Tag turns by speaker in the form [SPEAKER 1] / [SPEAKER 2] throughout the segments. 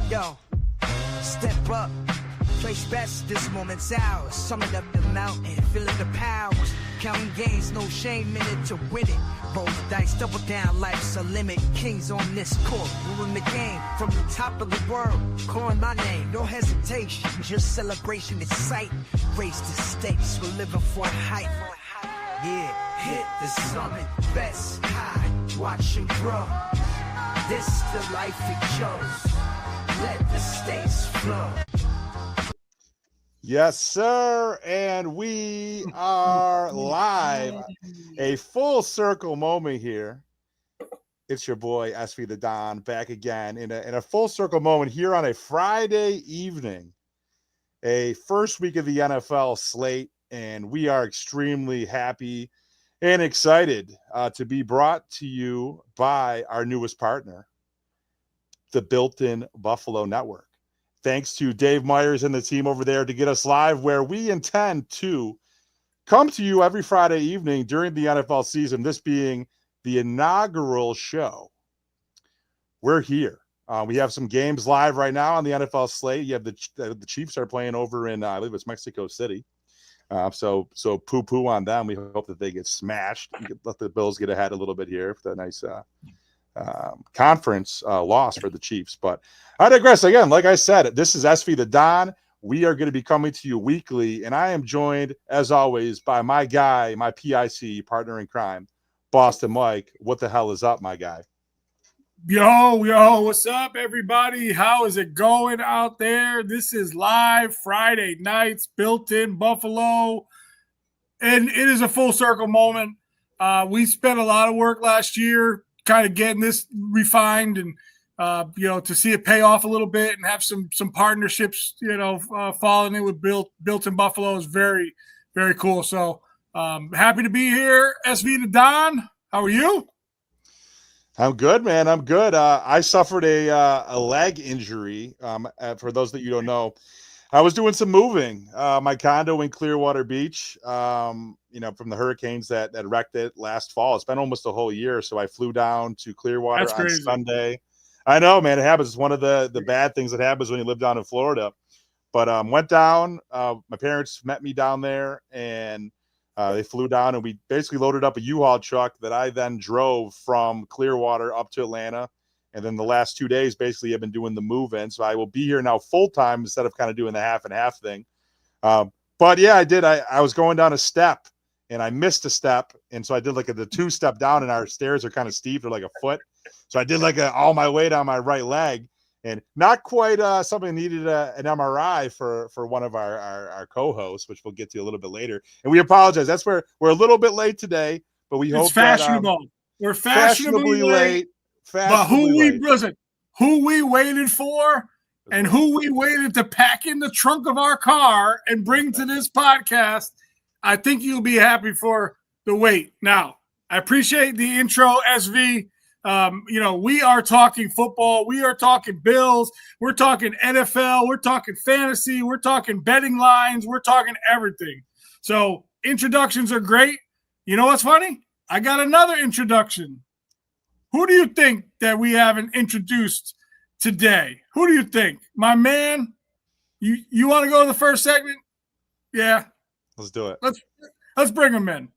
[SPEAKER 1] Yo, step up. Place best, this moment's ours. Summit up the mountain, feeling the powers. Counting gains, no shame in it to win it. Roll the dice, double down, life's a limit. Kings on this court, ruling the game from the top of the world. Calling my name, no hesitation, just celebration, it's sight. Raise the stakes, we're living for a hype. Yeah, hit the summit, best high, watch and grow. This the life it chose. Let the stakes flow.
[SPEAKER 2] Yes, sir. And we are live. A full circle moment here. It's your boy, 𝐷 the Don, back again in a full circle moment here on a Friday evening, a first week of the NFL slate. And we are extremely happy and excited to be brought to you by our newest partner, the Built-In Buffalo Network. Thanks to Dave Myers and the team over there to get us live, where we intend to come to you every Friday evening during the NFL season, this being the inaugural show. We're here. We have some games live right now on the NFL slate. You have the Chiefs are playing over in, I believe it's Mexico City. So poo-poo on them. We hope that they get smashed. We could let the Bills get ahead a little bit here with a nice conference loss for the Chiefs. But I digress. Again, like I said, this is 𝐷 the Don. We are going to be coming to you weekly, and I am joined, as always, by my guy, my PIC partner in crime, Boston Mike. What the hell is up, my guy?
[SPEAKER 3] Yo, what's up, everybody? How is it going out there? This is live Friday nights, Built-In Buffalo, and it is a full circle moment. We spent a lot of work last year kind of getting this refined and, to see it pay off a little bit and have some partnerships, falling in with Built-In Buffalo is very, very cool. So happy to be here. 𝐷 the Don, how are you?
[SPEAKER 2] I'm good, man. I'm good. I suffered a leg injury. For those that you don't know, I was doing some moving. My condo in Clearwater Beach, from the hurricanes that wrecked it last fall. It's been almost a whole year. So I flew down to Clearwater on Sunday. I know, man, it happens. It's one of the bad things that happens when you live down in Florida. But went down. My parents met me down there, and they flew down, and we basically loaded up a U-Haul truck that I then drove from Clearwater up to Atlanta. And then the last 2 days, basically, I've been doing the move-in. So I will be here now full-time instead of kind of doing the half and half thing. But, yeah, I did. I was going down a step, and I missed a step. And so I did like the two-step down, and our stairs are kind of steep. They're like a foot. So I did all my weight on my right leg. And not quite something needed an MRI for one of our co-hosts, which we'll get to a little bit later. And we apologize. That's where we're a little bit late today, but we hope
[SPEAKER 3] fashionable. We're fashionably late. But who we waited for and who we waited to pack in the trunk of our car and bring to this podcast, I think you'll be happy for the wait. Now, I appreciate the intro, 𝐷. We are talking football. We are talking Bills. We're talking NFL. We're talking fantasy. We're talking betting lines. We're talking everything. So introductions are great. You know what's funny? I got another introduction. Who do you think that we haven't introduced today? Who do you think? My man, you want to go to the first segment? Yeah.
[SPEAKER 2] Let's do it.
[SPEAKER 3] Let's bring him in.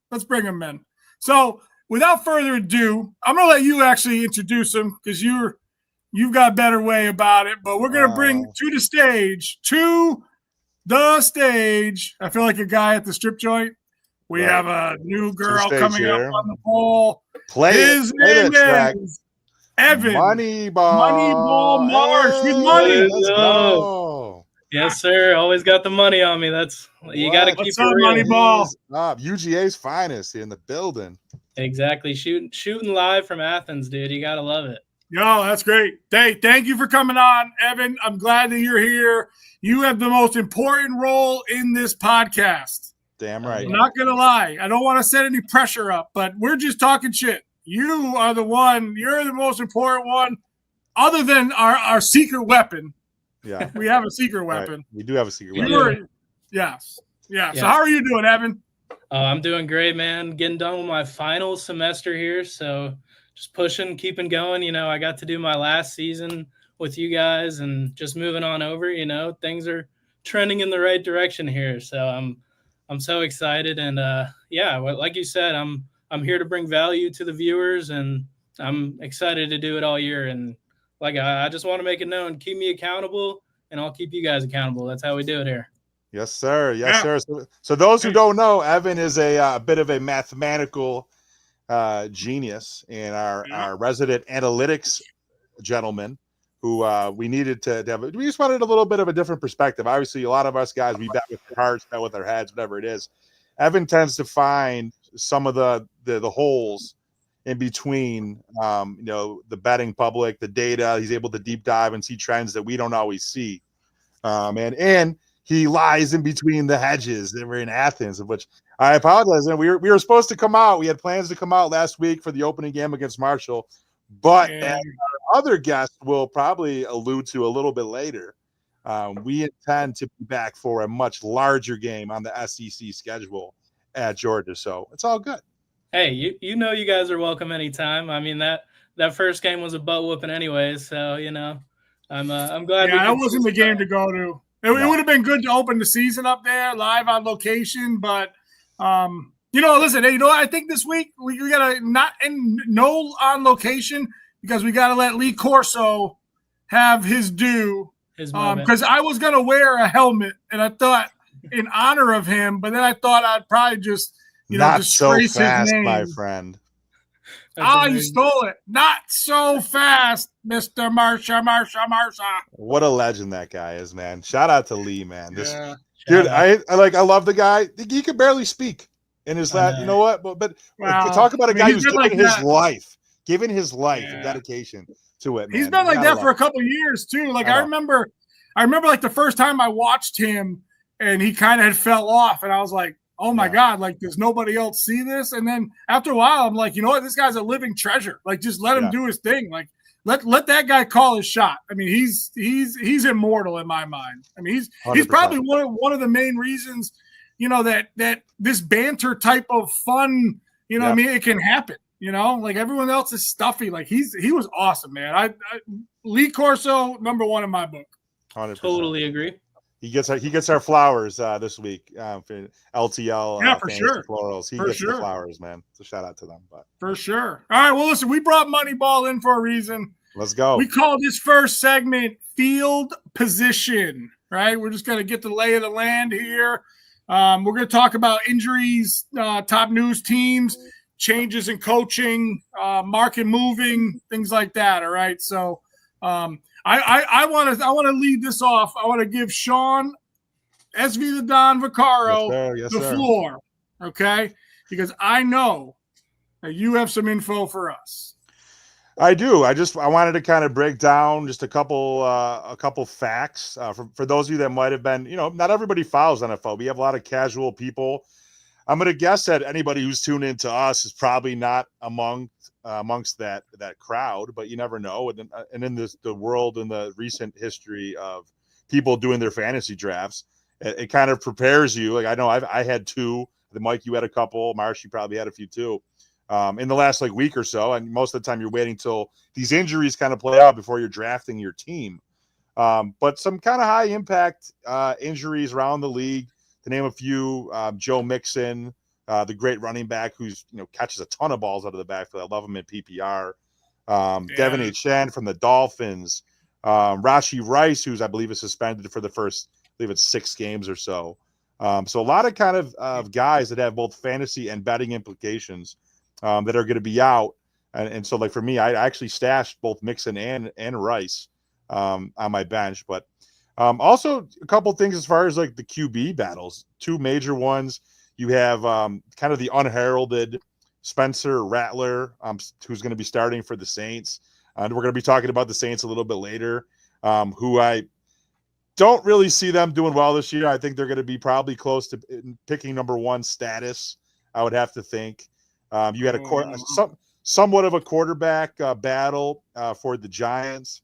[SPEAKER 3] So without further ado, I'm going to let you actually introduce him because you've got a better way about it. But we're going to bring to the stage. I feel like a guy at the strip joint. We have a new girl coming up on the pole. His name is Evan.
[SPEAKER 2] Moneyball
[SPEAKER 3] Mar. She's money.
[SPEAKER 2] Let's go.
[SPEAKER 4] Yes, sir. Always got the money on me. You got to keep it real.
[SPEAKER 3] Moneyball?
[SPEAKER 2] UGA's finest in the building.
[SPEAKER 4] Exactly. Shooting live from Athens, dude. You got to love it.
[SPEAKER 3] Yo, that's great. Hey, thank you for coming on, Evan. I'm glad that you're here. You have the most important role in this podcast.
[SPEAKER 2] Damn right.
[SPEAKER 3] I'm not going to lie. I don't want to set any pressure up, but we're just talking shit. You are the one. You're the most important one other than our secret weapon.
[SPEAKER 2] Yeah.
[SPEAKER 3] We have a secret weapon.
[SPEAKER 2] Right. We do have a secret weapon.
[SPEAKER 3] Yes. Yeah. So how are you doing, Evan?
[SPEAKER 4] I'm doing great, man. Getting done with my final semester here. So just pushing, keeping going. I got to do my last season with you guys and just moving on over. Things are trending in the right direction here. So I'm so excited. And like you said, I'm here to bring value to the viewers, and I'm excited to do it all year. And I just want to make it known, keep me accountable, and I'll keep you guys accountable. That's how we do it here.
[SPEAKER 2] Yes, sir. Yes, sir. So those who don't know, Evan is a bit of a mathematical genius, and our resident analytics gentleman who we needed to have. We just wanted a little bit of a different perspective. Obviously, a lot of us guys, we bet with our hearts, bet with our heads, whatever it is. Evan tends to find some of the holes in between, the betting public, the data. He's able to deep dive and see trends that we don't always see. And he lies in between the hedges that were in Athens, of which I apologize. And we were supposed to come out. We had plans to come out last week for the opening game against Marshall, but as our other guest will probably allude to a little bit later, we intend to be back for a much larger game on the SEC schedule at Georgia. So it's all good.
[SPEAKER 4] Hey, you guys are welcome anytime. I mean, that first game was a butt whooping anyways. So, I'm glad.
[SPEAKER 3] Yeah, that wasn't the game to go to. It would have been good to open the season up there live on location, but listen, hey, I think this week we gotta no on location because we gotta let 𝐃𝐨𝐧'𝐭 have his due. Because I was gonna wear a helmet, and I thought in honor of him, but then I thought I'd probably just
[SPEAKER 2] not so
[SPEAKER 3] disgrace
[SPEAKER 2] fast,
[SPEAKER 3] his name.
[SPEAKER 2] my friend.
[SPEAKER 3] You stole it. Not so fast, Mr. Marsha.
[SPEAKER 2] What a legend that guy is, man. Shout out to Lee, man. Dude, I love the guy. He could barely speak in his last. You know what? But talk about a guy who's given his life and dedication to it. Man.
[SPEAKER 3] He's been like that for a couple of years too. Like I remember like the first time I watched him, and he kind of had fell off, and I was like, oh my God, like does nobody else see this? And then after a while, I'm like, you know what? This guy's a living treasure. Like just let him do his thing. Like let that guy call his shot. I mean, he's immortal in my mind. I mean, he's probably one of the main reasons, that this banter type of fun, I mean, it can happen. Like everyone else is stuffy. Like he was awesome, man. 𝐃𝐨𝐧'𝐭, number one in my book.
[SPEAKER 2] 100%.
[SPEAKER 4] Totally agree.
[SPEAKER 2] He gets our flowers this week for LTL.
[SPEAKER 3] For sure.
[SPEAKER 2] Florals. He gets the flowers, man. So shout out to them. But
[SPEAKER 3] for sure. All right. Well, listen, we brought Moneyball in for a reason.
[SPEAKER 2] Let's go.
[SPEAKER 3] We call this first segment Field Position. Right. We're just gonna get the lay of the land here. We're gonna talk about injuries, top news teams, changes in coaching, market moving, things like that. All right. So. I want to lead this off. I want to give Sean 𝐬𝐿 Vaccaro the floor, okay? Because I know that you have some info for us.
[SPEAKER 2] I do. I wanted to kind of break down just a couple facts for those of you that might have been, not everybody follows NFL. We have a lot of casual people. I'm going to guess that anybody who's tuned into us is probably not amongst that crowd, but you never know. And in the world, in the recent history of people doing their fantasy drafts, it kind of prepares you. Like I know I had two. Mike, you had a couple. Marsh, you probably had a few too. In the last week or so, and most of the time you're waiting till these injuries kind of play out before you're drafting your team. But some kind of high impact injuries around the league. To name a few, Joe Mixon, the great running back who's catches a ton of balls out of the backfield. I love him in PPR. Devin Achane from the Dolphins, Rashee Rice, who's I believe is suspended for the first, I believe it's 6 games or so. So a lot of kind of guys that have both fantasy and betting implications that are going to be out. And so for me, I actually stashed both Mixon and Rice on my bench, but. Also, a couple things as far as the QB battles. 2 major ones. You have kind of the unheralded Spencer Rattler, who's going to be starting for the Saints. And we're going to be talking about the Saints a little bit later, who I don't really see them doing well this year. I think they're going to be probably close to picking number 1 status, I would have to think. You had somewhat of a quarterback battle for the Giants,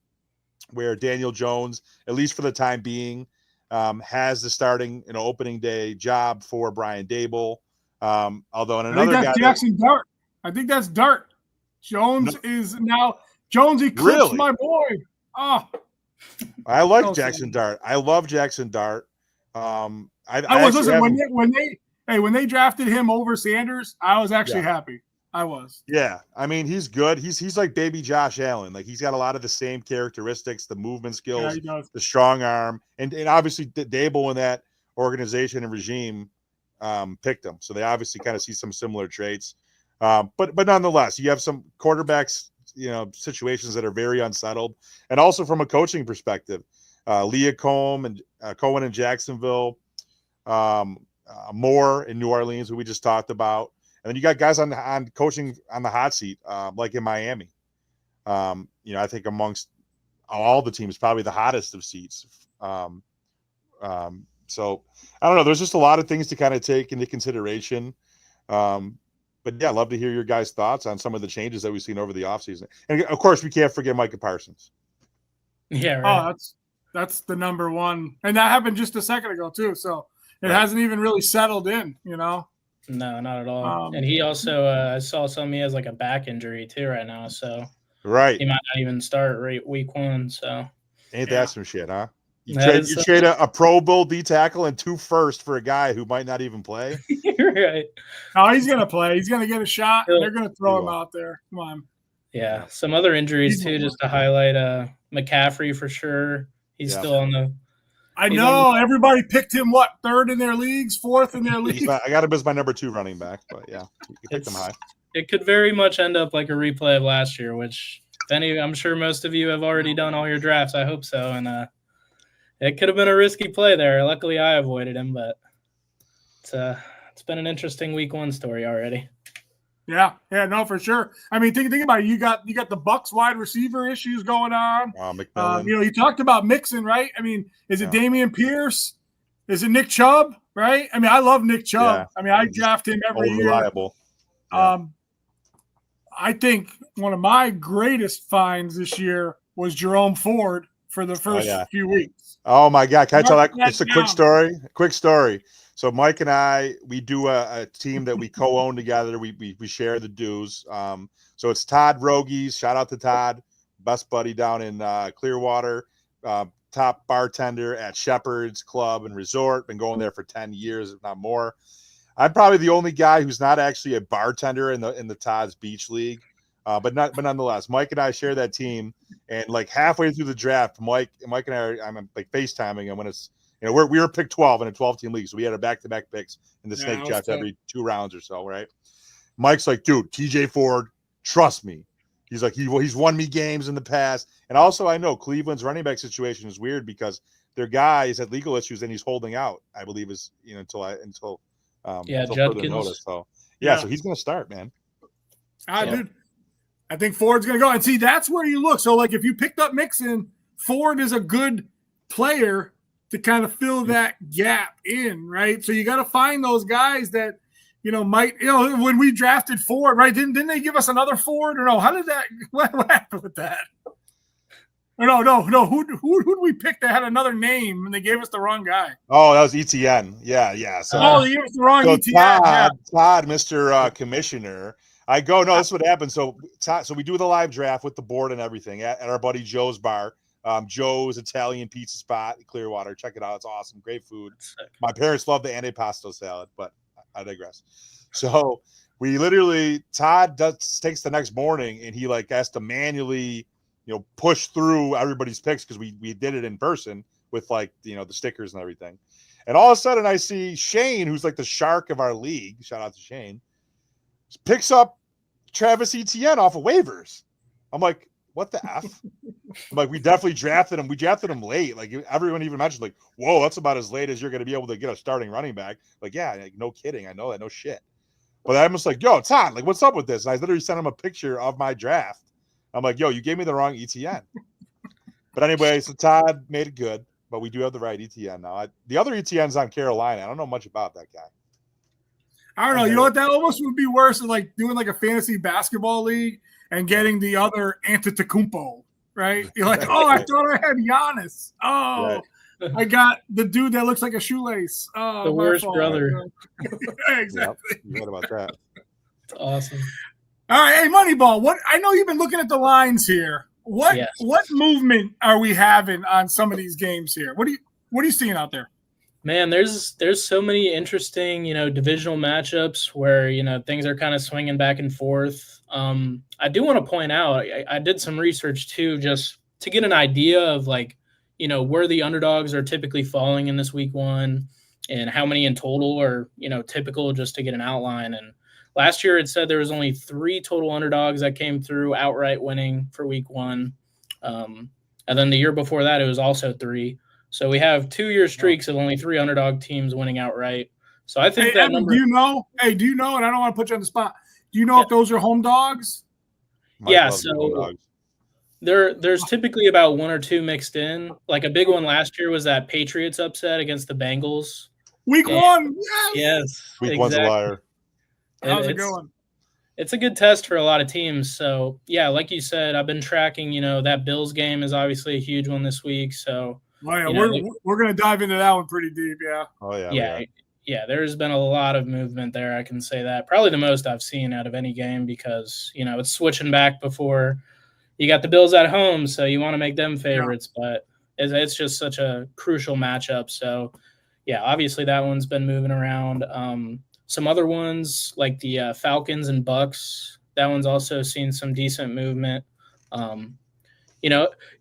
[SPEAKER 2] where Daniel Jones, at least for the time being, has the starting opening day job for Brian Daboll. Although in another guy,
[SPEAKER 3] Jackson Dart. I think that's Dart. Jones is now Jones eclipsed my boy. Oh,
[SPEAKER 2] I like Jackson Dart. I love Jackson Dart.
[SPEAKER 3] When they drafted him over Sanders, I was actually happy. I was.
[SPEAKER 2] Yeah, I mean, he's good. He's like baby Josh Allen. Like, he's got a lot of the same characteristics, the movement skills, the strong arm, and obviously Dable in that organization and regime picked him. So they obviously kind of see some similar traits. But nonetheless, you have some quarterbacks, situations that are very unsettled, and also from a coaching perspective, 𝐬𝐿 and Cohen in Jacksonville, Moore in New Orleans, who we just talked about. And then you got guys on coaching on the hot seat, like in Miami. I think amongst all the teams, probably the hottest of seats. So I don't know. There's just a lot of things to kind of take into consideration. But yeah, I'd love to hear your guys' thoughts on some of the changes that we've seen over the offseason. And of course, we can't forget Micah Parsons.
[SPEAKER 4] Yeah, right.
[SPEAKER 3] Oh, that's the number one. And that happened just a second ago too. So it hasn't even really settled in,
[SPEAKER 4] No, not at all. And he also, I saw he has like a back injury too right now. So he might not even start week 1. So
[SPEAKER 2] ain't that some shit, huh? You trade a Pro Bowl D tackle and 2 firsts for a guy who might not even play.
[SPEAKER 4] Right.
[SPEAKER 3] Oh, he's gonna play. He's gonna get a shot. They're gonna throw him out there. Come on.
[SPEAKER 4] Yeah, some other injuries too, just to highlight. McCaffrey for sure. He's still on the.
[SPEAKER 3] I know everybody picked him. What, 3rd in their leagues, 4th in their leagues?
[SPEAKER 2] I got him as my number 2 running back, but yeah, you picked him high.
[SPEAKER 4] It could very much end up like a replay of last year, which I'm sure most of you have already done all your drafts. I hope so, and it could have been a risky play there. Luckily, I avoided him, but it's been an interesting week 1 story already.
[SPEAKER 3] Yeah, no, for sure. I mean, think about it. You got the Bucs wide receiver issues going on. You talked about Mixon, right? I mean, is it Dameon Pierce? Is it Nick Chubb? Right? I mean, I love Nick Chubb. Yeah. I mean, I draft him every year.
[SPEAKER 2] Reliable.
[SPEAKER 3] I think one of my greatest finds this year was Jerome Ford for the first few weeks.
[SPEAKER 2] Oh my God! Can I tell that? It's a quick story. Quick story. So Mike and I, we do a team that we co-own together. We share the dues. So it's Todd Rogies. Shout out to Todd, best buddy down in Clearwater, top bartender at Shepherd's Club and Resort. Been going there for 10 years, if not more. I'm probably the only guy who's not actually a bartender in the Todd's Beach League, but nonetheless, Mike and I share that team. And like halfway through the draft, Mike and I I'm like FaceTiming, and when it's we were picked 12 in a 12-team league, so we had our back-to-back picks in the snake draft every 2 rounds or so, right? Mike's like, dude, TJ Ford, trust me. He's like, he's won me games in the past. And also, I know Cleveland's running back situation is weird because their guy is had legal issues and he's holding out, I believe, is until further notice. So so he's gonna start, man.
[SPEAKER 3] Dude, I think Ford's gonna go. And see, that's where you look. So, like, if you picked up Mixon, Ford is a good player to kind of fill that gap in, right? So you got to find those guys that, might, when we drafted Ford, right? Didn't they give us another Ford or no? How did that, what happened with that? Or no. Who did we pick that had another name and they gave us the wrong guy?
[SPEAKER 2] Oh, that was ETN. Yeah. So,
[SPEAKER 3] they gave us the wrong ETN.
[SPEAKER 2] Todd, Mr. Commissioner. No, this is what happened. So we do the live draft with the board and everything at our buddy Joe's bar. Joe's Italian pizza spot in Clearwater. Check it out. It's awesome. Great food. My parents love the antipasto salad, but I digress. So we literally, Todd takes the next morning and he has to manually, push through everybody's picks because we did it in person with the stickers and everything. And all of a sudden I see Shane, who's like the shark of our league. Shout out to Shane. Picks up Travis Etienne off of waivers. I'm like, what the F? We definitely drafted him. We drafted him late. Everyone even mentioned, whoa, that's about as late as you're going to be able to get a starting running back. No kidding. I know that. No shit. But I'm just yo, Todd, what's up with this? And I literally sent him a picture of my draft. I'm like, yo, you gave me the wrong ETN. But anyway, so Todd made it good. But we do have the right ETN now. The other ETN's on Carolina. I don't know much about that guy.
[SPEAKER 3] I don't know. You know what? That almost would be worse than doing a fantasy basketball league and getting the other 𝐷𝐸𝐷𝐸, right? You're like, oh, I thought I had Giannis. Oh, right. I got the dude that looks like a shoelace. Oh,
[SPEAKER 4] the worst brother.
[SPEAKER 3] Exactly.
[SPEAKER 2] Yep. You heard about that.
[SPEAKER 4] It's awesome.
[SPEAKER 3] All right, hey, Moneyball. I know you've been looking at the lines here. What movement are we having on some of these games here? What are you seeing out there?
[SPEAKER 4] Man, there's so many interesting, divisional matchups where, things are kind of swinging back and forth. I do want to point out, I did some research too, just to get an idea of where the underdogs are typically falling in this week one and how many in total are, typical, just to get an outline. And last year it said there was only 3 total underdogs that came through outright winning for week one. And then the year before that, it was also 3. So we have 2-year streaks of only 3 underdog teams winning outright. So I think that number.
[SPEAKER 3] Do you know? And I don't want to put you on the spot. Do you know if those are home dogs?
[SPEAKER 4] So there's typically about 1 or 2 mixed in. Like a big one last year was that Patriots upset against the Bengals.
[SPEAKER 3] Week 1.
[SPEAKER 4] Yes.
[SPEAKER 2] Week one's a liar.
[SPEAKER 3] How's it going?
[SPEAKER 4] It's a good test for a lot of teams. So yeah, like you said, I've been tracking. That Bills game is obviously a huge one this week. So.
[SPEAKER 3] Oh, yeah, we're going to dive into that one pretty deep, yeah.
[SPEAKER 2] Oh, yeah.
[SPEAKER 4] Yeah, there's been a lot of movement there, I can say that. Probably the most I've seen out of any game because, it's switching back before you got the Bills at home, so you want to make them favorites, but it's just such a crucial matchup. So, yeah, obviously that one's been moving around. Some other ones, like the Falcons and Bucks, that one's also seen some decent movement.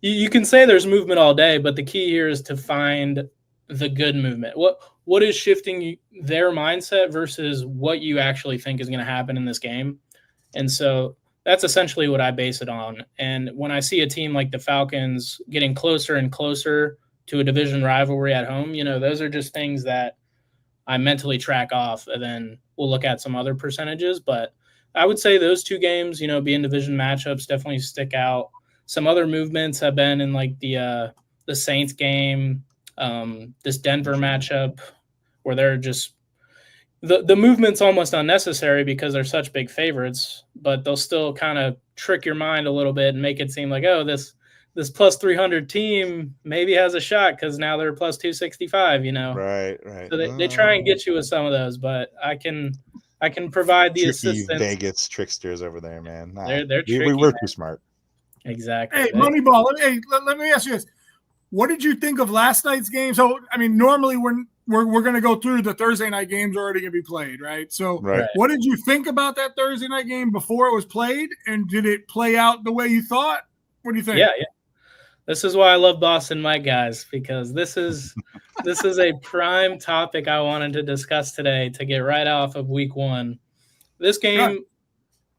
[SPEAKER 4] You can say there's movement all day, but the key here is to find the good movement. What is shifting their mindset versus what you actually think is going to happen in this game? And so that's essentially what I base it on. And when I see a team like the Falcons getting closer and closer to a division rivalry at home, those are just things that I mentally track off, and then we'll look at some other percentages. But I would say those 2 games, being division matchups, definitely stick out. Some other movements have been in the Saints game, this Denver matchup, where they're just the movement's almost unnecessary because they're such big favorites, but they'll still kind of trick your mind a little bit and make it seem like, oh, this plus 300 team maybe has a shot because now they're plus 265.
[SPEAKER 2] Right.
[SPEAKER 4] So they try and get you with some of those, but I can provide the assistance.
[SPEAKER 2] Vegas tricksters over there, man.
[SPEAKER 4] They're tricky,
[SPEAKER 2] we're too smart.
[SPEAKER 4] Exactly.
[SPEAKER 3] Hey, Moneyball, let me ask you this. What did you think of last night's game? So, normally when we're going to go through the Thursday night games already going to be played, right? So What did you think about that Thursday night game before it was played? And did it play out the way you thought? What do you think?
[SPEAKER 4] Yeah. This is why I love Boston Mike, guys, because this is a prime topic I wanted to discuss today to get right off of week one. This game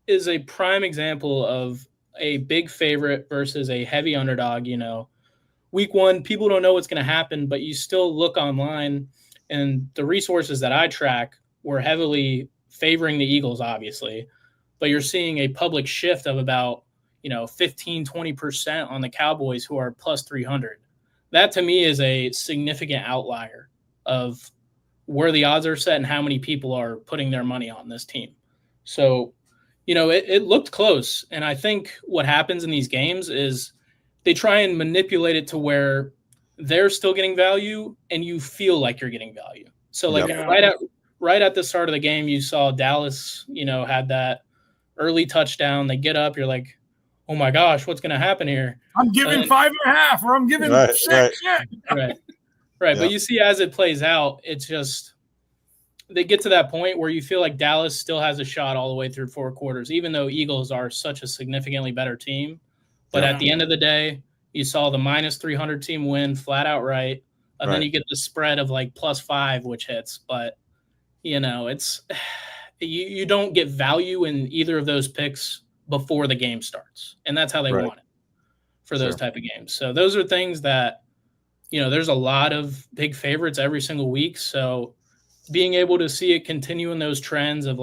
[SPEAKER 4] is a prime example of a big favorite versus a heavy underdog. Week one, people don't know what's going to happen, but you still look online, and the resources that I track were heavily favoring the Eagles, obviously, but you're seeing a public shift of about 15-20% on the Cowboys, who are plus 300. That to me is a significant outlier of where the odds are set and how many people are putting their money on this team. So, it looked close. And I think what happens in these games is they try and manipulate it to where they're still getting value and you feel like you're getting value. So right at the start of the game, you saw Dallas, had that early touchdown. They get up, you're like, oh my gosh, what's going to happen here?
[SPEAKER 3] I'm giving 5.5, or I'm giving 6.
[SPEAKER 4] Right. But you see, as it plays out, it's just they get to that point where you feel like Dallas still has a shot all the way through 4 quarters, even though Eagles are such a significantly better team. But at the end of the day, you saw the minus 300 team win flat out right. And then you get the spread of plus 5, which hits. But, it's you don't get value in either of those picks before the game starts. And that's how they want it for those type of games. So those are things that, there's a lot of big favorites every single week. So being able to see it continue in those trends of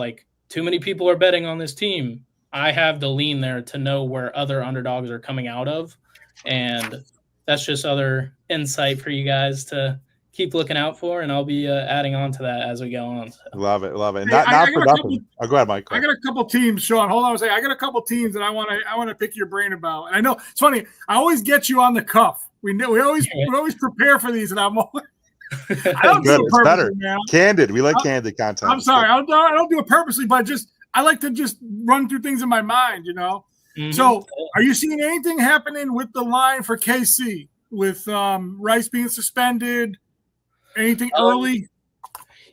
[SPEAKER 4] too many people are betting on this team, I have the lean there to know where other underdogs are coming out of. And that's just other insight for you guys to keep looking out for. And I'll be adding on to that as we go on. So.
[SPEAKER 2] Love it. Not for nothing. Go ahead, Mike.
[SPEAKER 3] I got a couple teams, Sean. Hold on a second. I got a couple teams that I want to pick your brain about. And I know it's funny. I always get you on the cuff. We always prepare for these, and I'm always I don't do it
[SPEAKER 2] it's better.
[SPEAKER 3] Man.
[SPEAKER 2] Candid. We like candid content.
[SPEAKER 3] I'm sorry. I don't do it purposely, but I like to just run through things in my mind, So, are you seeing anything happening with the line for KC with Rice being suspended? Anything early?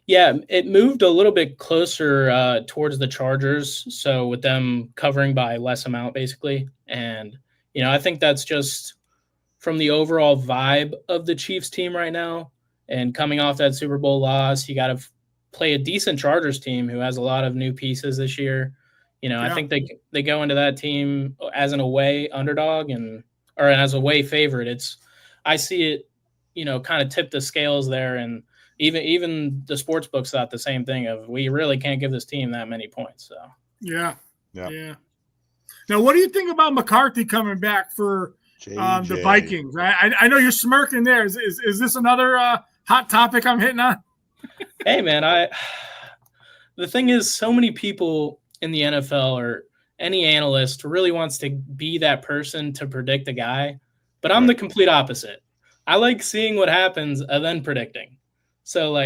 [SPEAKER 4] Yeah, it moved a little bit closer towards the Chargers. So with them covering by less amount, basically. And, I think that's just from the overall vibe of the Chiefs team right now. And coming off that Super Bowl loss, you got to play a decent Chargers team who has a lot of new pieces this year. I think they go into that team as an away underdog or as a away favorite. I see it, kind of tip the scales there, and even the sports books thought the same thing of we really can't give this team that many points. So
[SPEAKER 3] yeah. Now, what do you think about McCarthy coming back for the Vikings? I know you're smirking there. Is this another hot topic I'm hitting on?
[SPEAKER 4] Hey, man, the thing is, so many people in the NFL or any analyst really wants to be that person to predict a guy, but I'm the complete opposite. I like seeing what happens and then predicting. So,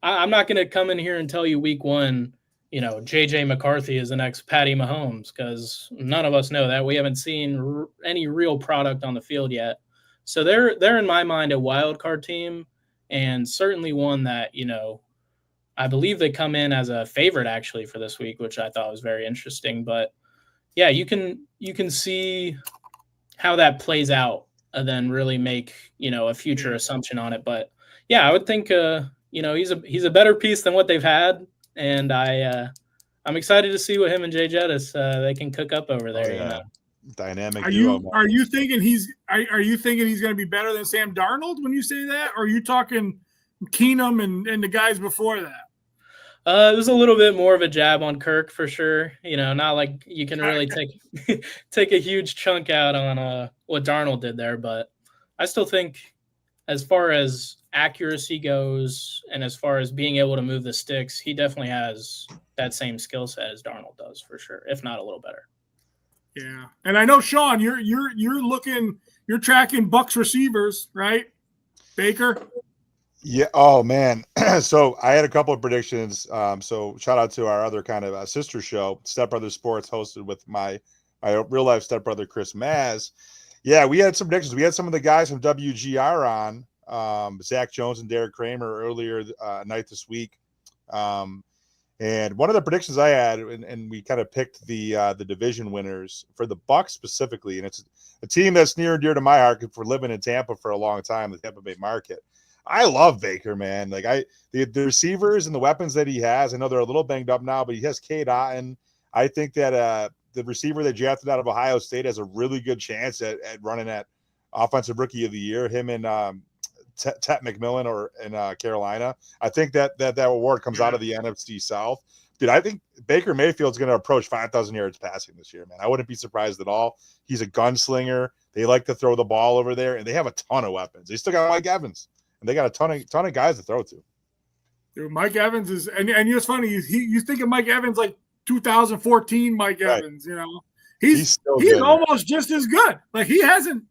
[SPEAKER 4] I'm not going to come in here and tell you week one, J.J. McCarthy is the next Patty Mahomes, because none of us know that. We haven't seen any real product on the field yet. So they're in my mind a wild card team, and certainly one that, I believe they come in as a favorite actually for this week, which I thought was very interesting. But yeah, you can see how that plays out and then really make, a future assumption on it. But yeah, I would think, he's a better piece than what they've had. And I'm excited to see what him and Jay Jettis they can cook up over there.
[SPEAKER 2] Dynamic.
[SPEAKER 3] Are you thinking he's going to be better than Sam Darnold when you say that, or are you talking Keenum and the guys before that?
[SPEAKER 4] It was a little bit more of a jab on Kirk for sure. Not like you can really take a huge chunk out on what Darnold did there, but I still think as far as accuracy goes and as far as being able to move the sticks, he definitely has that same skill set as Darnold does for sure, if not a little better.
[SPEAKER 3] Yeah, and I know, Sean, you're tracking Bucs receivers, right? Baker.
[SPEAKER 2] Yeah. Oh man. So I had a couple of predictions. So shout out to our other kind of sister show, Step Brother Sports, hosted with my real life stepbrother Chris Maz. Yeah, we had some predictions. We had some of the guys from WGR on, Zach Jones and Derek Kramer earlier night this week. And one of the predictions I had, and we kind of picked the division winners for the Bucs specifically, and it's a team that's near and dear to my heart for living in Tampa for a long time, the Tampa Bay market. I love Baker, man. The receivers and the weapons that he has, I know they're a little banged up now, but he has Dowtin. I think that the receiver they drafted out of Ohio State has a really good chance at running at Offensive Rookie of the Year, him and Tet McMillan in Carolina. I think that award comes out of the NFC South. Dude, I think Baker Mayfield's going to approach 5,000 yards passing this year, man. I wouldn't be surprised at all. He's a gunslinger. They like to throw the ball over there, and they have a ton of weapons. They still got Mike Evans, and they got a ton of guys to throw to.
[SPEAKER 3] Dude, Mike Evans is, and it's funny. You think of Mike Evans like 2014 Mike Evans. He's almost just as good. He hasn't.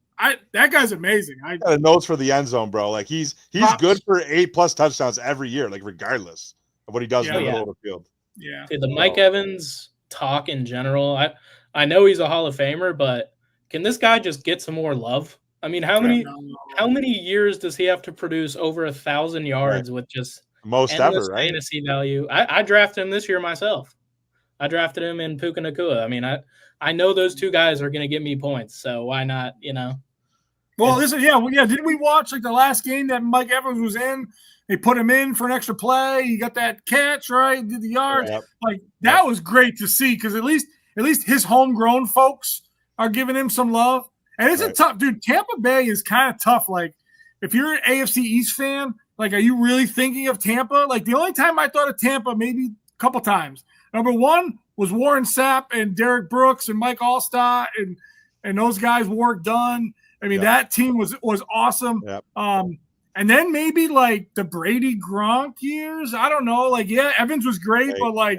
[SPEAKER 3] That guy's amazing. I
[SPEAKER 2] got a nose for the end zone, bro. He's good for 8+ touchdowns every year, regardless of what he does in the middle of the field.
[SPEAKER 3] Yeah.
[SPEAKER 4] Dude, the Mike Evans talk in general. I know he's a Hall of Famer, but can this guy just get some more love? I mean, how many years does he have to produce over 1,000 yards with just
[SPEAKER 2] most ever, right?
[SPEAKER 4] Fantasy value. I drafted him this year myself. I drafted him in Puka Nacua. I mean, I know those two guys are going to get me points, so why not?
[SPEAKER 3] Well, didn't we watch the last game that Mike Evans was in? They put him in for an extra play. He got that catch, right? Did the yards.
[SPEAKER 2] Yep.
[SPEAKER 3] That was great to see, because at least his homegrown folks are giving him some love. And it's a tough, dude. Tampa Bay is kind of tough. If you're an AFC East fan, are you really thinking of Tampa? The only time I thought of Tampa, maybe a couple times. Number one was Warren Sapp and Derek Brooks and Mike Allstott and those guys, Warwick Dunn. I mean, that team was awesome.
[SPEAKER 2] Yep.
[SPEAKER 3] And then maybe the Brady Gronk years. I don't know. Evans was great, but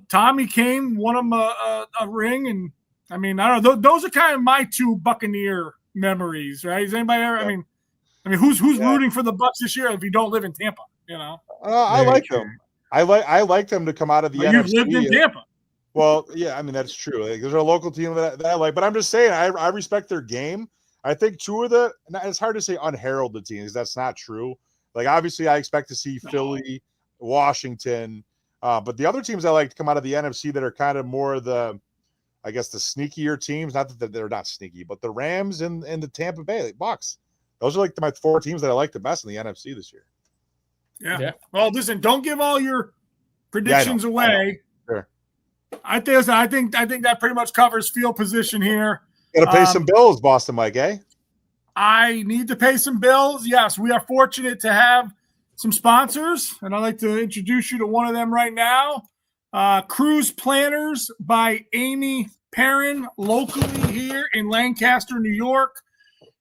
[SPEAKER 3] Tommy Kane won him a ring. And I mean, I don't know. Those are kind of my two Buccaneer memories, right? Is anybody ever? Yep. I mean, who's rooting for the Bucs this year if you don't live in Tampa?
[SPEAKER 2] I like them. I like them to come out of the NFC.
[SPEAKER 3] You've lived in Tampa.
[SPEAKER 2] Well, yeah, I mean that's true. Like, there's a local team that I like, but I'm just saying I respect their game. I think two of the it's hard to say unheralded teams. That's not true. Like obviously, I expect to see Philly, Washington, but the other teams I like to come out of the NFC that are kind of more the, I guess the sneakier teams. Not that they're not sneaky, but the Rams and the Tampa Bay Bucks. Those are like my four teams that I like the best in the NFC this year.
[SPEAKER 3] Yeah. Well, listen, don't give all your predictions away.
[SPEAKER 2] Sure.
[SPEAKER 3] I think that pretty much covers field position here.
[SPEAKER 2] Got to pay some bills, Boston Mike, eh?
[SPEAKER 3] I need to pay some bills. Yes, we are fortunate to have some sponsors, and I'd like to introduce you to one of them right now. Cruise Planners by Amy Perrin, locally here in Lancaster, New York.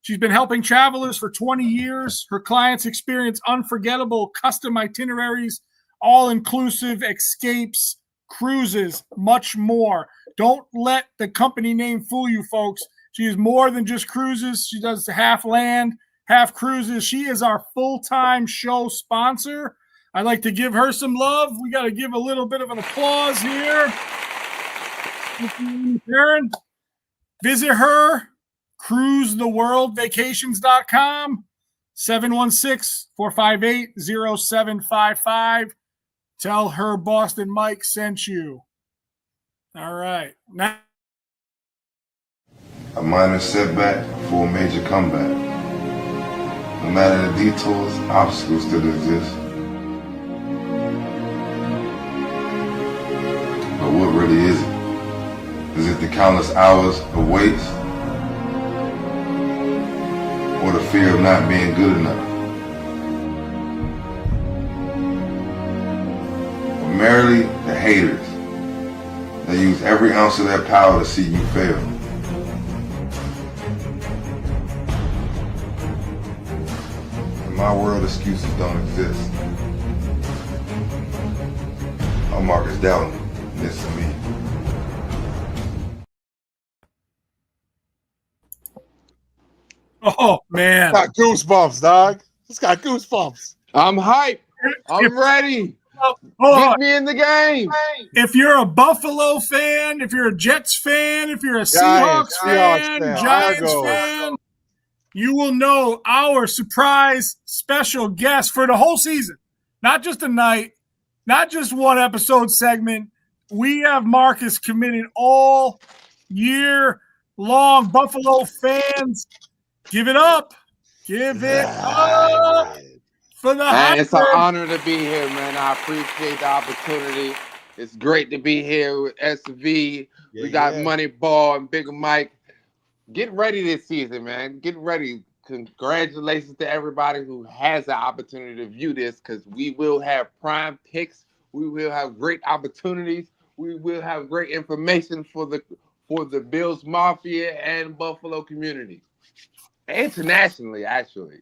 [SPEAKER 3] She's been helping travelers for 20 years. Her clients experience unforgettable custom itineraries, all-inclusive escapes, cruises, much more. Don't let the company name fool you, folks. She is more than just cruises. She does half land, half cruises. She is our full-time show sponsor. I'd like to give her some love. We got to give a little bit of an applause here. Aaron, visit her, cruisetheworldvacations.com, 716-458-0755. Tell her Boston Mike sent you. All right. Now,
[SPEAKER 5] a minor setback for a major comeback. No matter the detours, obstacles still exist. But what really is it? Is it the countless hours of waits? Or the fear of not being good enough? Or merely the haters that use every ounce of their power to see you fail? In my world, excuses don't exist. I'm Marcus Dowtin. This is me.
[SPEAKER 3] oh, man.
[SPEAKER 2] Got goosebumps, dog. It's got goosebumps.
[SPEAKER 6] I'm hyped. I'm ready.
[SPEAKER 3] Oh,
[SPEAKER 6] Get me in the game.
[SPEAKER 3] if you're a Buffalo fan, if you're a Jets fan, if you're a Seahawks fan, Giants fan, you will know our surprise special guest for the whole season. Not just a night, not just one episode segment. We have Marcus committed all year long. Buffalo fans, give it up. Give it up for the
[SPEAKER 6] Man, it's an
[SPEAKER 3] hybrid.
[SPEAKER 6] honor to be here, man. I appreciate the opportunity. It's great to be here with SV. We got Moneyball and Big Mike. Get ready this season, man. Get ready. Congratulations to everybody who has the opportunity to view this, because we will have prime picks. We will have great opportunities. We will have great information for the Bills Mafia and Buffalo community. Internationally, actually.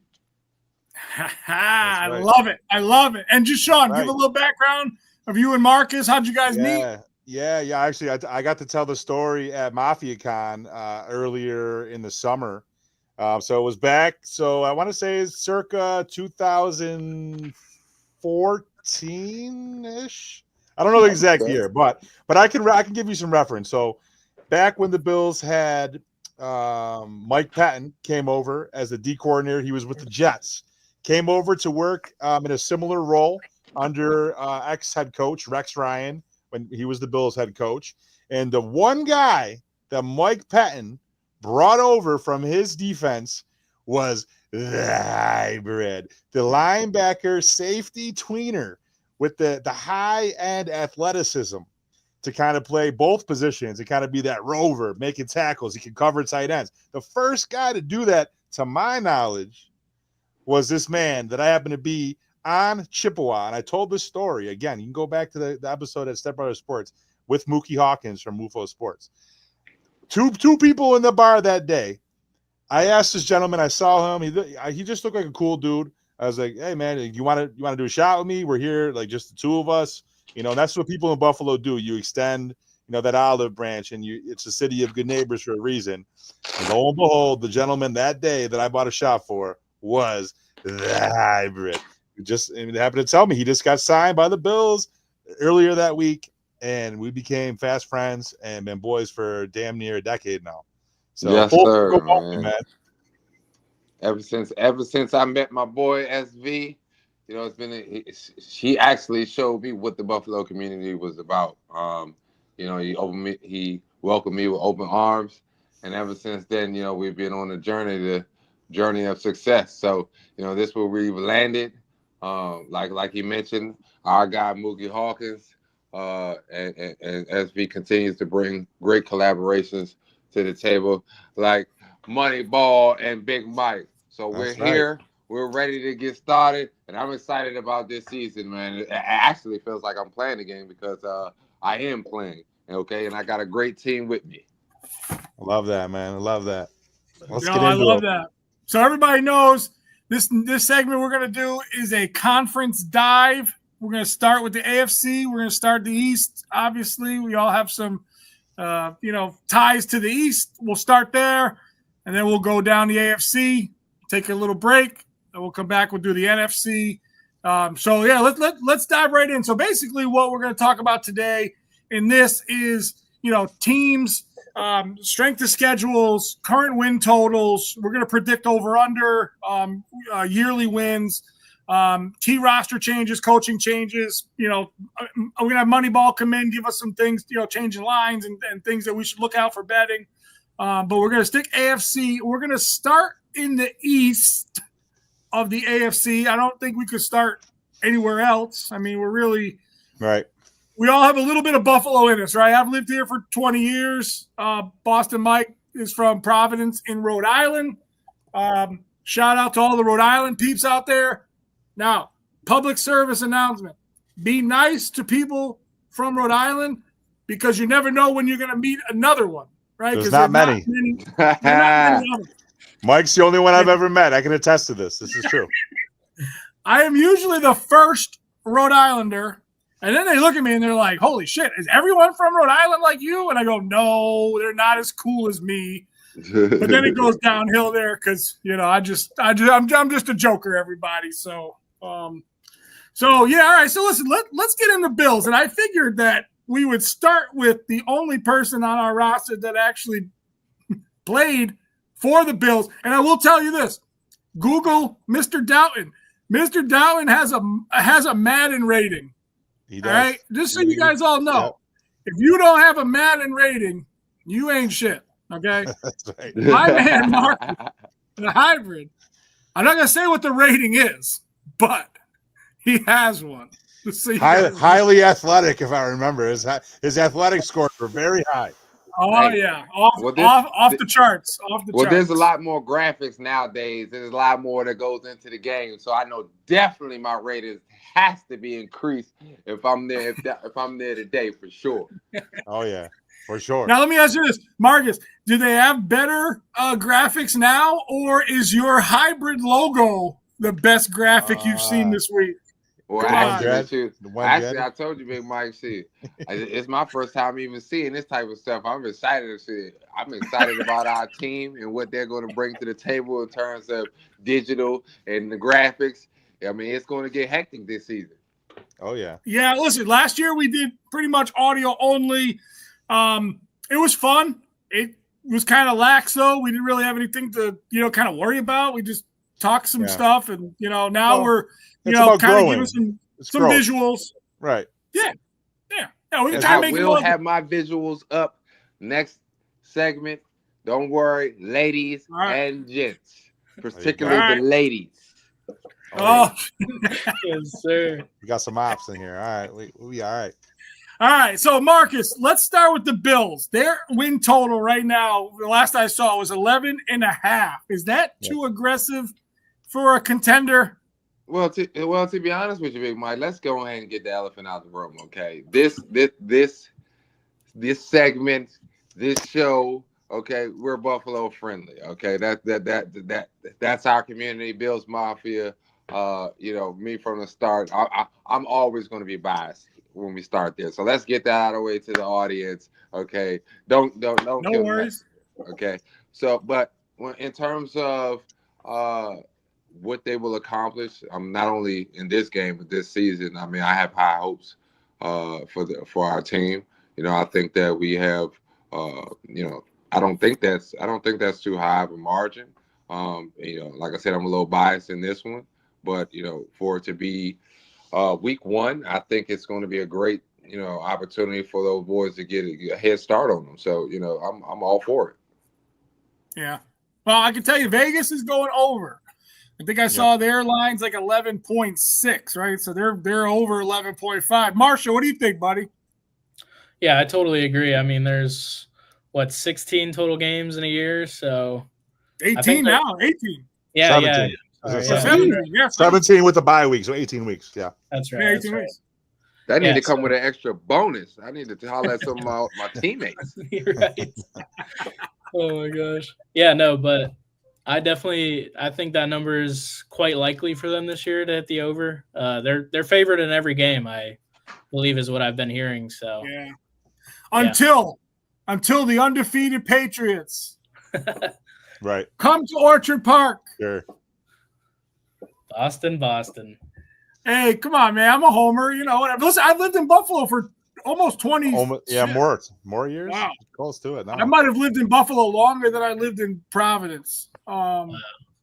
[SPEAKER 3] I love it. I love it. And just Sean, give a little background of you and Marcus. How'd you guys meet?
[SPEAKER 2] Yeah. Actually, I got to tell the story at MafiaCon earlier in the summer. So it was back. So I want to say it's circa 2014-ish. I don't know the exact year, but I can give you some reference. So back when the Bills had Mike Patton came over as the D coordinator, he was with the Jets. Came over to work in a similar role under ex-head coach Rex Ryan when he was the Bills head coach. And the one guy that Mike Patton brought over from his defense was the hybrid, the linebacker safety tweener with the high-end athleticism to kind of play both positions and kind of be that rover, making tackles. He can cover tight ends. The first guy to do that, to my knowledge, was this man that I happen to be on Chippewa. And I told this story. Again, you can go back to the episode at Step Brother Sports with Mookie Hawkins from MUFO Sports. Two people in the bar that day. I asked this gentleman, I saw him. He just looked like a cool dude. I was like, hey, man, you want to do a shot with me? We're here, like just the two of us. You know, that's what people in Buffalo do. You extend, that olive branch, and it's a city of good neighbors for a reason. And lo and behold, the gentleman that day that I bought a shot for was the hybrid. It happened to tell me he just got signed by the Bills earlier that week. and we became fast friends and been boys for damn near a decade now. So
[SPEAKER 6] yes, sir,
[SPEAKER 2] man.
[SPEAKER 6] Ever since I met my boy SV, you know, she actually showed me what the Buffalo community was about. You know, he welcomed me with open arms, and ever since then, you know, we've been on a journey of success. So, you know, this is where we've landed. Like he mentioned, our guy 𝐬𝐻𝐫𝐞𝐭, and SV continues to bring great collaborations to the table, like Moneyball and Big Mike. So we're here. We're ready to get started, and I'm excited about this season, man. It actually feels like I'm playing the game because I am playing, okay? And I got a great team with me.
[SPEAKER 2] I love that, man. I love that.
[SPEAKER 3] Let's get into it. I love that. So everybody knows this segment we're going to do is a conference dive. We're going to start with the AFC. We're going to start the East. Obviously, we all have some, ties to the East. We'll start there, and then we'll go down the AFC, take a little break, and we'll come back. We'll do the NFC. Let's dive right in. So basically, what we're going to talk about today in this is, teams, strength of schedules, current win totals. We're going to predict over/under, yearly wins, key roster changes, coaching changes. We're going to have Moneyball come in, give us some things, changing lines and things that we should look out for betting. But we're going to stick AFC. We're going to start in the East of the AFC. I don't think we could start anywhere else. I mean, we're really
[SPEAKER 2] right.
[SPEAKER 3] We all have a little bit of Buffalo in us, right? I've lived here for 20 years. Boston Mike is from Providence in Rhode Island. Shout out to all the Rhode Island peeps out there. Now, public service announcement. Be nice to people from Rhode Island because you never know when you're going to meet another one, right?
[SPEAKER 2] There's not many.
[SPEAKER 3] Not many others.
[SPEAKER 2] Mike's the only one I've ever met. I can attest to this. This is true.
[SPEAKER 3] I am usually the first Rhode Islander. And then they look at me and they're like, holy shit, is everyone from Rhode Island like you? And I go, no, they're not as cool as me. But then it goes downhill there because, I'm just a joker, everybody. So, all right. So listen, let's get into Bills. And I figured that we would start with the only person on our roster that actually played for the Bills. And I will tell you this, Google Mr. Dowtin. Mr. Dowtin has a Madden rating.
[SPEAKER 2] He does.
[SPEAKER 3] All right, just so you guys all know,
[SPEAKER 2] Yep.
[SPEAKER 3] If you don't have a Madden rating, you ain't shit. Okay,
[SPEAKER 2] that's right.
[SPEAKER 3] My man, Mark, the hybrid. I'm not gonna say what the rating is, but he has one.
[SPEAKER 2] Highly athletic, if I remember. His athletic scores were very high.
[SPEAKER 3] Oh yeah, off the charts.
[SPEAKER 6] There's a lot more graphics nowadays. There's a lot more that goes into the game. So I know definitely my rating has to be increased if I'm there. If I'm there today, for sure.
[SPEAKER 2] Oh yeah, for sure.
[SPEAKER 3] Now let me ask you this, Marcus: do they have better graphics now, or is your hybrid logo the best graphic you've seen this week?
[SPEAKER 6] Well, actually, I told you, Big Mike, it's my first time even seeing this type of stuff. I'm excited to see it. I'm excited about our team and what they're going to bring to the table in terms of digital and the graphics. I mean, it's going to get hectic this season.
[SPEAKER 2] Oh, yeah.
[SPEAKER 3] Yeah, listen, last year we did pretty much audio only. It was fun. It was kind of lax, though. We didn't really have anything to, kind of worry about. We just talked some stuff, and, now we're – kind of give us some visuals.
[SPEAKER 2] Right.
[SPEAKER 3] Yeah. We can kind of make
[SPEAKER 6] We'll have my visuals up next segment. Don't worry, ladies and gents, particularly the ladies.
[SPEAKER 3] Oh,
[SPEAKER 4] yes, sir.
[SPEAKER 2] We got some ops in here. All right. We all right.
[SPEAKER 3] All right. So, Marcus, let's start with the Bills. Their win total right now, the last I saw, was 11.5. Is that too aggressive for a contender?
[SPEAKER 6] Well, to be honest with you, Big Mike, let's go ahead and get the elephant out of the room, okay? This segment, this show, okay, we're Buffalo friendly, okay? That's our community, Bills Mafia. Me from the start, I'm always going to be biased when we start there. So let's get that out of the way to the audience, okay? Don't. No
[SPEAKER 3] worries.
[SPEAKER 6] Okay. So, but in terms of what they will accomplish, not only in this game but this season. I mean, I have high hopes for our team. I think that we have I don't think that's too high of a margin. Like I said, I'm a little biased in this one, but for it to be week one, I think it's going to be a great opportunity for those boys to get a head start on them. So I'm all for it.
[SPEAKER 3] Yeah. Well, I can tell you, Vegas is going over. I think I saw their line's like 11.6, right? So they're over 11.5. Marshall, what do you think, buddy?
[SPEAKER 4] Yeah, I totally agree. I mean, there's 16 total games in a year, so
[SPEAKER 3] 18 now, 18.
[SPEAKER 4] Yeah,
[SPEAKER 2] 17.
[SPEAKER 4] Yeah.
[SPEAKER 3] 17
[SPEAKER 2] with the bye week, so 18 weeks. Yeah,
[SPEAKER 4] that's right.
[SPEAKER 3] Yeah, 18 weeks.
[SPEAKER 6] That need to come with an extra bonus. I need to holler at some of my teammates.
[SPEAKER 4] You're right. Oh my gosh. Yeah, no, but I think that number is quite likely for them this year to hit the over. They're favored in every game, I believe, is what I've been hearing. So
[SPEAKER 3] yeah. Until the undefeated Patriots
[SPEAKER 2] right
[SPEAKER 3] come to Orchard Park.
[SPEAKER 2] Sure.
[SPEAKER 4] Boston.
[SPEAKER 3] Hey, come on, man. I'm a homer. Whatever. Listen, I've lived in Buffalo for almost 20
[SPEAKER 2] more years.
[SPEAKER 3] Wow.
[SPEAKER 2] Close to it now.
[SPEAKER 3] I might have lived in Buffalo longer than I lived in Providence. So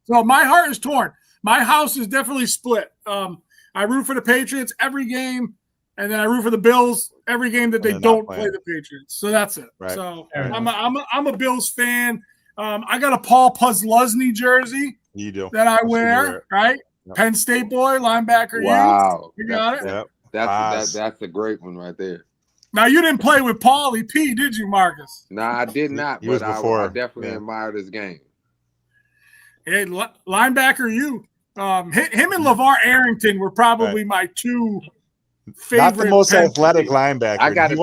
[SPEAKER 3] my heart is torn. My house is definitely split. I root for the Patriots every game, and then I root for the Bills every game that they don't play the Patriots. So that's it.
[SPEAKER 2] Right.
[SPEAKER 3] So I'm a Bills fan. I got a Paul Posluszny jersey.
[SPEAKER 2] You do.
[SPEAKER 3] That I wear, right? Yep. Penn State boy, linebacker.
[SPEAKER 6] Wow.
[SPEAKER 3] You got it?
[SPEAKER 2] Yep.
[SPEAKER 6] That's a great one right there.
[SPEAKER 3] Now, you didn't play with Paulie P, did you, Marcus?
[SPEAKER 6] No, I did not,
[SPEAKER 2] but
[SPEAKER 6] I definitely admired his game.
[SPEAKER 3] Hey, linebacker, him and LeVar Arrington were probably my two favorite.
[SPEAKER 2] Not the most athletic linebacker.
[SPEAKER 6] I got a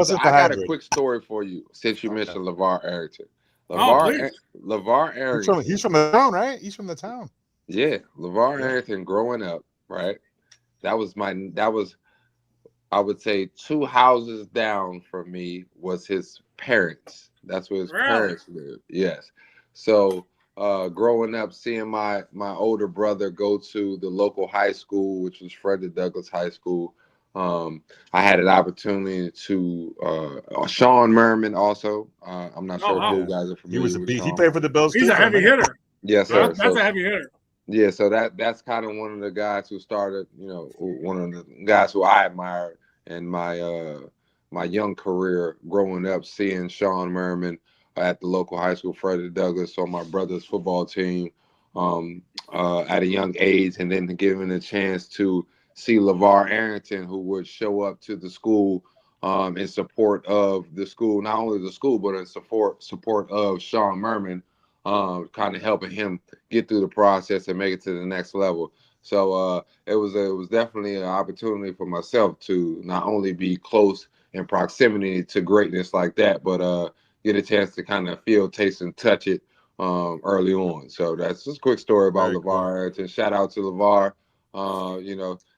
[SPEAKER 6] quick story for you since you mentioned LeVar Arrington. LeVar Arrington.
[SPEAKER 2] He's from the town, right? He's from the town.
[SPEAKER 6] Yeah, LeVar Arrington growing up, right? That was I would say 2 houses down from me was his parents. That's where his parents lived. Yes. So growing up, seeing my older brother go to the local high school, which was Frederick Douglass High School, I had an opportunity to Sean Merman also. I'm not sure if you guys are familiar.
[SPEAKER 2] He was a beast. He played for the Bills.
[SPEAKER 3] He's a heavy hitter.
[SPEAKER 6] Yes, sir.
[SPEAKER 3] That's a heavy hitter.
[SPEAKER 6] Yeah, so that's kind of one of the guys who started, one of the guys who I admired in my young career growing up, seeing Sean Merman at the local high school, Frederick Douglass, on my brother's football team at a young age, and then given a chance to see LeVar Arrington, who would show up to the school in support of the school, not only the school, but in support of Sean Merman, kind of helping him get through the process and make it to the next level. So it was definitely an opportunity for myself to not only be close in proximity to greatness like that, but get a chance to kind of feel, taste, and touch it early on. So that's just a quick story about LeVar Arrington. Shout out to LeVar,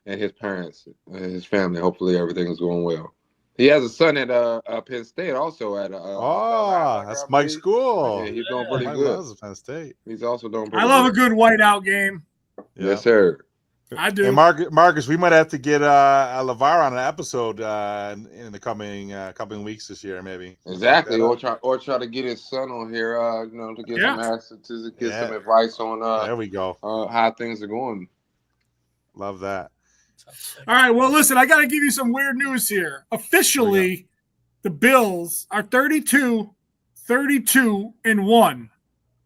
[SPEAKER 6] and his parents and his family. Hopefully everything is going well. He has a son at Penn State, also at
[SPEAKER 2] that's Mike's school.
[SPEAKER 6] Yeah, he's doing pretty good.
[SPEAKER 2] Loves Penn State.
[SPEAKER 6] He's also doing pretty
[SPEAKER 3] good. I love
[SPEAKER 6] a
[SPEAKER 3] good whiteout game.
[SPEAKER 6] Yeah. Yes, sir.
[SPEAKER 3] I do.
[SPEAKER 2] And Marcus, we might have to get LeVar on an episode in the coming weeks this year, maybe.
[SPEAKER 6] Exactly, or try to get his son on here, to get some answers, to get some advice on.
[SPEAKER 2] There we go.
[SPEAKER 6] How things are going.
[SPEAKER 2] Love that.
[SPEAKER 3] All right, well, listen, I got to give you some weird news here. Officially, the Bills are 32-1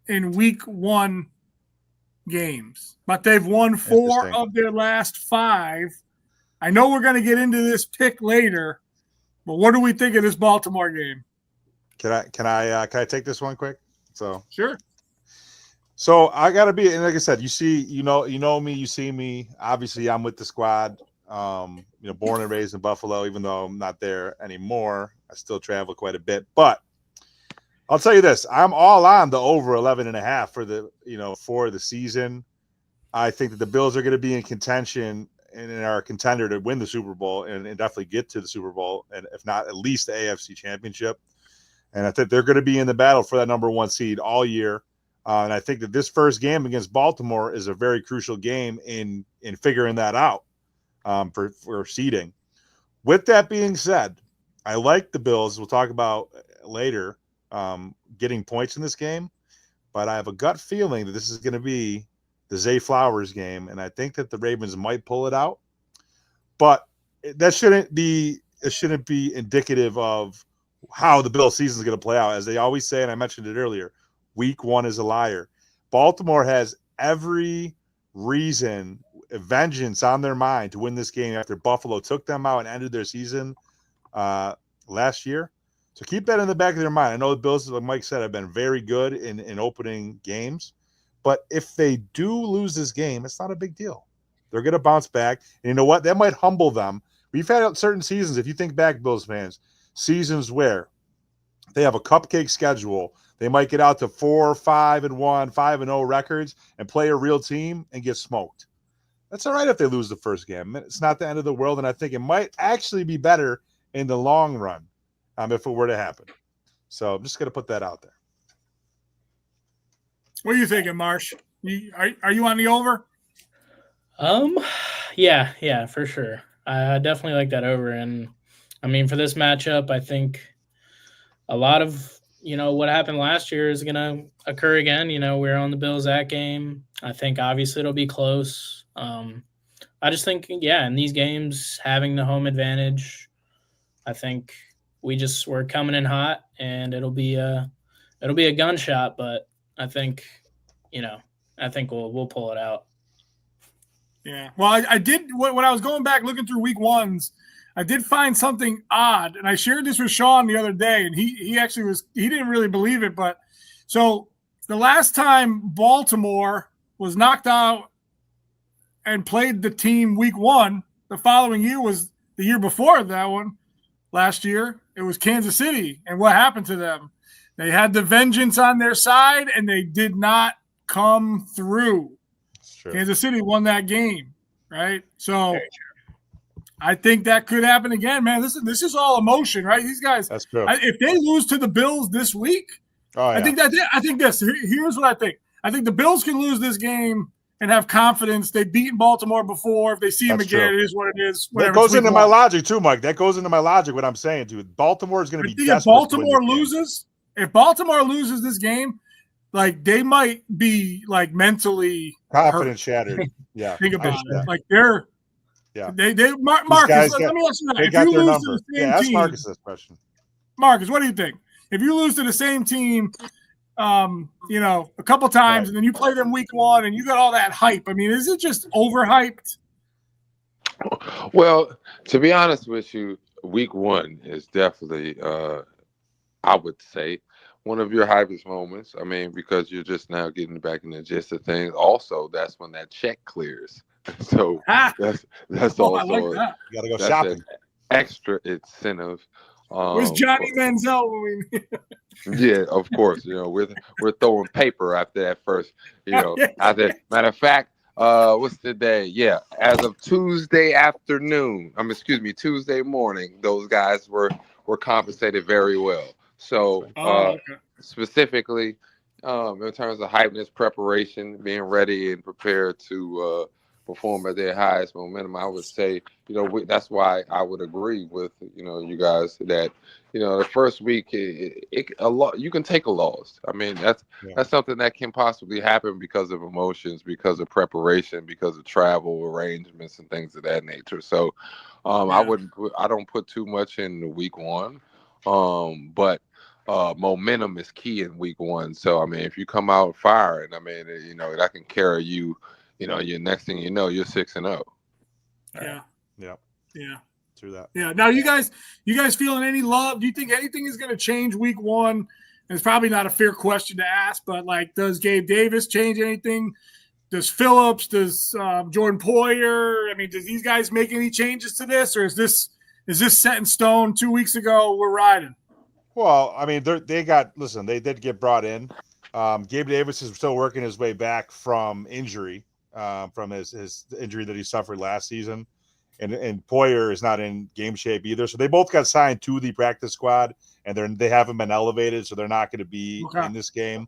[SPEAKER 3] in week 1 games, but they've won 4 of their last 5. I know we're going to get into this pick later, but what do we think of this Baltimore game?
[SPEAKER 2] Can I take this one quick? So
[SPEAKER 3] sure.
[SPEAKER 2] So I gotta be, and like I said, you know me, you see me. Obviously, I'm with the squad. Born and raised in Buffalo, even though I'm not there anymore. I still travel quite a bit, but I'll tell you this: I'm all on the over 11.5 for the season. I think that the Bills are going to be in contention and are a contender to win the Super Bowl and definitely get to the Super Bowl, and if not, at least the AFC Championship. And I think they're going to be in the battle for that number 1 seed all year. And I think that this first game against Baltimore is a very crucial game in figuring that out for seeding. With that being said, I like the Bills. We'll talk about later getting points in this game, but I have a gut feeling that this is going to be the Zay Flowers game, and I think that the Ravens might pull it out. But that shouldn't be indicative of how the Bills season is going to play out. As they always say, and I mentioned it earlier, week one is a liar. Baltimore has every reason, vengeance on their mind to win this game after Buffalo took them out and ended their season last year. So keep that in the back of their mind. I know the Bills, like Mike said, have been very good in opening games. But if they do lose this game, it's not a big deal. They're going to bounce back. And you know what? That might humble them. We've had certain seasons, if you think back, Bills fans, seasons where they have a cupcake schedule. They might get out to 4-5-1, 5-0 records and play a real team and get smoked. That's all right if they lose the first game. It's not the end of the world, and I think it might actually be better in the long run if it were to happen. So I'm just going to put that out there.
[SPEAKER 3] What are you thinking, Marsh? Are you on the over?
[SPEAKER 4] Yeah, for sure. I definitely like that over. And, I mean, for this matchup, I think a lot of, what happened last year is going to occur again. We're on the Bills that game. I think obviously it'll be close. I just think, in these games, having the home advantage, I think we're coming in hot, and it'll be a gunshot, but I think, we'll pull it out.
[SPEAKER 3] Yeah. Well, I did when I was going back looking through week ones, I did find something odd, and I shared this with Sean the other day, and he didn't really believe it, but so the last time Baltimore was knocked out and played the team week one, the following year was the year before that one. Last year, it was Kansas City, and what happened to them? They had the vengeance on their side, and they did not come through. Kansas City won that game, right? So I think that could happen again, man. This is all emotion, right? These guys,
[SPEAKER 2] that's true.
[SPEAKER 3] If they lose to the Bills this week, I think this. Here's what I think. I think the Bills can lose this game and have confidence. They've beaten Baltimore before. If they see them again, it is what it is.
[SPEAKER 2] That goes into my logic too, Mike. That goes into my logic. What I'm saying, dude. Baltimore is going to be desperate.
[SPEAKER 3] If Baltimore loses this game, like they might be like mentally
[SPEAKER 2] confidence shattered. Yeah,
[SPEAKER 3] think about it. Like they're Marcus. Let me ask you that. If you lose to the same team,
[SPEAKER 2] Marcus this question.
[SPEAKER 3] Marcus, what do you think? If you lose to the same team, a couple times, and then you play them week one, and you got all that hype. I mean, is it just overhyped?
[SPEAKER 6] Well, to be honest with you, week one is definitely, I would say, one of your hypest moments. I mean, because you're just now getting back in the gist of things. Also, that's when that check clears. So that's also
[SPEAKER 3] I like that.
[SPEAKER 2] You got to go shopping.
[SPEAKER 6] Extra incentive.
[SPEAKER 3] Where's Johnny Manziel?
[SPEAKER 6] Yeah, of course. We're throwing paper after that first. Matter of fact, what's the day? Yeah, as of Tuesday morning, those guys were compensated very well. So specifically, in terms of hypeness, preparation, being ready and prepared to perform at their highest momentum, I would say, that's why I would agree with, you guys that, the first week, you can take a loss. I mean, that's something that can possibly happen because of emotions, because of preparation, because of travel arrangements and things of that nature. So I don't put too much in the week one, but momentum is key in week one. So, I mean, if you come out firing, I mean, that can carry you. Your next thing you know, you're 6-0.
[SPEAKER 3] Yeah.
[SPEAKER 2] Through that.
[SPEAKER 3] Yeah. Now, you guys feeling any love? Do you think anything is going to change week one? And it's probably not a fair question to ask, but like, does Gabe Davis change anything? Does Phillips? Does Jordan Poyer? I mean, does these guys make any changes to this, or is this set in stone? 2 weeks ago, we're riding.
[SPEAKER 2] Well, I mean, they did get brought in. Gabe Davis is still working his way back from injury. From his injury that he suffered last season, and Poyer is not in game shape either. So they both got signed to the practice squad, and they haven't been elevated, so they're not going to be in this game.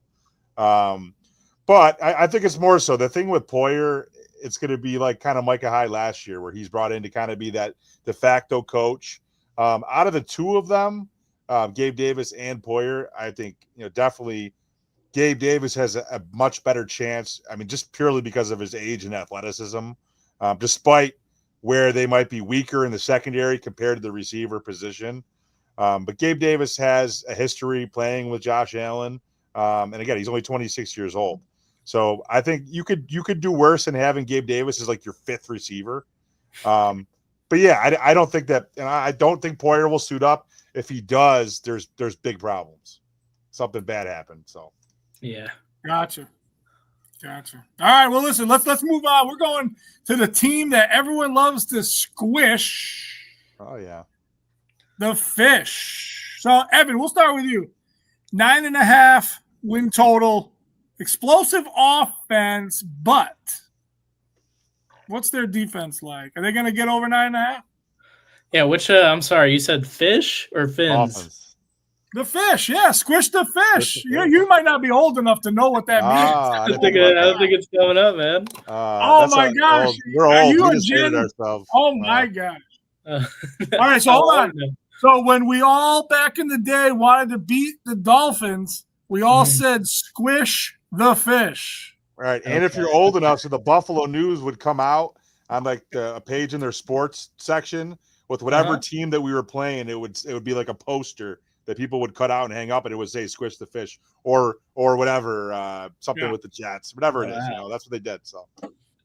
[SPEAKER 2] But I think it's more so the thing with Poyer it's going to be like kind of Micah Hyde last year, where he's brought in to kind of be that de facto coach. Out of the two of them, Gabe Davis and Poyer, I think, definitely Gabe Davis has a much better chance. I mean, just purely because of his age and athleticism, despite where they might be weaker in the secondary compared to the receiver position. But Gabe Davis has a history playing with Josh Allen. And again, he's only 26 years old. So I think you could do worse than having Gabe Davis as like your fifth receiver. But yeah, I don't think that, and I don't think Poyer will suit up. If he does, there's big problems. Something bad happened. So
[SPEAKER 4] yeah,
[SPEAKER 3] gotcha. All right, well, listen, let's move on. We're going to the team that everyone loves to squish.
[SPEAKER 2] Oh yeah,
[SPEAKER 3] the Fish. So Evan, we'll start with you. 9.5 win total, explosive offense, but what's their defense like? Are they going to get over 9.5?
[SPEAKER 4] Yeah, which I'm sorry, you said Fish or Fins?
[SPEAKER 2] Offense.
[SPEAKER 3] The Fish, yeah, squish the Fish. You might not be old enough to know what that means.
[SPEAKER 4] I don't think it's coming up, man.
[SPEAKER 3] Oh my gosh,
[SPEAKER 2] we're old.
[SPEAKER 3] Are you
[SPEAKER 2] we just hated ourselves.
[SPEAKER 3] Oh my gosh. All right, so hold on. So when we all back in the day wanted to beat the Dolphins, we all said squish the Fish.
[SPEAKER 2] Right, and if you're old enough, so the Buffalo News would come out on like a page in their sports section with whatever team that we were playing. It would be like a poster that people would cut out and hang up, and it would say "Squish the Fish" or whatever, something with the Jets, whatever it is. That's what they did. So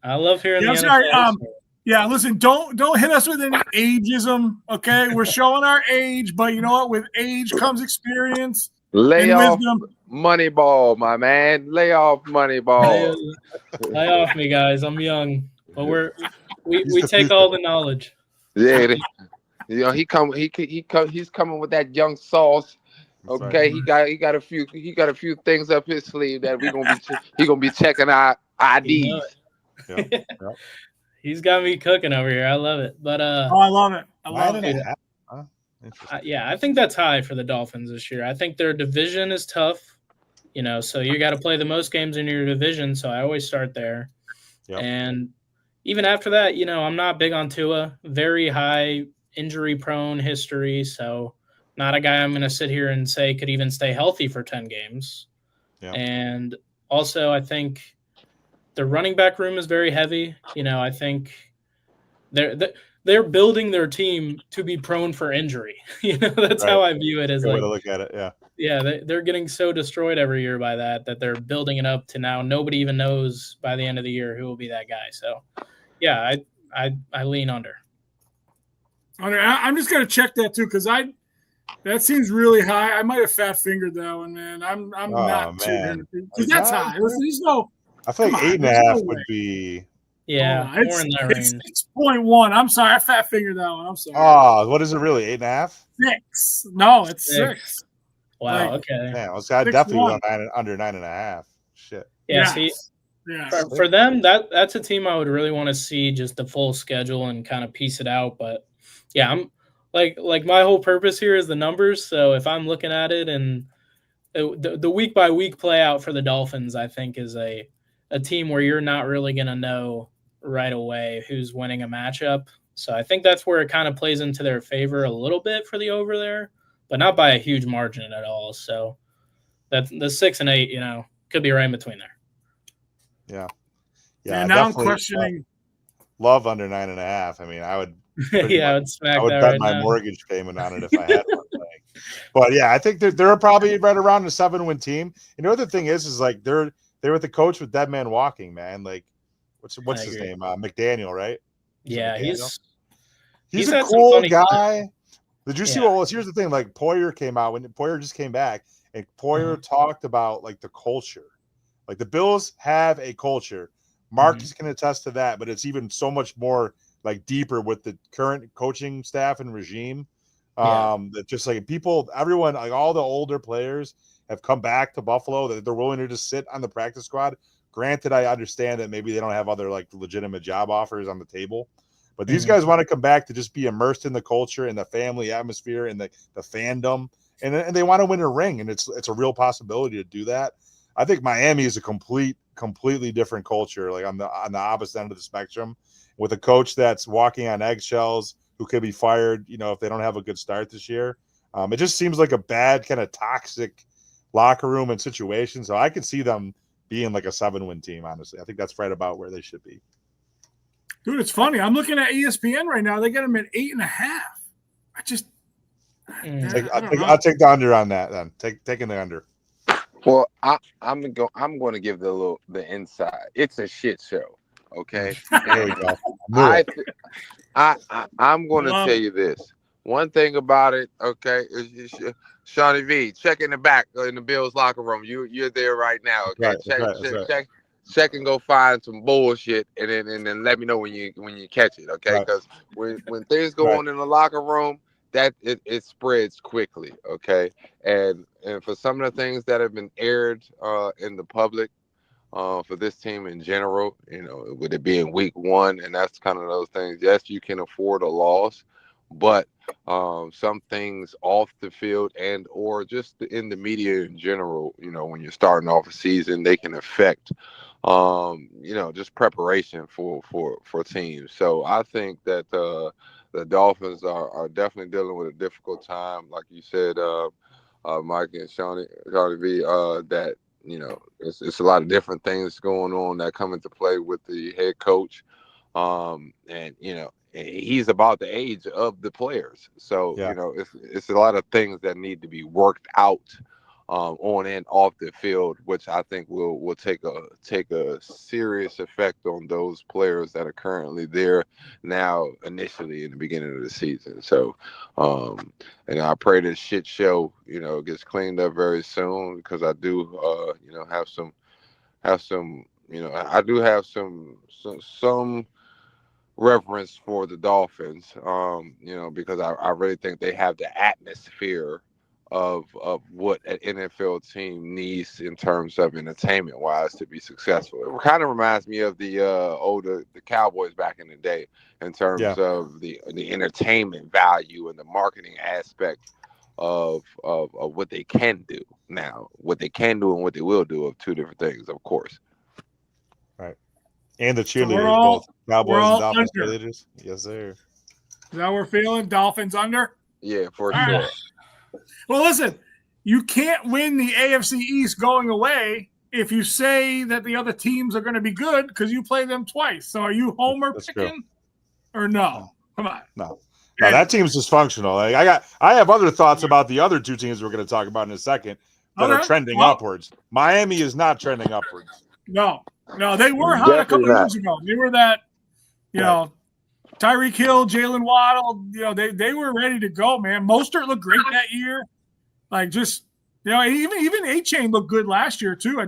[SPEAKER 4] I love hearing.
[SPEAKER 3] Yeah, listen, don't hit us with any ageism, okay? We're showing our age, but you know what? With age comes experience.
[SPEAKER 6] Lay off
[SPEAKER 3] wisdom.
[SPEAKER 6] Moneyball, my man. Lay off Moneyball.
[SPEAKER 4] Lay off me, guys. I'm young, but we take all the knowledge.
[SPEAKER 6] Yeah, he's coming with that young sauce. Okay, right. he got a few things up his sleeve that he gonna be checking our IDs.
[SPEAKER 2] Yep.
[SPEAKER 4] He's got me cooking over here. I love it. But
[SPEAKER 3] I love it. I love it.
[SPEAKER 4] I think that's high for the Dolphins this year. I think their division is tough, so you got to play the most games in your division. So I always start there. Yep. And even after that, I'm not big on Tua. Very high injury-prone history. So not a guy I'm going to sit here and say could even stay healthy for 10 games. Yep. And also, I think the running back room is very heavy. I think they're building their team to be prone for injury. That's how I view it. As
[SPEAKER 2] good way to look at it.
[SPEAKER 4] Yeah, they're getting so destroyed every year by that they're building it up to now nobody even knows by the end of the year who will be that guy. So, yeah, I lean under.
[SPEAKER 3] I'm just gonna check that too because that seems really high. I might have fat fingered that one, man. I'm not too because that's high. There's no.
[SPEAKER 2] I feel like 8.5 would be.
[SPEAKER 4] Yeah, more in that range.
[SPEAKER 3] 6.1. I'm sorry, I fat fingered that one. I'm sorry.
[SPEAKER 2] Oh, what is it really? 8.5?
[SPEAKER 3] 6. No, it's 6.
[SPEAKER 4] Wow. Okay.
[SPEAKER 2] Yeah, I definitely went under 9.5. Shit.
[SPEAKER 4] Yeah. See, for them, that's a team I would really want to see just the full schedule and kind of piece it out. But yeah, I'm like my whole purpose here is the numbers. So if I'm looking at it and the week by week play out for the Dolphins, I think is a team where you're not really going to know right away who's winning a matchup. So I think that's where it kind of plays into their favor a little bit for the over there, but not by a huge margin at all. So that's the 6 and 8, could be right in between there.
[SPEAKER 2] Yeah.
[SPEAKER 3] And now I'm questioning.
[SPEAKER 2] Love under 9.5. I mean, I would.
[SPEAKER 4] I would smack.
[SPEAKER 2] I would
[SPEAKER 4] that
[SPEAKER 2] bet
[SPEAKER 4] right
[SPEAKER 2] my
[SPEAKER 4] now.
[SPEAKER 2] mortgage payment on it if I had one. But yeah, I think they're probably right around a 7-win team. The thing is like they're with the coach with Dead Man Walking, man. Like, what's his name? McDaniel, right?
[SPEAKER 4] Yeah,
[SPEAKER 2] he's a cool guy. Did you see what was? Here's the thing. Like Poyer came out when Poyer just came back, and Poyer talked about like the culture. Like the Bills have a culture. Mark is going to attest to that, but it's even so much more like deeper with the current coaching staff and regime. That just like everyone, like all the older players have come back to Buffalo, that they're willing to just sit on the practice squad. Granted, I understand that maybe they don't have other like legitimate job offers on the table, but these guys want to come back to just be immersed in the culture and the family atmosphere and the fandom, and they want to win a ring, and it's a real possibility to do that. I think Miami is a complete completely different culture, like on the opposite end of the spectrum, with a coach that's walking on eggshells, who could be fired, if they don't have a good start this year. It just seems like a bad kind of toxic locker room and situation. So I could see them being like a 7-win team, honestly. I think that's right about where they should be.
[SPEAKER 3] Dude, it's funny. I'm looking at ESPN right now. They got them at 8.5.
[SPEAKER 2] I'll take the under on that then. Taking the under.
[SPEAKER 6] Well, I'm going to give the inside. It's a shit show. Okay.
[SPEAKER 2] There you go.
[SPEAKER 6] I'm going to tell you this. One thing about it, okay, is Shawnee V, check in the back in the Bills locker room. You're there right now. Okay,
[SPEAKER 2] right.
[SPEAKER 6] Check and go find some bullshit, and then let me know when you catch it. Okay, because when things go on in the locker room, that it spreads quickly. Okay, and for some of the things that have been aired in the public. For this team in general, with it being week 1, and that's kind of those things. Yes, you can afford a loss, but some things off the field and or just in the media in general, when you're starting off a season, they can affect, just preparation for teams. So I think that the Dolphins are definitely dealing with a difficult time, like you said, Mike and Shawnee V, that. It's a lot of different things going on that come into play with the head coach. And he's about the age of the players. So, it's a lot of things that need to be worked out on and off the field, which I think will take a serious effect on those players that are currently there now, initially in the beginning of the season. So, and I pray this shit show, gets cleaned up very soon, because I do, have some, I do have some reverence for the Dolphins, because I really think they have the atmosphere of what an NFL team needs in terms of entertainment wise to be successful. It kind of reminds me of the Cowboys back in the day in terms of the entertainment value and the marketing aspect of what they can do now. What they can do and what they will do of two different things, of course.
[SPEAKER 2] Right. And the cheerleaders, both Cowboys and Dolphins cheerleaders. Yes, sir.
[SPEAKER 3] Is that what we're feeling? Dolphins under?
[SPEAKER 6] Yeah, for sure.
[SPEAKER 3] Well, listen, you can't win the AFC East going away if you say that the other teams are going to be good because you play them twice. So are you homer picking or no? Come on.
[SPEAKER 2] No, that team's dysfunctional. Like, I have other thoughts about the other two teams we're going to talk about in a second that are trending upwards. Miami is not trending upwards.
[SPEAKER 3] No, they were hot a couple of years ago. They were that, Tyreek Hill, Jalen Waddle, they were ready to go, man. Mostert looked great that year. Like, just, even _𝐸𝐴𝐶 looked good last year too.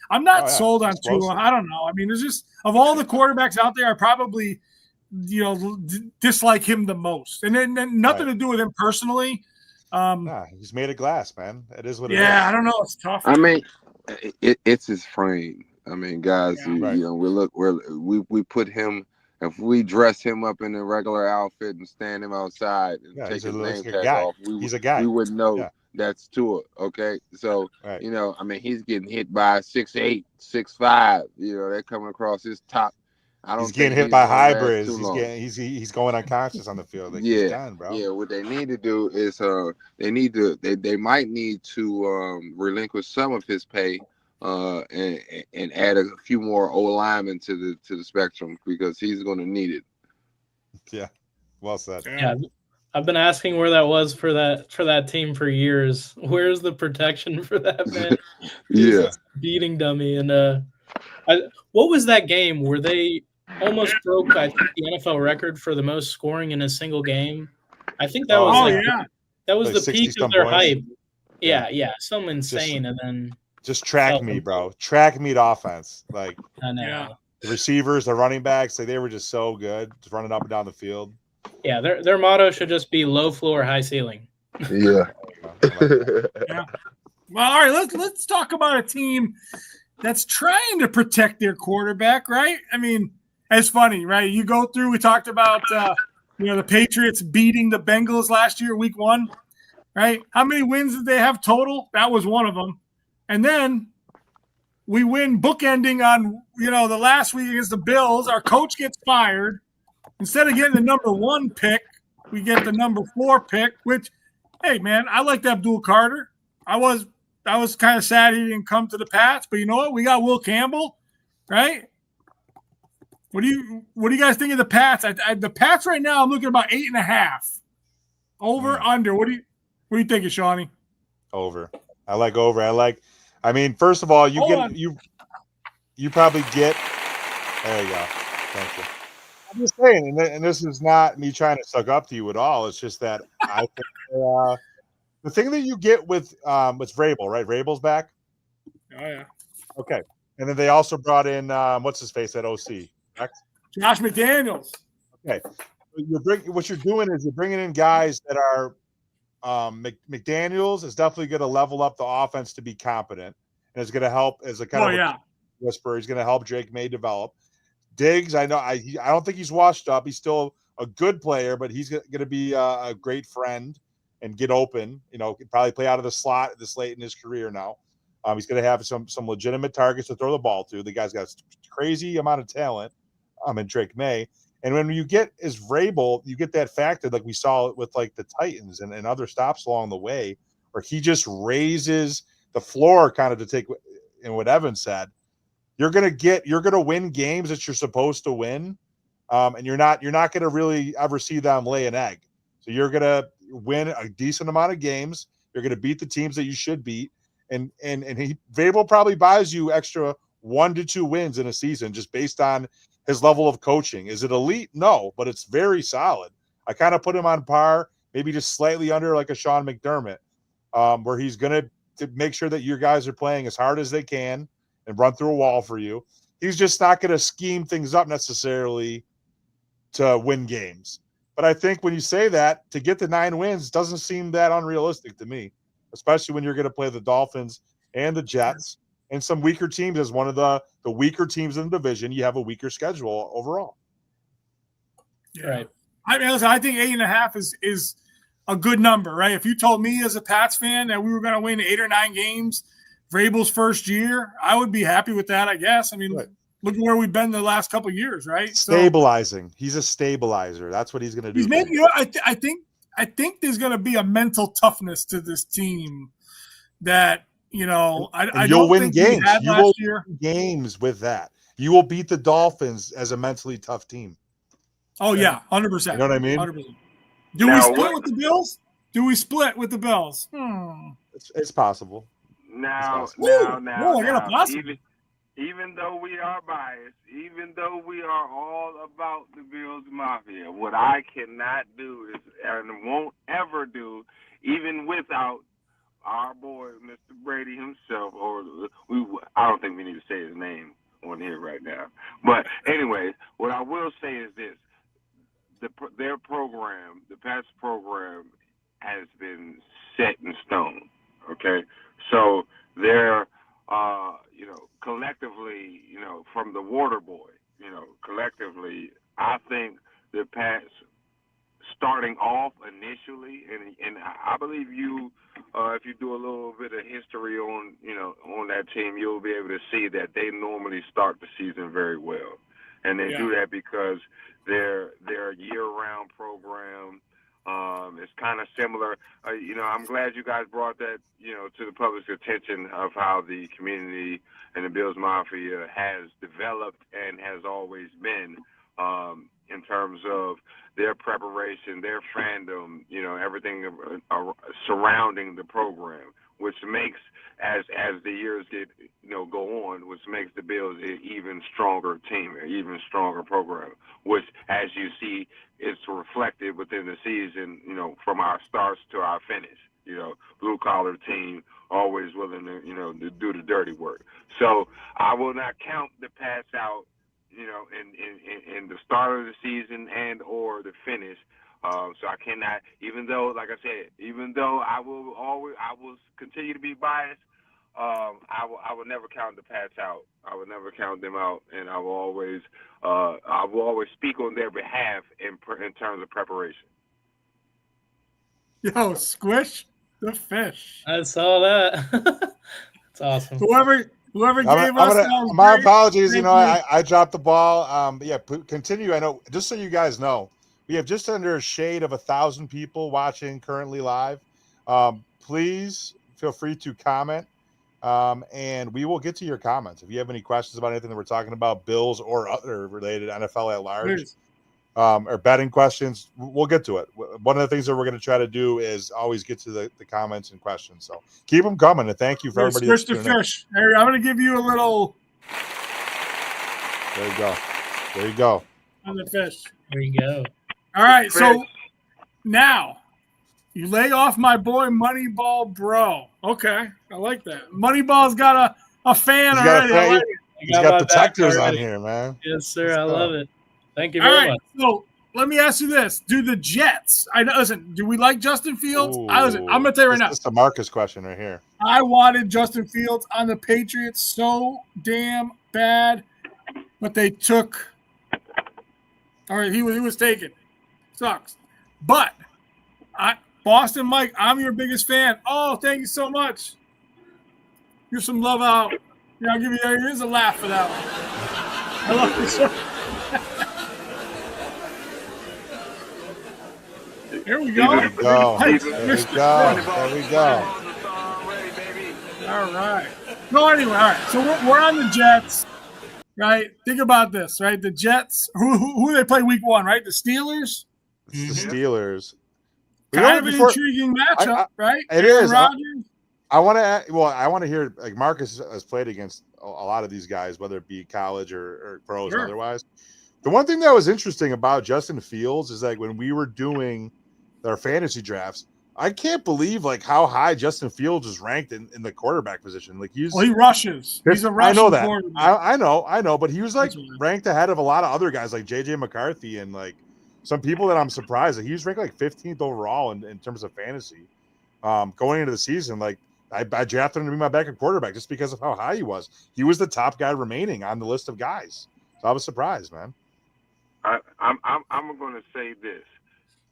[SPEAKER 3] I'm not sold on Tua. I don't know. I mean, it's just, of all the quarterbacks out there, I probably, dislike him the most. And then nothing to do with him personally.
[SPEAKER 2] He's made of glass, man. It is what it is.
[SPEAKER 3] Yeah, I don't know. It's tough.
[SPEAKER 6] I mean, it's his frame. I mean, guys, we put him. If we dress him up in a regular outfit and stand him outside and take his name tag off,
[SPEAKER 2] he's a guy.
[SPEAKER 6] We would know that's Tua. Okay, so I mean, he's getting hit by 6'8", 6'5". They're coming across his top.
[SPEAKER 2] He's getting hit by hybrids. He's going unconscious on the field. Like, he's done, bro.
[SPEAKER 6] Yeah, what they need to do is they might need to relinquish some of his pay. And add a few more O linemen to the spectrum, because he's going to need it.
[SPEAKER 2] Yeah, well said.
[SPEAKER 4] Yeah, I've been asking where that was for that team for years. Where's the protection for that man? Beating dummy. And what was that game where they almost broke, I think, the NFL record for the most scoring in a single game? I think that was that was the peak of their hype. Yeah, something insane, and then.
[SPEAKER 2] Just track me, bro. Track meet offense. Like,
[SPEAKER 4] I know.
[SPEAKER 2] The receivers, the running backs, they were just so good, just running up and down the field.
[SPEAKER 4] Yeah, their motto should just be low floor, high ceiling.
[SPEAKER 6] Yeah.
[SPEAKER 3] Yeah. Well, all right, let's talk about a team that's trying to protect their quarterback, right? I mean, it's funny, right? You go through, we talked about the Patriots beating the Bengals last year, week 1, right? How many wins did they have total? That was one of them. And then we win bookending on, the last week against the Bills. Our coach gets fired. Instead of getting the number 1 pick, we get the number 4 pick, which, hey, man, I liked Abdul Carter. I was kind of sad he didn't come to the Pats, but you know what? We got Will Campbell, right? What do you guys think of the Pats? The Pats right now, I'm looking at about 8.5. Over, under. What do you think of, Shawnee?
[SPEAKER 2] Over. I like over. First of all, you probably get. There you go. Thank you. I'm just saying, and this is not me trying to suck up to you at all. It's just that I think the thing that you get with Vrabel, right? Vrabel's back.
[SPEAKER 3] Oh yeah.
[SPEAKER 2] Okay, and then they also brought in what's his face at OC, correct?
[SPEAKER 3] Josh McDaniels.
[SPEAKER 2] Okay, what you're doing is you're bringing in guys that are McDaniels is definitely going to level up the offense to be competent, and it's going to help as a kind of whisper. He's going to help Drake May develop. Diggs, I don't think he's washed up. He's still a good player, but he's going to be a great friend and get open. Probably play out of the slot this late in his career now. He's going to have some legitimate targets to throw the ball to. The guy's got a crazy amount of talent. In Drake May. And when you get as Vrabel, you get that factor like we saw with like the Titans and other stops along the way, where he just raises the floor kind of to take in what Evan said. You're gonna win games that you're supposed to win, and you're not gonna really ever see them lay an egg. So you're gonna win a decent amount of games. You're gonna beat the teams that you should beat, and Vrabel probably buys you extra 1 to 2 wins in a season just based on his level of coaching. Is it elite? No, but it's very solid. I kind of put him on par, maybe just slightly under like a Sean McDermott, where he's going to make sure that your guys are playing as hard as they can and run through a wall for you. He's just not going to scheme things up necessarily to win games. But I think when you say that, to get the 9 wins doesn't seem that unrealistic to me, especially when you're going to play the Dolphins and the Jets and some weaker teams. As one of the weaker teams in the division, you have a weaker schedule overall.
[SPEAKER 3] Yeah. Right. Listen, I think 8.5 is a good number, right? If you told me as a Pats fan that we were going to win 8 or 9 games Vrabel's first year, I would be happy with that, I guess. Right. Look at where we've been the last couple of years, right?
[SPEAKER 2] Stabilizing. He's a stabilizer. That's what he's going to do.
[SPEAKER 3] He's maybe, I think there's going to be a mental toughness to this team that – I
[SPEAKER 2] you'll
[SPEAKER 3] don't
[SPEAKER 2] win
[SPEAKER 3] think
[SPEAKER 2] games. You will
[SPEAKER 3] win
[SPEAKER 2] games with that. You will beat the Dolphins as a mentally tough team.
[SPEAKER 3] Oh yeah, 100%.
[SPEAKER 2] You know what I mean?
[SPEAKER 3] 100%. Do we split with the Bills?
[SPEAKER 2] It's possible.
[SPEAKER 7] Now, even though we are biased, even though we are all about the Bills Mafia, what I cannot do is, and won't ever do, even without our boy, Mr. Brady himself, I don't think we need to say his name on here right now. But anyway, what I will say is this. Their program, the Pats program, has been set in stone, okay? So they're, collectively, from the water boy, collectively, I think the Pats starting off initially, and I believe you, if you do a little bit of history on that team, you'll be able to see that they normally start the season very well, and they do that because they're a year-round program. It's kind of similar. I'm glad you guys brought that to the public's attention of how the community and the Bills Mafia has developed and has always been in terms of their preparation, their fandom, everything surrounding the program, which makes, as the years go on, which makes the Bills an even stronger team, an even stronger program, which, as you see, is reflected within the season, from our starts to our finish. Blue-collar team, always willing to do the dirty work. So I will not count the Pats out, in the start of the season and or the finish. So I cannot, even though, like I said, I will continue to be biased, I will never count the Pats out. I will never count them out, and I will always speak on their behalf in terms of preparation.
[SPEAKER 3] Yo, squish the fish.
[SPEAKER 4] I saw that. That's awesome.
[SPEAKER 3] Whoever gave us that
[SPEAKER 2] my
[SPEAKER 3] great.
[SPEAKER 2] apologies.
[SPEAKER 3] Thank
[SPEAKER 2] You know,
[SPEAKER 3] you.
[SPEAKER 2] I dropped the ball. But yeah, continue. I know. Just so you guys know, we have just under a shade of 1,000 people watching currently live. Please feel free to comment, and we will get to your comments. If you have any questions about anything that we're talking about, Bills or other related NFL at large.
[SPEAKER 3] Please.
[SPEAKER 2] Or betting questions, we'll get to it. One of the things that we're going to try to do is always get to the comments and questions. So keep them coming, and thank you for everybody.
[SPEAKER 3] Fish to fish. Harry, I'm going to give you a little.
[SPEAKER 2] There you go. There you go.
[SPEAKER 3] On the fish.
[SPEAKER 4] There you go.
[SPEAKER 3] All right, so now you lay off my boy Moneyball Bro. Okay, I like that. Moneyball's got a fan already.
[SPEAKER 2] He's got protectors on here, man.
[SPEAKER 4] Yes, sir. I love it. Thank you very much.
[SPEAKER 3] So let me ask you this: do the Jets? Do we like Justin Fields?
[SPEAKER 2] Ooh,
[SPEAKER 3] I'm gonna tell you right now.
[SPEAKER 2] It's a Marcus question right here.
[SPEAKER 3] I wanted Justin Fields on the Patriots so damn bad, but they took. All right, he was taken. Sucks, but Boston Mike, I'm your biggest fan. Oh, thank you so much. Give some love out. Yeah, I'll give you. Here's a laugh for that one. I love this show. Here we go.
[SPEAKER 2] There we go. There we go.
[SPEAKER 3] All right. No, anyway, all right. So we're on the Jets, right? Think about this, right? The Jets, who they play week 1, right? The Steelers?
[SPEAKER 2] It's the Steelers.
[SPEAKER 3] Kind of an intriguing matchup, right?
[SPEAKER 2] It is.
[SPEAKER 3] Rodgers.
[SPEAKER 2] I want to hear, like, Marcus has played against a lot of these guys, whether it be college or pros or otherwise. The one thing that was interesting about Justin Fields is, like, when we were doing our fantasy drafts, I can't believe, like, how high Justin Fields is ranked in the quarterback position. Like, he rushes. He's a rushing I know that.
[SPEAKER 3] quarterback.
[SPEAKER 2] I know, but he was, like, ranked ahead of a lot of other guys, like J.J. McCarthy and, like, some people that I'm surprised that he was ranked like 15th overall in terms of fantasy going into the season. Like, I drafted him to be my backup quarterback just because of how high he was. He was the top guy remaining on the list of guys. So I was surprised, man.
[SPEAKER 7] I'm going to say this,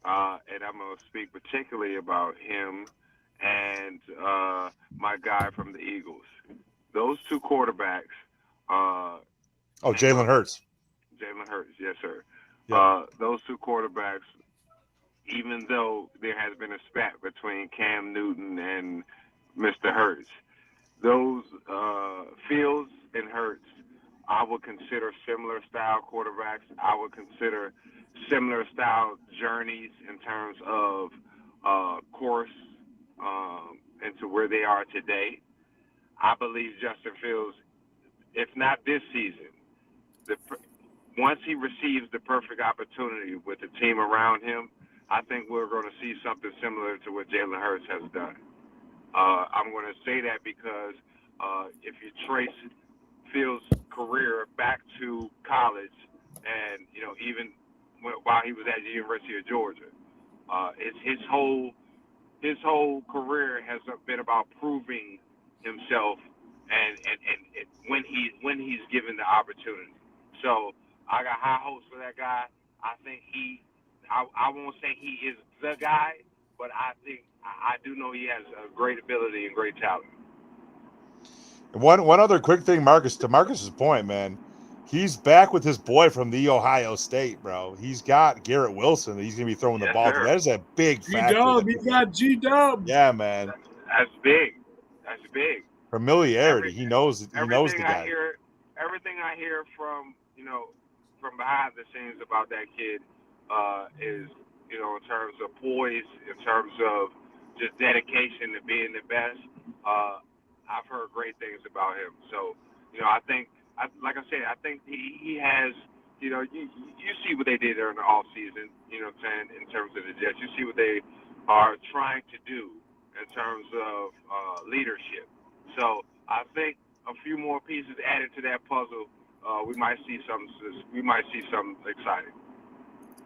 [SPEAKER 7] and I'm going to speak particularly about him and my guy from the Eagles. Those two quarterbacks.
[SPEAKER 2] Jalen Hurts.
[SPEAKER 7] Jalen Hurts, yes, sir.
[SPEAKER 2] Yeah.
[SPEAKER 7] Those two quarterbacks, even though there has been a spat between Cam Newton and Mr. Hurts, those Fields and Hurts, I would consider similar style quarterbacks. I would consider similar style journeys in terms of course into where they are today. I believe Justin Fields, if not this season, once he receives the perfect opportunity with the team around him, I think we're going to see something similar to what Jalen Hurts has done. I'm going to say that because if you trace Fields' career back to college and, even while he was at the University of Georgia, his whole career has been about proving himself and when he's given the opportunity. So I got high hopes for that guy. I think I won't say he is the guy, but I do know he has a great ability and great talent.
[SPEAKER 2] One other quick thing, Marcus, to Marcus's point, man, he's back with his boy from the Ohio State, bro. He's got Garrett Wilson that he's going to be throwing the ball to. That is a big factor.
[SPEAKER 3] G-Dub, he got G-Dub.
[SPEAKER 2] Yeah, man.
[SPEAKER 7] That's big. That's big.
[SPEAKER 2] Familiarity. He knows the guy.
[SPEAKER 7] Everything I hear from, from behind the scenes about that kid is, in terms of poise, in terms of just dedication to being the best. I've heard great things about him. So, I think, like I said, I think he has, you see what they did during the off season, you know what I'm saying, in terms of the Jets. You see what they are trying to do in terms of leadership. So I think a few more pieces added to that puzzle, we might see something exciting.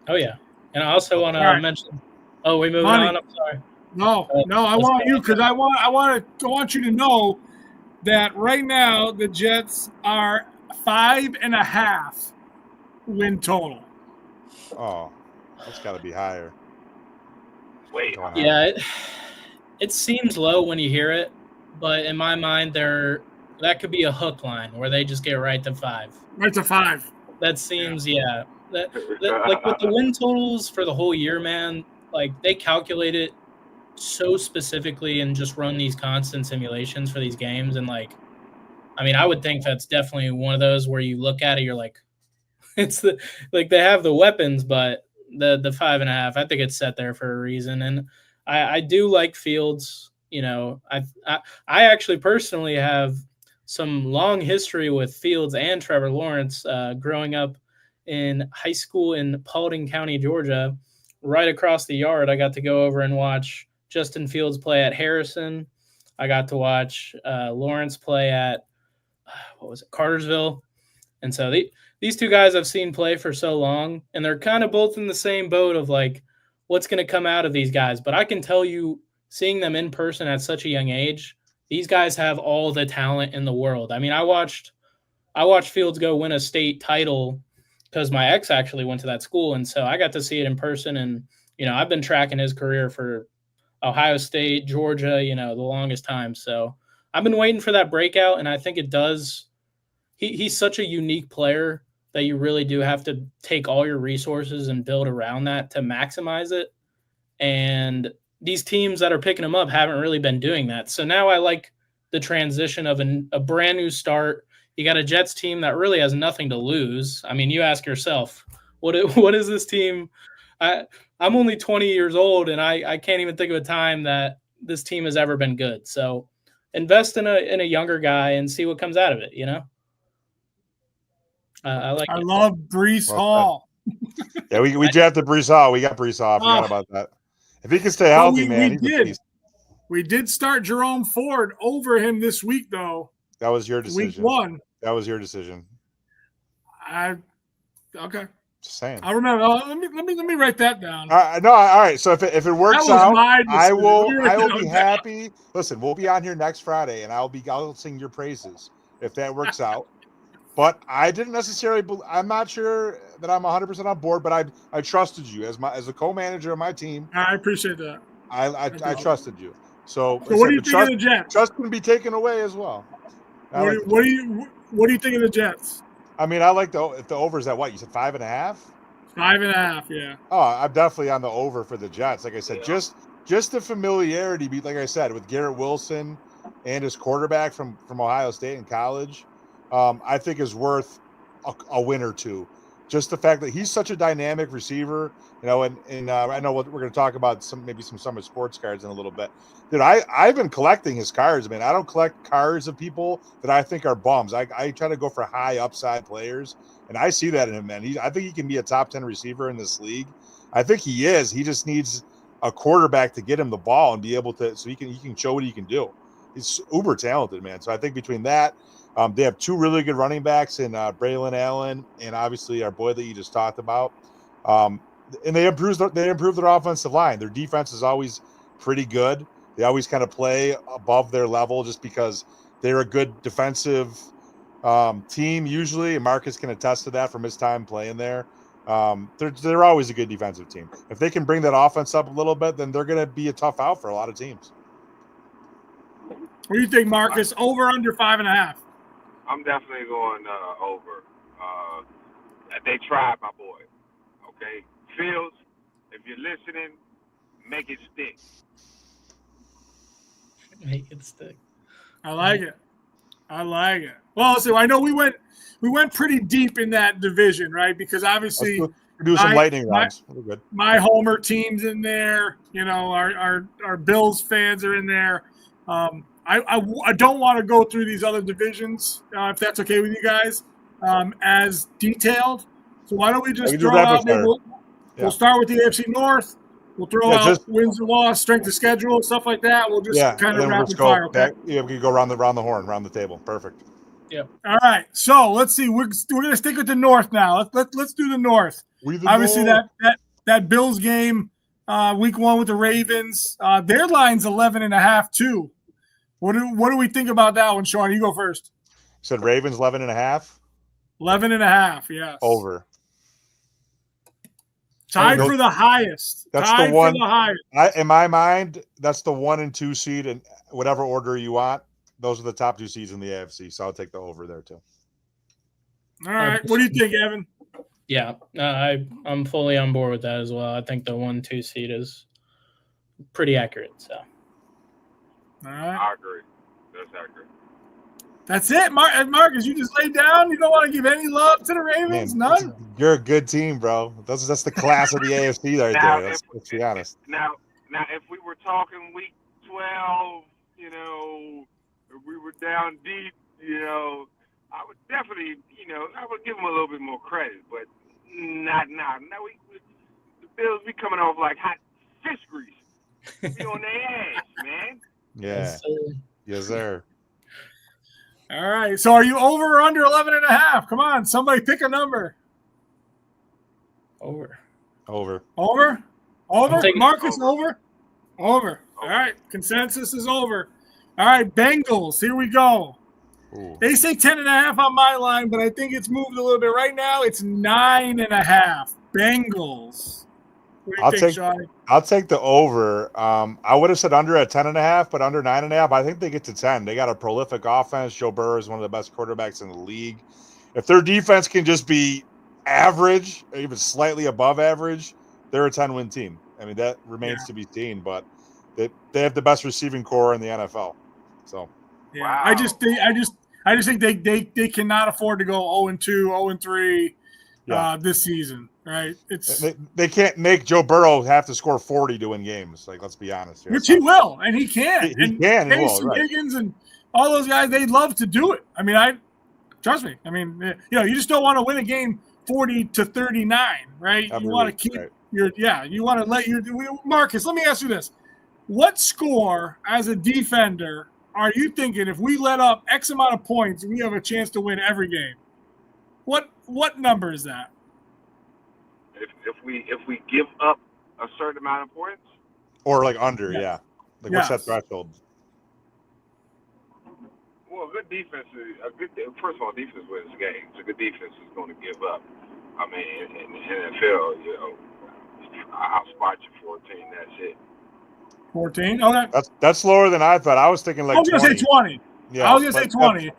[SPEAKER 4] Oh yeah, and I also want to mention. Oh, we moving on. I'm sorry.
[SPEAKER 3] No, I want you because I want you to know that right now the Jets are 5.5 win total.
[SPEAKER 2] Oh, that's got to be higher.
[SPEAKER 7] Wait.
[SPEAKER 4] Yeah, it seems low when you hear it, but in my mind, they're that could be a hook line where they just get right to 5.
[SPEAKER 3] Right to 5.
[SPEAKER 4] That seems, yeah. That, like with the win totals for the whole year, man, like they calculate it so specifically and just run these constant simulations for these games. And like, I mean, I would think that's definitely one of those where you look at it, you're like, it's the, like they have the weapons, but the 5.5, I think it's set there for a reason. And I do like Fields. You know, I actually personally have some long history with Fields and Trevor Lawrence growing up in high school in Paulding County, Georgia. Right across the yard, I got to go over and watch Justin Fields play at Harrison. I got to watch Lawrence play at, Cartersville. And so these two guys I've seen play for so long, and they're kind of both in the same boat of like, what's going to come out of these guys. But I can tell you, seeing them in person at such a young age, these guys have all the talent in the world. I mean, I watched Fields go win a state title because my ex actually went to that school. And so I got to see it in person. And, you know, I've been tracking his career for Ohio State, Georgia, you know, the longest time. So I've been waiting for that breakout. And I think it does. He's such a unique player that you really do have to take all your resources and build around that to maximize it. And these teams that are picking him up haven't really been doing that. So now I like the transition of a brand new start. You got a Jets team that really has nothing to lose. I mean, you ask yourself, what is this team? I'm only 20 years old, and I can't even think of a time that this team has ever been good. So invest in a younger guy and see what comes out of it, you know? I
[SPEAKER 3] love Breece Hall.
[SPEAKER 2] Yeah, we drafted Breece Hall. We got Breece Hall. I forgot about that. If he can stay healthy, man,
[SPEAKER 3] we did start Jerome Ford over him this week, though.
[SPEAKER 2] That was your decision.
[SPEAKER 3] Week 1.
[SPEAKER 2] That was your decision.
[SPEAKER 3] Okay.
[SPEAKER 2] Just saying.
[SPEAKER 3] I remember. Let me write that down.
[SPEAKER 2] No, all right. So if it works out, I will be happy. Listen, we'll be on here next Friday, and I'll sing your praises if that works out. But I didn't necessarily. I'm not sure that I'm 100% on board, but I trusted you as a co-manager of my team.
[SPEAKER 3] I appreciate that.
[SPEAKER 2] I trusted you. So
[SPEAKER 3] what do you think of the Jets?
[SPEAKER 2] Trust can be taken away as well.
[SPEAKER 3] What do you think of the Jets?
[SPEAKER 2] I mean, I like if the over's at what you said 5.5.
[SPEAKER 3] 5.5, yeah.
[SPEAKER 2] Oh, I'm definitely on the over for the Jets. Like I said, just the familiarity. Like I said, with Garrett Wilson and his quarterback from Ohio State in college. I think is worth a win or two. Just the fact that he's such a dynamic receiver, you know, and I know we're going to talk about some summer sports cards in a little bit. Dude, I've been collecting his cards, man. I don't collect cards of people that I think are bums. I try to go for high upside players, and I see that in him, man. I think he can be a top 10 receiver in this league. I think he is. He just needs a quarterback to get him the ball and be able to, so he can show what he can do. He's uber talented, man. So I think between that. They have 2 really good running backs in Braylon Allen and obviously our boy that you just talked about. And they improved their offensive line. Their defense is always pretty good. They always kind of play above their level just because they're a good defensive team usually. And Marcus can attest to that from his time playing there. They're always a good defensive team. If they can bring that offense up a little bit, then they're going to be a tough out for a lot of teams.
[SPEAKER 3] What do you think, Marcus? Over, under 5.5?
[SPEAKER 7] I'm definitely going over. They tried, my boy. Okay, Fields, if you're listening, make it stick.
[SPEAKER 4] Make it stick.
[SPEAKER 3] I like it. Well, so I know we went pretty deep in that division, right? Because obviously
[SPEAKER 2] we'll do some lightning rounds. We're good.
[SPEAKER 3] My Homer team's in there. You know, our Bills fans are in there. I don't want to go through these other divisions, if that's okay with you guys, as detailed. So why don't we just throw out? We'll start with the AFC North. We'll throw out wins and loss, strength of schedule, stuff like that. We'll just kind of rapid fire. Okay?
[SPEAKER 2] Yeah, we can go around the horn, around the table. Perfect.
[SPEAKER 4] Yep.
[SPEAKER 3] All right. So let's see. We're going to stick with the North now. Let's do the North. Obviously, that Bills game, week 1 with the Ravens. Their line's 11.5 too. What do we think about that one, Sean? You go first.
[SPEAKER 2] You said Ravens 11.5?
[SPEAKER 3] 11.5, yes.
[SPEAKER 2] Over.
[SPEAKER 3] Tied for the highest.
[SPEAKER 2] That's the one. In my mind, that's the 1 and 2 seed in whatever order you want. those are the top 2 seeds in the AFC, so I'll take the over there too.
[SPEAKER 3] All right. What do you think, Evan?
[SPEAKER 4] Yeah, I'm fully on board with that as well. I think the 1-2 seed is pretty accurate. So,
[SPEAKER 3] all right.
[SPEAKER 7] I agree. That's accurate.
[SPEAKER 3] That's it, Marcus. You just laid down. You don't want to give any love to the Ravens.
[SPEAKER 2] Man,
[SPEAKER 3] None.
[SPEAKER 2] You're a good team, bro. That's the class of the AFC right
[SPEAKER 7] Now,
[SPEAKER 2] there. Let's be honest.
[SPEAKER 7] Now, if we were talking week 12, you know, if we were down deep, you know, I would definitely, you know, I would give them a little bit more credit, but not now. Now the Bills be coming off like hot fish grease. Be on their ass, man.
[SPEAKER 2] Yeah. Yes, sir.
[SPEAKER 3] All right. So are you over or under 11.5? Come on. Somebody pick a number.
[SPEAKER 4] Over.
[SPEAKER 3] Marcus, over. All right. Consensus is over. All right. Bengals. Here we go.
[SPEAKER 2] Ooh.
[SPEAKER 3] They say 10.5 on my line, but I think it's moved a little bit. Right now, it's 9.5. Bengals. What do you think, Sean?
[SPEAKER 2] I'll take the over. I would have said under at 10.5, but under 9.5, I think they get to 10. They got a prolific offense. Joe Burrow is one of the best quarterbacks in the league. If their defense can just be average, or even slightly above average, they're a 10-win team. I mean, that remains to be seen, but they have the best receiving core in the NFL. So,
[SPEAKER 3] yeah,
[SPEAKER 7] wow.
[SPEAKER 3] I just think they cannot afford to go 0-2, 0-3 this season. Right?
[SPEAKER 2] They can't make Joe Burrow have to score 40 to win games. Like, let's be honest here.
[SPEAKER 3] Which he will, and he can.
[SPEAKER 2] He can. He will, right.
[SPEAKER 3] Higgins and all those guys, they'd love to do it. I mean, trust me. I mean, you know, you just don't want to win a game 40-39, right? You want to keep you want to let Marcus, let me ask you this. What score as a defender are you thinking if we let up X amount of points, we have a chance to win every game? What number is that?
[SPEAKER 7] If we give up a certain amount of points,
[SPEAKER 2] or like under, yeah. Like what's that threshold?
[SPEAKER 7] Well, first of all, defense wins games. A good defense is going to give up. I mean, in the NFL, you know, I'll spot you 14. That's it.
[SPEAKER 3] 14. Okay.
[SPEAKER 2] That's lower than I thought. I was thinking like 20.
[SPEAKER 3] I was going to say 20. Yeah, I was going to say 20.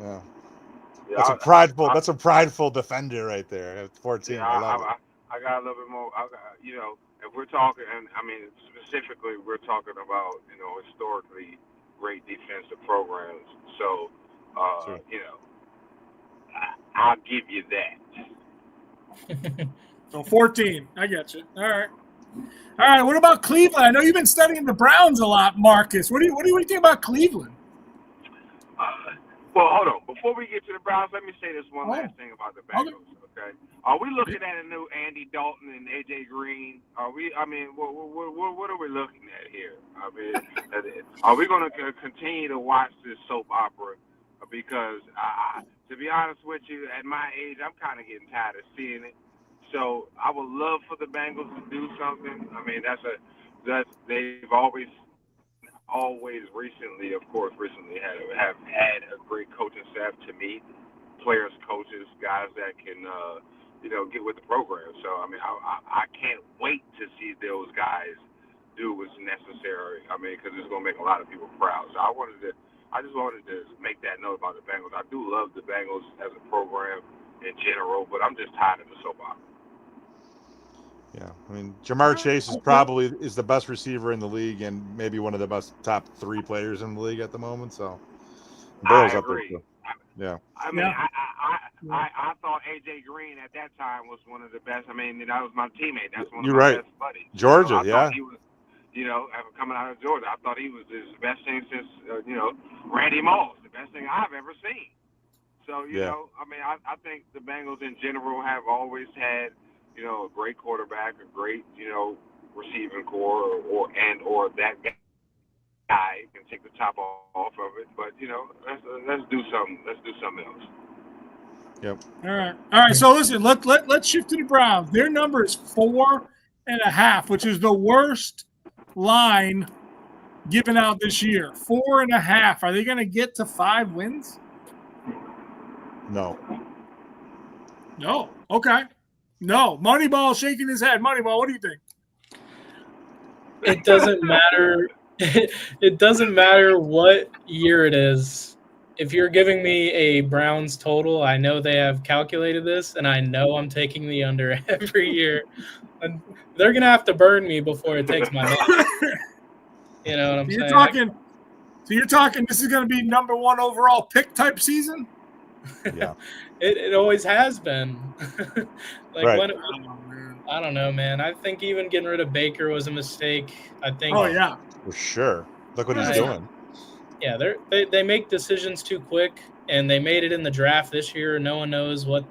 [SPEAKER 2] Yeah. That's a prideful defender right there at 14.
[SPEAKER 7] Yeah, I got a little bit more. You know, if we're talking, and I mean specifically, we're talking about, you know, historically great defensive programs. So,
[SPEAKER 2] sure.
[SPEAKER 7] You know, I'll give you that.
[SPEAKER 3] So 14. I get you. All right. What about Cleveland? I know you've been studying the Browns a lot, Marcus. What do you think about Cleveland?
[SPEAKER 7] Well, hold on. Before we get to the Browns, let me say this one last thing about the Bengals. Okay. Are we looking at a new Andy Dalton and AJ Green? Are we? I mean, what are we looking at here? I mean, are we going to continue to watch this soap opera? Because to be honest with you, at my age, I'm kind of getting tired of seeing it. So I would love for the Bengals to do something. I mean, they've always recently have had a great coaching staff to me, players, coaches, guys that can get with the program. So I mean, I can't wait to see those guys do what's necessary. I mean, because it's going to make a lot of people proud. So I just wanted to make that note about the Bengals. I do love the Bengals as a program in general, but I'm just tired of the soap opera.
[SPEAKER 2] Yeah, I mean, Jamar Chase is the best receiver in the league and maybe one of the best top 3 players in the league at the moment. So,
[SPEAKER 7] I agree.
[SPEAKER 2] Yeah.
[SPEAKER 7] I mean, I thought AJ Green at that time was one of the best. I mean, that was my teammate. That's one of my best buddies.
[SPEAKER 2] Georgia,
[SPEAKER 7] I thought he was, coming out of Georgia, I thought he was the best thing since, Randy Moss, the best thing I've ever seen. So, you know, I mean, I think the Bengals in general have always had, a great quarterback, a great, receiving core, or that guy can take the top off of it. But let's do something. Let's do something else.
[SPEAKER 2] Yep.
[SPEAKER 3] All right. So listen, let's shift to the Browns. Their number is 4.5, which is the worst line given out this year. 4.5. Are they going to get to 5 wins?
[SPEAKER 2] No.
[SPEAKER 3] Okay. No. Moneyball shaking his head. Moneyball, what do you think?
[SPEAKER 4] It doesn't matter It doesn't matter what year it is. If you're giving me a Browns total, I know they have calculated this, and I know I'm taking the under every year. And they're going to have to burn me before it takes my money. You know what I'm saying?
[SPEAKER 3] So you're talking this is going to be number 1 overall pick type season?
[SPEAKER 2] Yeah.
[SPEAKER 4] It always has been.
[SPEAKER 2] Right.
[SPEAKER 4] I don't know, man. I think even getting rid of Baker was a mistake. I think.
[SPEAKER 3] Oh, yeah.
[SPEAKER 2] For sure. Look what he's doing.
[SPEAKER 4] Yeah, they make decisions too quick, and they made it in the draft this year. No one knows what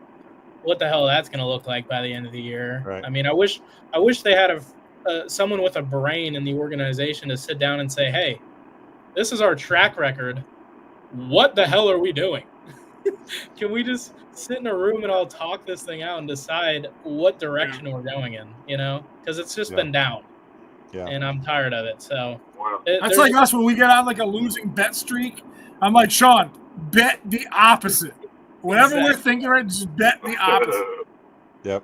[SPEAKER 4] the hell that's going to look like by the end of the year.
[SPEAKER 2] Right.
[SPEAKER 4] I mean, I wish they had someone with a brain in the organization to sit down and say, hey, this is our track record. What the hell are we doing? Can we just sit in a room and all talk this thing out and decide what direction we're going in, you know? Because it's just been down. Yeah. And I'm tired of it. So
[SPEAKER 3] that's like us when we get on like a losing bet streak. I'm like, Sean, bet the opposite. Whatever we're thinking, right, just bet the opposite.
[SPEAKER 2] Yep.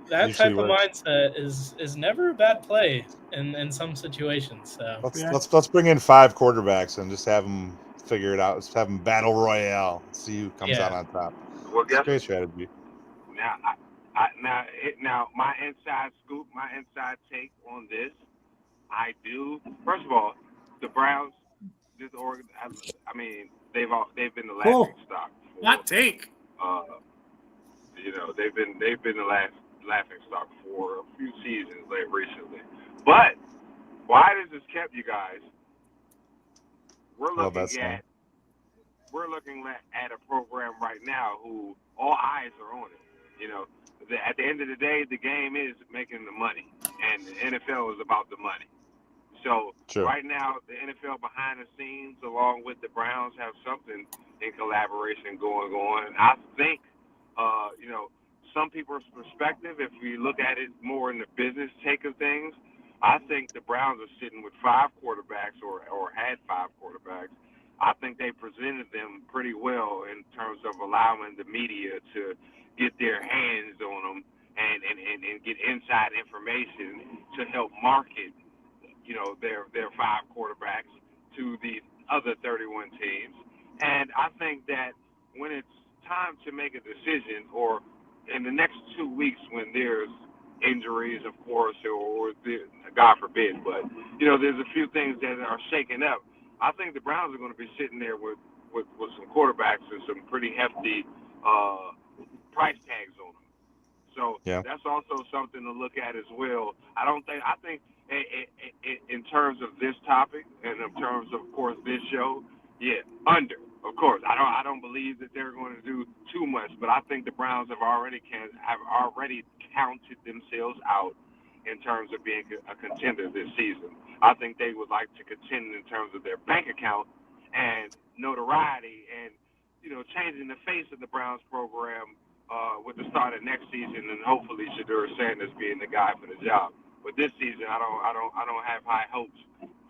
[SPEAKER 4] That type of mindset is never a bad play in some situations. So
[SPEAKER 2] let's bring in 5 quarterbacks and just have them figure it out. Let's have them battle royale. See who comes out on top.
[SPEAKER 7] Well, guess
[SPEAKER 2] great strategy.
[SPEAKER 7] Now, my inside scoop, my inside take on this, first of all, the Browns, I mean, they've been the laughing stock.
[SPEAKER 3] Hot take.
[SPEAKER 7] You know, they've been the laughing stock for a few seasons recently. But why does this kept you guys? We're looking at a program right now who all eyes are on it. You know, at the end of the day, the game is making the money, and the NFL is about the money. So right now, the NFL behind the scenes, along with the Browns, have something in collaboration going on. And I think, you know, some people's perspective, if we look at it more in the business take of things, I think the Browns are sitting with 5 quarterbacks or had 5 quarterbacks. I think they presented them pretty well in terms of allowing the media to get their hands on them and get inside information to help market, you know, their 5 quarterbacks to the other 31 teams. And I think that when it's time to make a decision, or in the next 2 weeks when there's injuries, of course, or God forbid, but, you know, there's a few things that are shaking up. I think the Browns are going to be sitting there with some quarterbacks and some pretty hefty price tags on them. So that's also something to look at as well. I think in terms of this topic and in terms of course, this show, under. Of course, I don't believe that they're going to do too much, but I think the Browns have already counted themselves out in terms of being a contender this season. I think they would like to contend in terms of their bank account and notoriety and, you know, changing the face of the Browns program with the start of next season, and hopefully Shedeur Sanders being the guy for the job. But this season, I don't have high hopes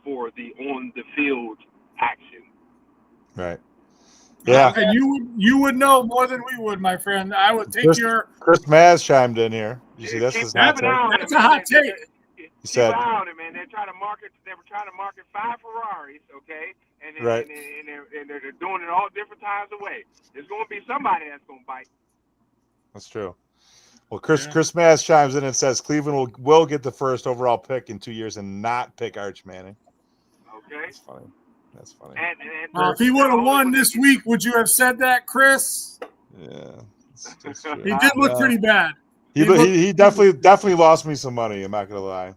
[SPEAKER 7] for the on the field action.
[SPEAKER 2] Right. Yeah.
[SPEAKER 3] And you would know more than we would, my friend. I would take
[SPEAKER 2] Chris Maz chimed in here. You see this? That's
[SPEAKER 3] a hot take.
[SPEAKER 2] He said,
[SPEAKER 7] man, they were trying to market 5 Ferraris, okay? And they're doing it all different times of way. There's going to be somebody that's going to bite.
[SPEAKER 2] That's true. Well, Chris Maz chimes in and says Cleveland will get the first overall pick in 2 years and not pick Arch Manning.
[SPEAKER 7] Okay.
[SPEAKER 2] That's funny.
[SPEAKER 3] And if he would have won this week, would you have said that, Chris?
[SPEAKER 2] Yeah.
[SPEAKER 3] He did look pretty bad.
[SPEAKER 2] He definitely lost me some money. I'm not gonna lie.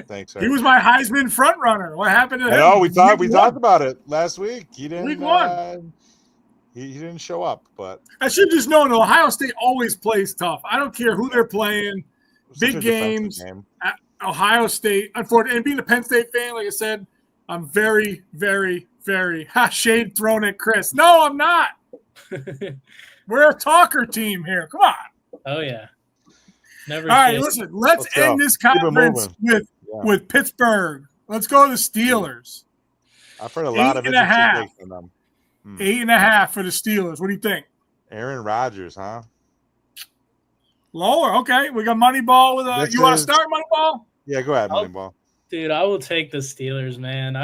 [SPEAKER 2] Thanks, sir.
[SPEAKER 3] He was my Heisman front runner. What happened to him?
[SPEAKER 2] No, we talked about it last week. He didn't.
[SPEAKER 3] Week 1.
[SPEAKER 2] He didn't show up, but
[SPEAKER 3] I should just know. Ohio State always plays tough. I don't care who they're playing. Big games. Ohio State. Unfortunately, and being a Penn State fan, like I said, I'm very, very, very shade thrown at Chris. No, I'm not. We're a talker team here. Come on.
[SPEAKER 4] Oh yeah. Never.
[SPEAKER 3] All right, listen. Let's end this conference with Pittsburgh. Let's go to the Steelers.
[SPEAKER 2] I've heard a lot of interesting things from them.
[SPEAKER 3] 8.5 for the Steelers. What do you think?
[SPEAKER 2] Aaron Rodgers, huh?
[SPEAKER 3] Lower. Okay. We got Moneyball with a. You want to start Moneyball?
[SPEAKER 2] Yeah, go ahead, Moneyball.
[SPEAKER 4] Dude, I will take the Steelers, man.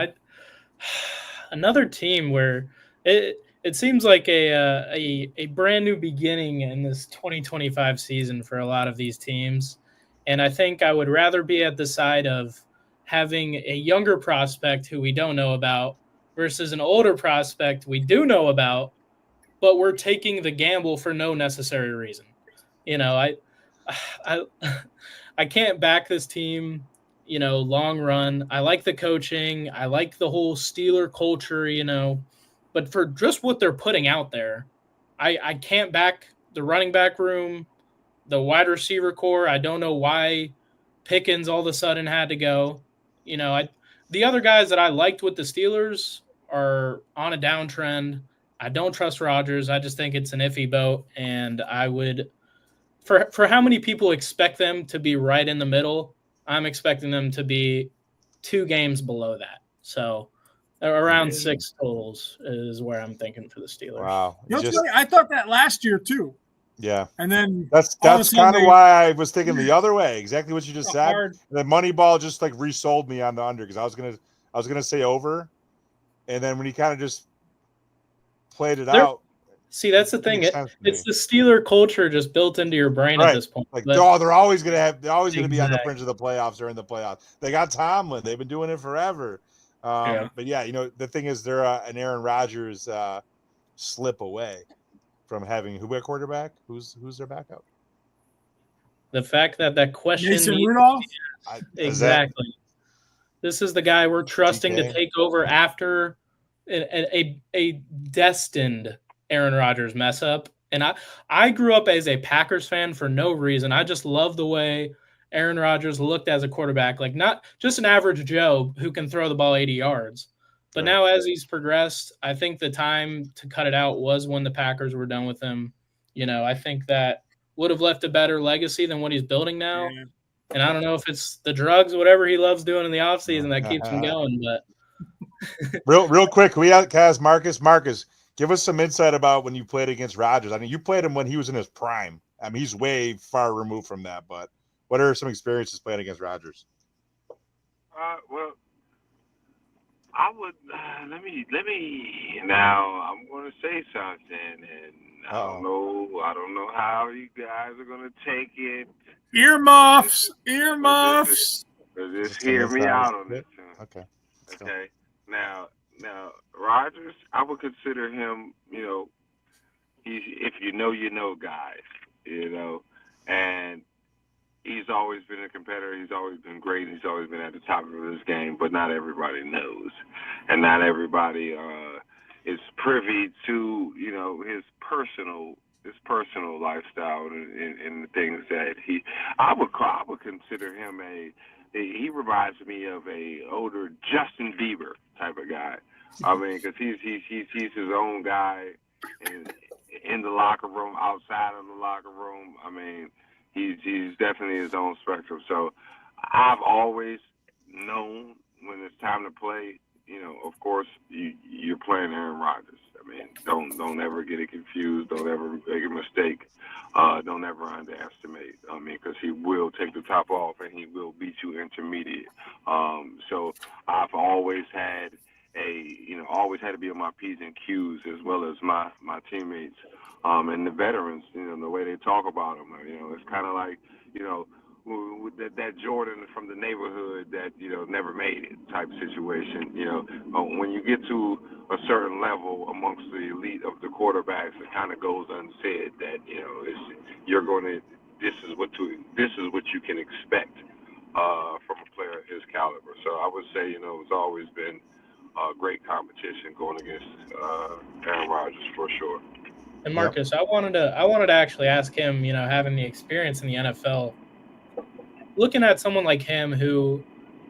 [SPEAKER 4] Another team where it seems like a brand new beginning in this 2025 season for a lot of these teams, and I think I would rather be at the side of having a younger prospect who we don't know about versus an older prospect we do know about, but we're taking the gamble for no necessary reason. I I can't back this team, long run. I like the coaching. I like the whole Steeler culture, but for just what they're putting out there, I can't back the running back room, the wide receiver core. I don't know why Pickens all of a sudden had to go. The other guys that I liked with the Steelers are on a downtrend. I don't trust Rodgers. I just think it's an iffy boat, and I would for how many people expect them to be right in the middle, I'm expecting them to be 2 games below that. So around 6 totals is where I'm thinking for the Steelers.
[SPEAKER 2] Wow.
[SPEAKER 3] I thought that last year too.
[SPEAKER 2] Yeah.
[SPEAKER 3] And then
[SPEAKER 2] that's kind of why I was thinking the other way. Exactly what you just said. The Moneyball just like resold me on the under because I was gonna say over, and then when he kind of just played it out.
[SPEAKER 4] See, that's the thing. It's the Steeler culture just built into your brain at this point.
[SPEAKER 2] Like, they're always gonna be on the fringe of the playoffs or in the playoffs. They got Tomlin. They've been doing it forever. But yeah, the thing is, they're an Aaron Rodgers slip away from having who at quarterback. Who's their backup?
[SPEAKER 4] The fact that question.
[SPEAKER 3] Mason Rudolph.
[SPEAKER 4] Exactly. This is the guy we're trusting to take over after a destined Aaron Rodgers mess up. And I grew up as a Packers fan for no reason. I just love the way Aaron Rodgers looked as a quarterback, like not just an average Joe who can throw the ball 80 yards. But now as he's progressed, I think the time to cut it out was when the Packers were done with him. I think that would have left a better legacy than what he's building now. Yeah. And I don't know if it's the drugs, whatever he loves doing in the offseason that keeps him going. But
[SPEAKER 2] real quick, we have Marcus. Give us some insight about when you played against Rodgers. I mean, you played him when he was in his prime. I mean, he's way far removed from that. But what are some experiences playing against Rodgers?
[SPEAKER 7] Well, I would let me. Now I'm going to say something, and I don't know how you guys are going to take it.
[SPEAKER 3] Earmuffs.
[SPEAKER 7] Just hear me out on this.
[SPEAKER 2] Okay.
[SPEAKER 7] Okay. Now, Rodgers, I would consider him, he's if you know guys, and he's always been a competitor. He's always been great. He's always been at the top of his game, but not everybody knows, and not everybody is privy to, his personal lifestyle and the things that I would consider him he reminds me of a older Justin Bieber type of guy. I mean, because he's his own guy in the locker room, outside of the locker room. I mean, he's definitely his own spectrum. So I've always known when it's time to play. Of course, you're playing Aaron Rodgers. I mean, don't ever get it confused. Don't ever make a mistake. Don't ever underestimate. I mean, because he will take the top off and he will beat you intermediate. So I've always had to be on my P's and Q's as well as my teammates and the veterans. The way they talk about them. It's kind of like that Jordan from the neighborhood that never made it type situation. When you get to a certain level amongst the elite of the quarterbacks, it kind of goes unsaid that this is what you can expect from a player of his caliber. So I would say it's always been great competition going against Aaron Rodgers for sure.
[SPEAKER 4] And Marcus, I wanted to actually ask him, having the experience in the NFL, looking at someone like him who,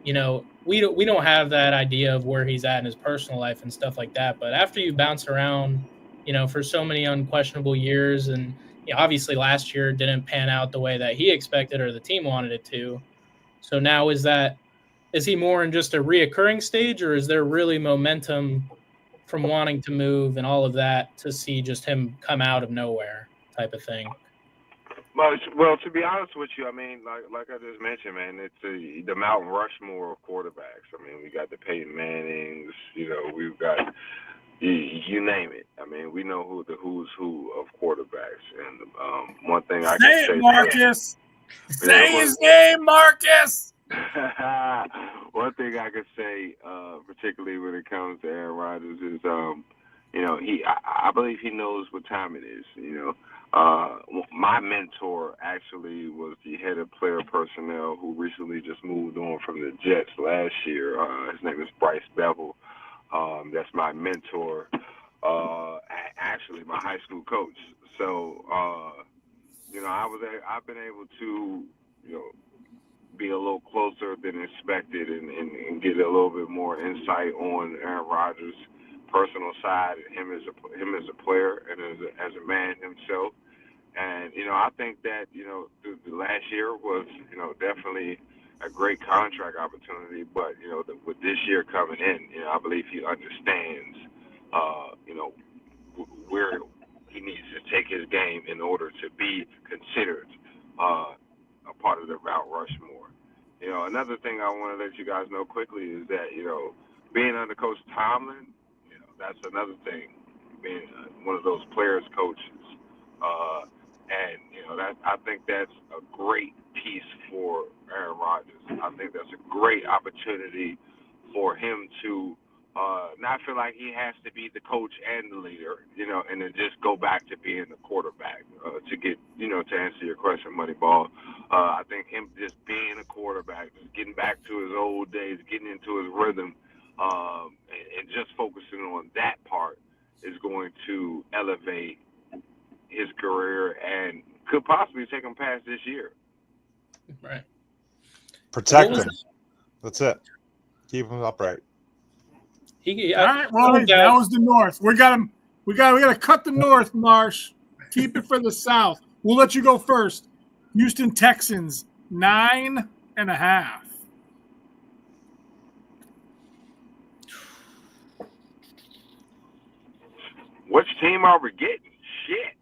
[SPEAKER 4] we don't have that idea of where he's at in his personal life and stuff like that. But after you bounce around, for so many unquestionable years, and obviously last year didn't pan out the way that he expected or the team wanted it to. So now is he more in just a reoccurring stage, or is there really momentum from wanting to move and all of that to see just him come out of nowhere type of thing?
[SPEAKER 7] Well, to be honest with you, I mean, like I just mentioned, man, it's the Mount Rushmore of quarterbacks. I mean, we got the Peyton Mannings, we've got you name it. I mean, we know who the who's who of quarterbacks. And one thing I can say,
[SPEAKER 3] Marcus. Say his name, Marcus.
[SPEAKER 7] One thing I can say, particularly when it comes to Aaron Rodgers, is I believe he knows what time it is. My mentor actually was the head of player personnel who recently just moved on from the Jets last year. His name is Bryce Bevel. That's my mentor, actually my high school coach. So, I've been able to, be a little closer than expected and get a little bit more insight on Aaron Rodgers' personal side, him as a player and as a man himself. And I think that the last year was definitely a great contract opportunity, but with this year coming in, I believe he understands where he needs to take his game in order to be considered a part of the Mount Rushmore. Another thing I want to let you guys know quickly is that being under Coach Tomlin, that's another thing. Being one of those players coaches, and I think that's a great piece for Aaron Rodgers. I think that's a great opportunity for him to not feel like he has to be the coach and the leader, and then just go back to being the quarterback. To get, to answer your question, Moneyball, I think him just being a quarterback, just getting back to his old days, getting into his rhythm, and just focusing on that part is going to elevate his career and could possibly take him past this year.
[SPEAKER 4] Right.
[SPEAKER 2] Protect him. That's it. Keep him upright.
[SPEAKER 3] All right. Well, that was the North. We got to cut the North, Marsh. Keep it for the South. We'll let you go first. Houston Texans 9.5.
[SPEAKER 7] Which team are we getting? Shit.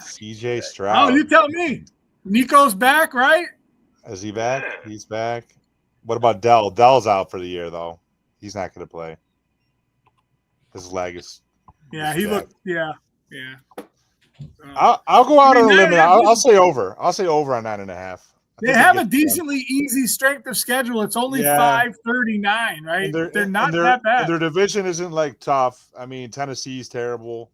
[SPEAKER 2] CJ Stroud.
[SPEAKER 3] Oh, you tell me. Nico's back, right?
[SPEAKER 2] Is he back? He's back. What about Dell? Dell's out for the year, though. He's not going to play. His leg is.
[SPEAKER 3] Yeah, he looked. Yeah.
[SPEAKER 2] I'll go out on a limb. I'll say over. I'll say over on 9.5.
[SPEAKER 3] They have a decently easy strength of schedule. It's only 539, right? They're not that bad.
[SPEAKER 2] Their division isn't like tough. I mean, Tennessee's terrible.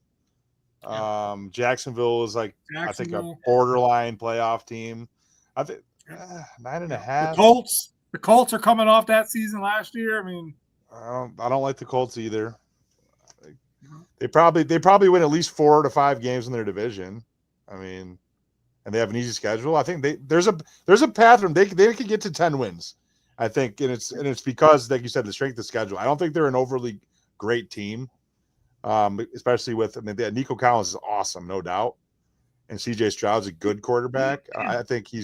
[SPEAKER 2] Jacksonville is I think a borderline playoff team. I think 9.5.
[SPEAKER 3] The Colts are coming off that season last year. I mean,
[SPEAKER 2] I don't like the Colts either. They probably win at least 4 to 5 games in their division. I mean, and they have an easy schedule. I think there's a path for them. They could get to 10 wins. I think, and it's because, like you said, the strength of schedule. I don't think they're an overly great team, especially with Nico Collins is awesome, no doubt, and CJ Stroud's a good quarterback. I think he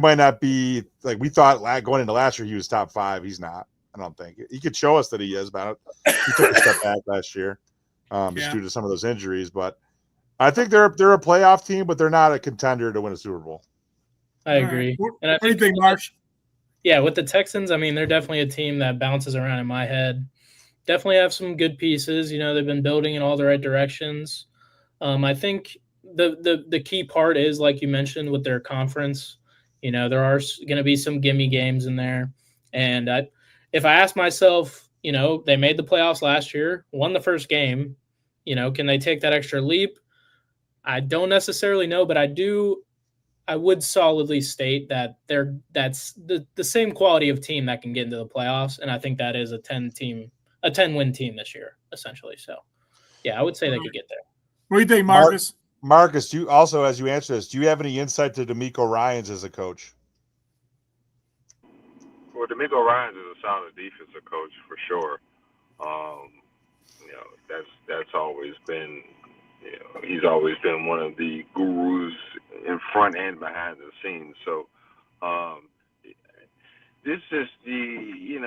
[SPEAKER 2] might not be like we thought going into last year. He was top 5. He's not. I don't think he could show us that he is, but he took a step back last year, just due to some of those injuries. But I think they're a playoff team, but they're not a contender to win a Super Bowl.
[SPEAKER 4] I agree.
[SPEAKER 3] And what do you think, Marsh?
[SPEAKER 4] Yeah, with the Texans, I mean, they're definitely a team that bounces around in my head. Definitely have some good pieces. They've been building in all the right directions. I think the key part is, like you mentioned, with their conference. There are going to be some gimme games in there. And if I ask myself, they made the playoffs last year, won the first game, can they take that extra leap? I don't necessarily know, but I would solidly state that that's the same quality of team that can get into the playoffs. And I think that is a 10-win team this year, essentially. So yeah, I would say they could get there.
[SPEAKER 3] What do you think, Marcus?
[SPEAKER 2] Marcus, you also, as you answer this, do you have any insight to DeMeco Ryans as a coach?
[SPEAKER 7] Well, DeMeco Ryans is a solid defensive coach for sure. That's always been, he's always been one of the gurus in front and behind the scenes. So this is the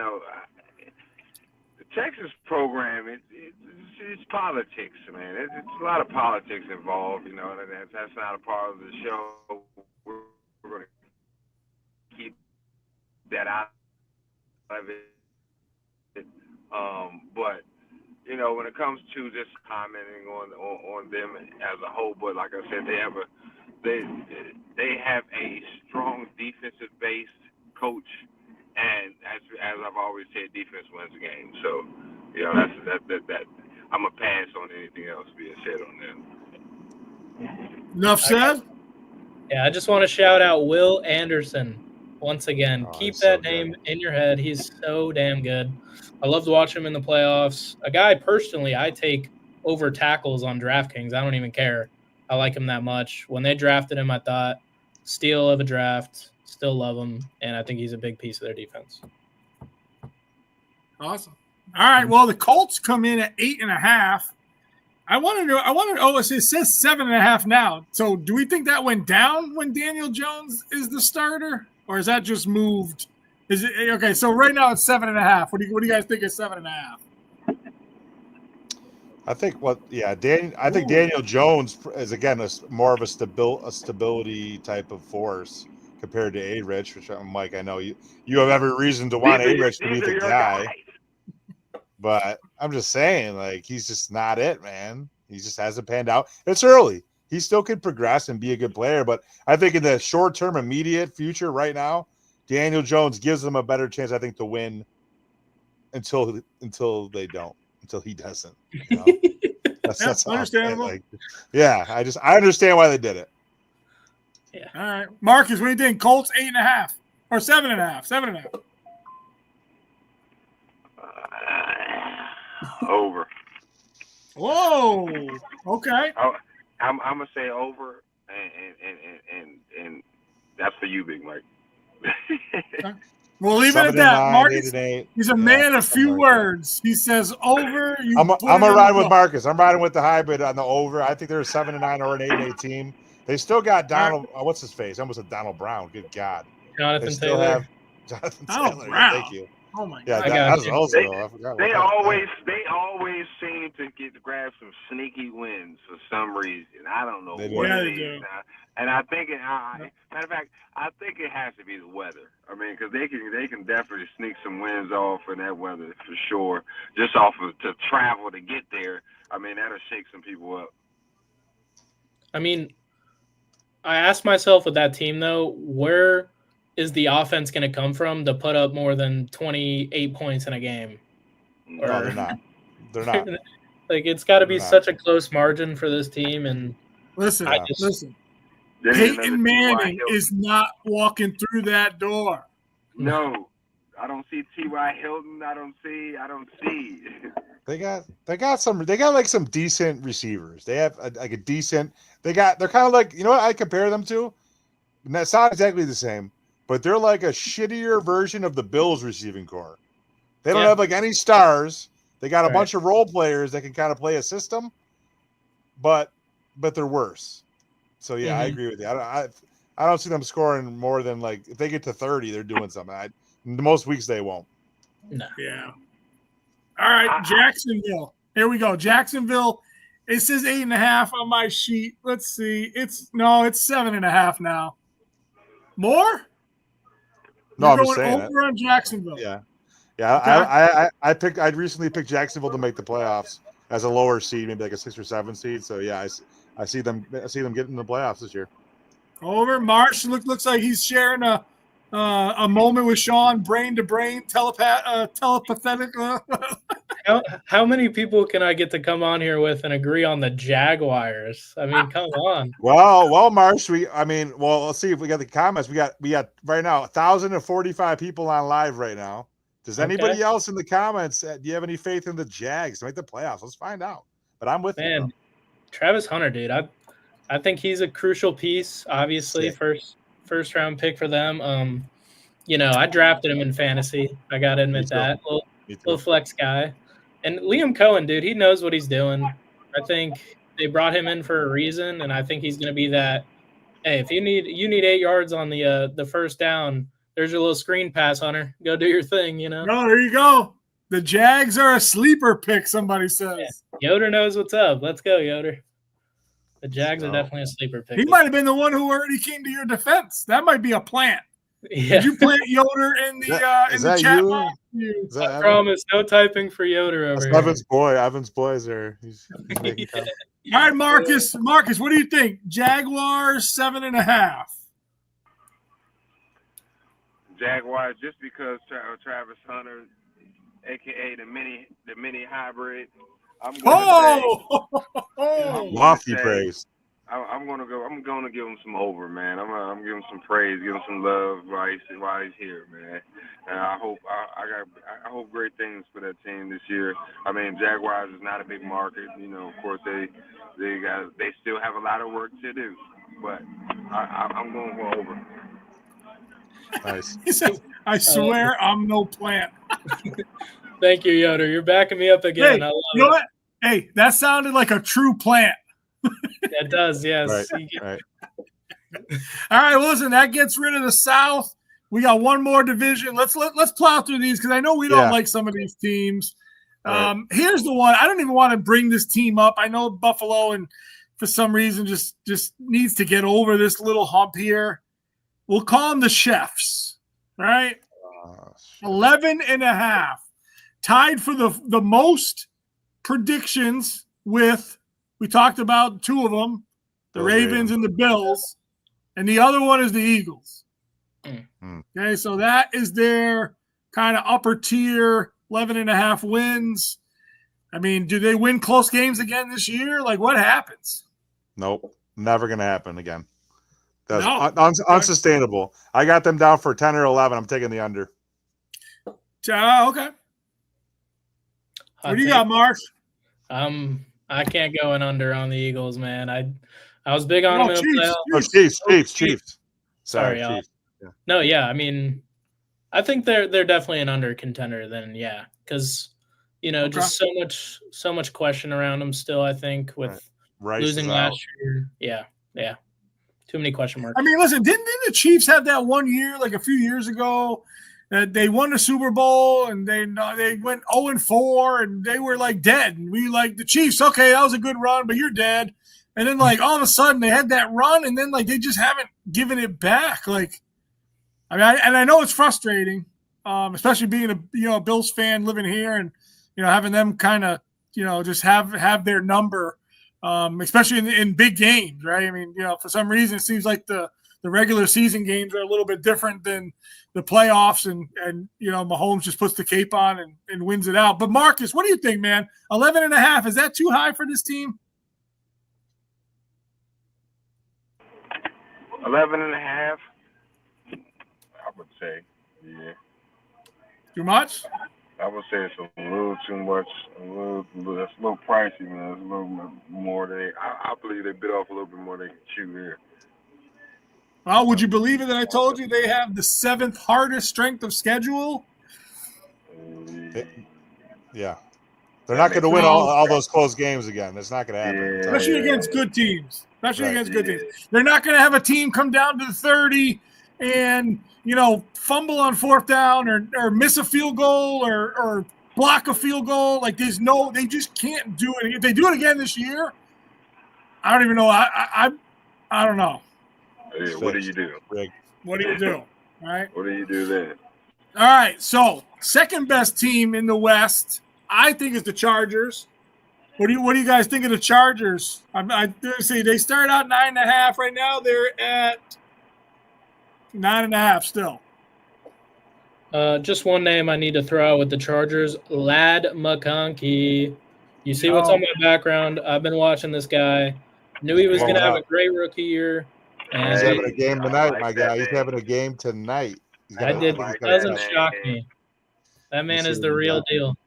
[SPEAKER 7] Texas program, it's politics, man. It's a lot of politics involved, you know, and that's not a part of the show. We're going to keep that out of it. But, you know, when it comes to just commenting on them as a whole, but like I said, they have a strong defensive-based coach. And as I've always said, defense wins the game. So, you know, that I'm a pass on anything else being said on them.
[SPEAKER 3] Enough said.
[SPEAKER 4] Yeah, I just want to shout out Will Anderson once again. Keep that name in your head. He's so damn good. I loved watching him in the playoffs. A guy personally I take over tackles on DraftKings. I don't even care. I like him that much. When they drafted him, I thought steal of a draft. Still love him, and I think he's a big piece of their defense.
[SPEAKER 3] Awesome. All right. Well, the Colts come in at 8.5. I want to know. Oh, it says 7.5 now. So, do we think that went down when Daniel Jones is the starter, or is that just moved? Is it okay? So right now it's 7.5. What do you guys think is 7.5?
[SPEAKER 2] I think Daniel Jones is again more of a stability type of force compared to 𝐸, which Mike, I know you have every reason to want 𝐸 to be the guy. But I'm just saying, like, he's just not it, man. He just hasn't panned out. It's early. He still could progress and be a good player, but I think in the short-term, immediate future right now, Daniel Jones gives them a better chance, I think, to win until they don't, until he doesn't. You know? That's
[SPEAKER 3] understandable.
[SPEAKER 2] I understand why they did it.
[SPEAKER 3] Yeah. All right, Marcus, what do you think? Colts 8.5 or 7.5? 7.5.
[SPEAKER 7] Over.
[SPEAKER 3] Whoa. Okay.
[SPEAKER 7] I'm gonna say over, and that's for you, Big Mike.
[SPEAKER 3] Okay. We'll leave it at that. Marcus,
[SPEAKER 2] 8.
[SPEAKER 3] He's a man of few words. He says over.
[SPEAKER 2] I'm gonna ride with Marcus. I'm riding with the hybrid on the over. I think they're a 7-9 or an 8-8 team. They still got Donald. What's his face? I almost said Donald Brown. Good God.
[SPEAKER 4] Jonathan
[SPEAKER 2] they still
[SPEAKER 4] Taylor.
[SPEAKER 2] Have Jonathan
[SPEAKER 3] Donald
[SPEAKER 2] Taylor.
[SPEAKER 3] Brown.
[SPEAKER 2] Thank you.
[SPEAKER 3] Oh my
[SPEAKER 2] God.
[SPEAKER 3] God.
[SPEAKER 2] That was also.
[SPEAKER 7] They always seem to grab some sneaky wins for some reason. I don't know what it is. And I think matter of fact, I think it has to be the weather. I mean, because they can definitely sneak some wins off in that weather for sure. Just off of to travel to get there. I mean, that'll shake some people up.
[SPEAKER 4] I mean, I asked myself with that team though, where is the offense going to come from to put up more than 28 points in a game?
[SPEAKER 2] No, they're not. They're not.
[SPEAKER 4] Like, it's got to be such a close margin for this team. And
[SPEAKER 3] listen. Peyton Manning is not walking through that door.
[SPEAKER 7] No, I don't see T.Y. Hilton. I don't see.
[SPEAKER 2] They got some decent receivers. They have a decent. They're kind of like, you know what I compare them to? And that's not exactly the same, but they're like a shittier version of the Bills receiving core. They don't have like any stars. They got a bunch of role players that can kind of play a system, but they're worse. So I agree with you. I don't see them scoring more than, like, if they get to 30, they're doing something. Most weeks they won't.
[SPEAKER 4] No.
[SPEAKER 3] Yeah. All right, Jacksonville. Here we go. Jacksonville. It says 8.5 on my sheet. Let's see. It's 7.5 now. More?
[SPEAKER 2] No, I'm just saying
[SPEAKER 3] over on Jacksonville.
[SPEAKER 2] Yeah. Yeah. Okay. I recently picked Jacksonville to make the playoffs as a lower seed, maybe like a 6 or 7 seed. So yeah, I see them getting the playoffs this year.
[SPEAKER 3] Over. Marsh looks like he's sharing a moment with Sean, brain to brain, telepathic.
[SPEAKER 4] How many people can I get to come on here with and agree on the Jaguars? I mean, come on.
[SPEAKER 2] Well, Marsh, let's see if we got the comments. We got right now 1,045 people on live right now. Does anybody else in the comments, do you have any faith in the Jags to make the playoffs? Let's find out. But I'm with you.
[SPEAKER 4] Travis Hunter, dude. I think he's a crucial piece, obviously. First round pick for them. I drafted him in fantasy. I gotta admit that. Little flex guy. And Liam Cohen, dude, he knows what he's doing. I think they brought him in for a reason, and I think he's gonna be that. Hey, if you need 8 yards on the first down, there's your little screen pass, Hunter. Go do your thing,
[SPEAKER 3] No, there you go. The Jags are a sleeper pick, somebody says.
[SPEAKER 4] Yeah. Yoder knows what's up. Let's go, Yoder. The Jags are definitely a sleeper pick.
[SPEAKER 3] He might have been the one who already came to your defense. That might be a plant.
[SPEAKER 4] Yeah.
[SPEAKER 3] Did you plant Yoder in the chat box?
[SPEAKER 4] I promise, no typing for Yoder over here.
[SPEAKER 2] Evan's boy. Evan's boys are. He's making
[SPEAKER 3] All right, Marcus. Marcus, what do you think? Jaguars 7.5.
[SPEAKER 7] Jaguars, just because Travis Hunter, aka the mini hybrid. I'm
[SPEAKER 2] lofty praise.
[SPEAKER 7] I'm gonna give him some over, man. I'm giving him some praise, give him some love while he's here, man. And I hope great things for that team this year. I mean, Jaguars is not a big market, Of course, they still have a lot of work to do, but I'm going for over.
[SPEAKER 2] Nice.
[SPEAKER 3] He says, "I swear I'm no plant."
[SPEAKER 4] Thank you, Yoder. You're backing me up again.
[SPEAKER 3] Hey,
[SPEAKER 4] I love
[SPEAKER 3] you know what? Hey, that sounded like a true plant.
[SPEAKER 4] It does, yes.
[SPEAKER 2] Right.
[SPEAKER 3] All right, well, listen, that gets rid of the South. We got one more division. Let's plow through these because I know we don't like some of these teams. Right. Here's the one. I don't even want to bring this team up. I know Buffalo, and for some reason, just needs to get over this little hump here. We'll call them the Chefs. All right, 11.5. Tied for the most predictions with, we talked about two of them, the Ravens and the Bills, and the other one is the Eagles. Okay, so that is their kind of upper tier, 11.5 wins. I mean, do they win close games again this year? Like, what happens?
[SPEAKER 2] Nope, never going to happen again. That's unsustainable. I got them down for 10 or 11. I'm taking the under.
[SPEAKER 3] Okay. What do you got, Mark?
[SPEAKER 4] I can't go in under on the Eagles, man. I was big on them in the
[SPEAKER 2] playoffs. Chiefs.
[SPEAKER 4] Sorry, y'all.
[SPEAKER 2] Chiefs. Yeah.
[SPEAKER 4] No, yeah. I mean, I think they're definitely an under contender. Then, yeah, because just so much question around them still. I think with losing last year. Yeah. Too many question marks.
[SPEAKER 3] I mean, listen, didn't the Chiefs have that one year, like a few years ago? They won the Super Bowl and they went 0-4 and they were like dead. And we like the Chiefs. Okay, that was a good run, but you're dead. And then like all of a sudden they had that run and then like they just haven't given it back. Like, I mean, I know it's frustrating, especially being a Bills fan living here and having them kind of just have their number, especially in big games, right? I mean, for some reason it seems like the regular season games are a little bit different than the playoffs, and Mahomes just puts the cape on and wins it out. But Marcus, what do you think, man? 11.5, is that too high for this team?
[SPEAKER 7] 11.5, I would say, yeah.
[SPEAKER 3] Too much?
[SPEAKER 7] I would say it's a little too much. That's a little pricey, man. It's a little more than I believe they bit off a little bit more than they can chew here.
[SPEAKER 3] Well, would you believe it that I told you they have the 7th hardest strength of schedule?
[SPEAKER 2] Yeah. They're not going to win all those close games again. That's not going to happen.
[SPEAKER 3] Yeah. Especially against good teams. They're not going to have a team come down to the 30 and, fumble on 4th down or miss a field goal or block a field goal. Like they just can't do it. If they do it again this year, I don't even know. I don't know.
[SPEAKER 7] Hey, what do you do?
[SPEAKER 3] What do you do? All right.
[SPEAKER 7] What do you do then?
[SPEAKER 3] All right. So, second best team in the West, I think, is the Chargers. What do you guys think of the Chargers? I see they start out 9.5 right now. They're at 9.5 still.
[SPEAKER 4] Just one name I need to throw out with the Chargers: Ladd McConkey. You see what's on my background? I've been watching this guy. Knew he was going to have a great rookie year. And
[SPEAKER 2] he's having a game tonight, my guy. He's having a game tonight.
[SPEAKER 4] It doesn't shock me. That man is the real deal.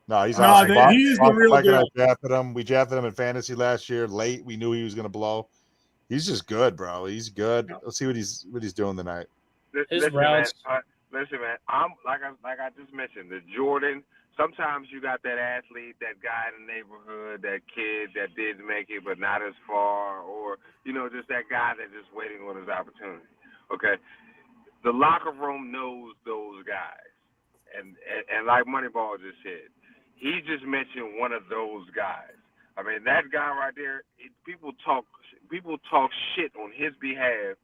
[SPEAKER 2] No, he's awesome.
[SPEAKER 3] He's the real deal.
[SPEAKER 2] Drafted him. We drafted him in fantasy last year. Late, we knew he was going to blow. He's just good, bro. He's good. Let's see what he's doing tonight.
[SPEAKER 4] His routes.
[SPEAKER 7] Listen, man. I'm like I just mentioned, the Jordan. Sometimes you got that athlete, that guy in the neighborhood, that kid that did make it but not as far, or just that guy that's just waiting on his opportunity. Okay, the locker room knows those guys, and like Moneyball just said, he just mentioned one of those guys. I mean, that guy right there. People talk shit on his behalf,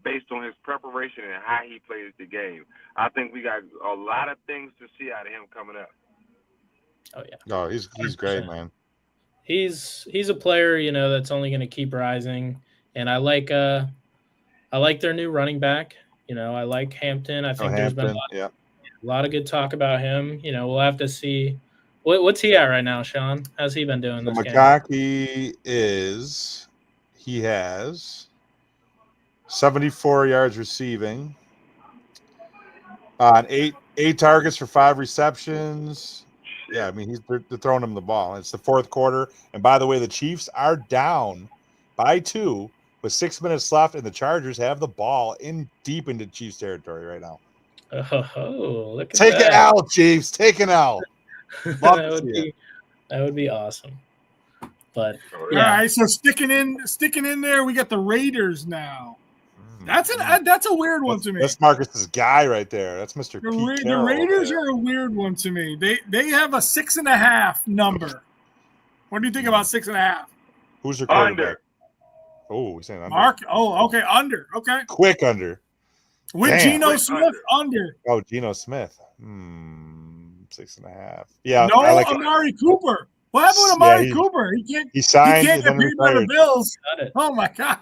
[SPEAKER 7] based on his preparation and how he plays the game. I think we got a lot of things to see out of him coming up.
[SPEAKER 4] Oh yeah.
[SPEAKER 2] No, he's great, man.
[SPEAKER 4] He's a player, you know, that's only going to keep rising. And I like their new running back. You know, I like Hampton. I think there's been a lot of good talk about him. You know, we'll have to see. What's he at right now, Sean? How's he been doing this game?
[SPEAKER 2] He has 74 yards receiving on eight targets for 5 receptions. Yeah, I mean, they're throwing him the ball. It's the fourth quarter. And by the way, the Chiefs are down by 2 with 6 minutes left, and the Chargers have the ball deep into Chiefs territory right now.
[SPEAKER 4] Oh, look at
[SPEAKER 2] Take
[SPEAKER 4] that.
[SPEAKER 2] an L, Chiefs. Take an L.
[SPEAKER 4] That would be awesome. But yeah.
[SPEAKER 3] All right, so sticking in there, we got the Raiders now. That's a weird one to me.
[SPEAKER 2] That's Marcus's guy right there. That's Mr.
[SPEAKER 3] The Raiders are a weird one to me. They have a 6.5 number. What do you think about 6.5?
[SPEAKER 2] Who's your quarterback? Oh, he's saying under.
[SPEAKER 3] Mark. Oh, okay, under. Okay,
[SPEAKER 2] quick under.
[SPEAKER 3] With Geno Smith under.
[SPEAKER 2] Oh, Geno Smith. 6.5. Yeah.
[SPEAKER 3] No, Amari Cooper. What happened with Amari Cooper?
[SPEAKER 2] He signed.
[SPEAKER 3] He can't get paid by the Bills. Oh my gosh.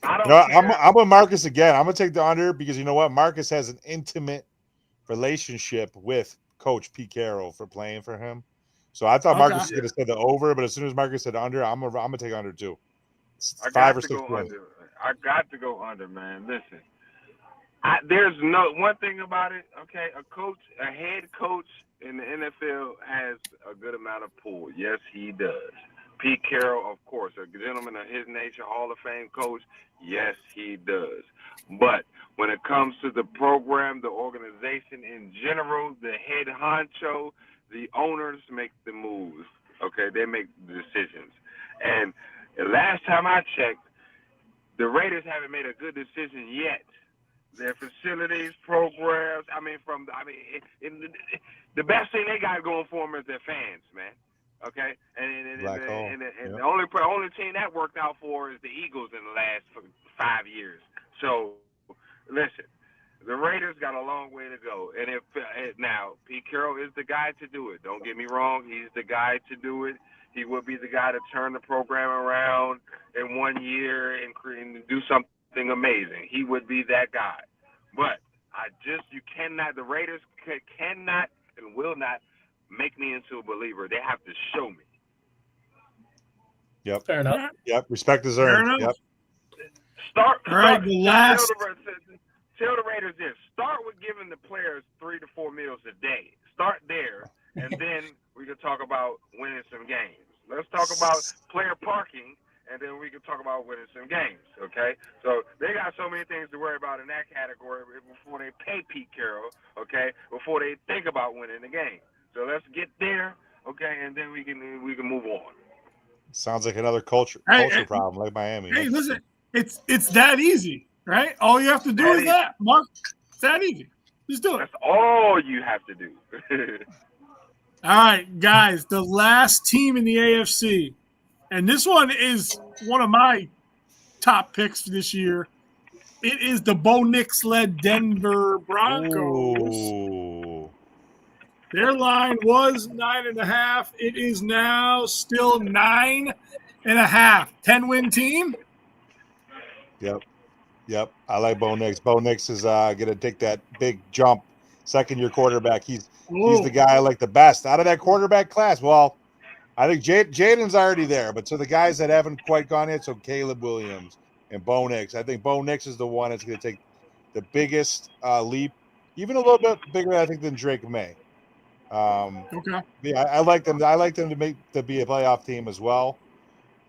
[SPEAKER 2] I'm with Marcus again. I'm gonna take the under because you know what? Marcus has an intimate relationship with Coach Pete Carroll for playing for him. So I thought Marcus was gonna say the over, but as soon as Marcus said under, I'm gonna take under too.
[SPEAKER 7] I got to go under, man. Listen, there's no one thing about it. Okay, a head coach in the NFL has a good amount of pull. Yes, he does. Pete Carroll, of course, a gentleman of his nature, Hall of Fame coach. Yes, he does. But when it comes to the program, the organization in general, the head honcho, the owners make the moves. Okay, they make the decisions. And last time I checked, the Raiders haven't made a good decision yet. Their facilities, programs. The best thing they got going for them is their fans, man. Okay, and the only team that worked out for is the Eagles in the last 5 years. So, listen, the Raiders got a long way to go. And now Pete Carroll is the guy to do it. Don't get me wrong; he's the guy to do it. He would be the guy to turn the program around in 1 year and do something amazing. He would be that guy. But the Raiders cannot and will not make me into a believer. They have to show me.
[SPEAKER 2] Yep.
[SPEAKER 4] Fair enough.
[SPEAKER 2] Yep. Respect is earned. Yep.
[SPEAKER 7] Tell the Raiders this. Start with giving the players 3 to 4 meals a day. Start there, and then we can talk about winning some games. Let's talk about player parking, and then we can talk about winning some games, okay? So they got so many things to worry about in that category before they pay Pete Carroll, okay, before they think about winning the game. So let's get there, okay, and then we can move on.
[SPEAKER 2] Sounds like another culture problem like Miami.
[SPEAKER 3] Hey, listen, it's that easy, right? All you have to do is that, Mark. It's that easy. Just do it.
[SPEAKER 7] That's all you have to do.
[SPEAKER 3] All right, guys, the last team in the AFC, and this one is one of my top picks for this year. It is the Bo Nix-led Denver Broncos.
[SPEAKER 2] Ooh.
[SPEAKER 3] Their line was 9.5. It is now still 9.5. 10-win team.
[SPEAKER 2] Yep. I like Bo Nix. Bo Nix is going to take that big jump. Second-year quarterback. He's the guy I like the best out of that quarterback class. Well, I think Jaden's already there, but so the guys that haven't quite gone yet, so Caleb Williams and Bo Nix. I think Bo Nix is the one that's going to take the biggest leap, even a little bit bigger, I think, than Drake May.
[SPEAKER 3] Okay.
[SPEAKER 2] Yeah, I like them. I like them to be a playoff team as well.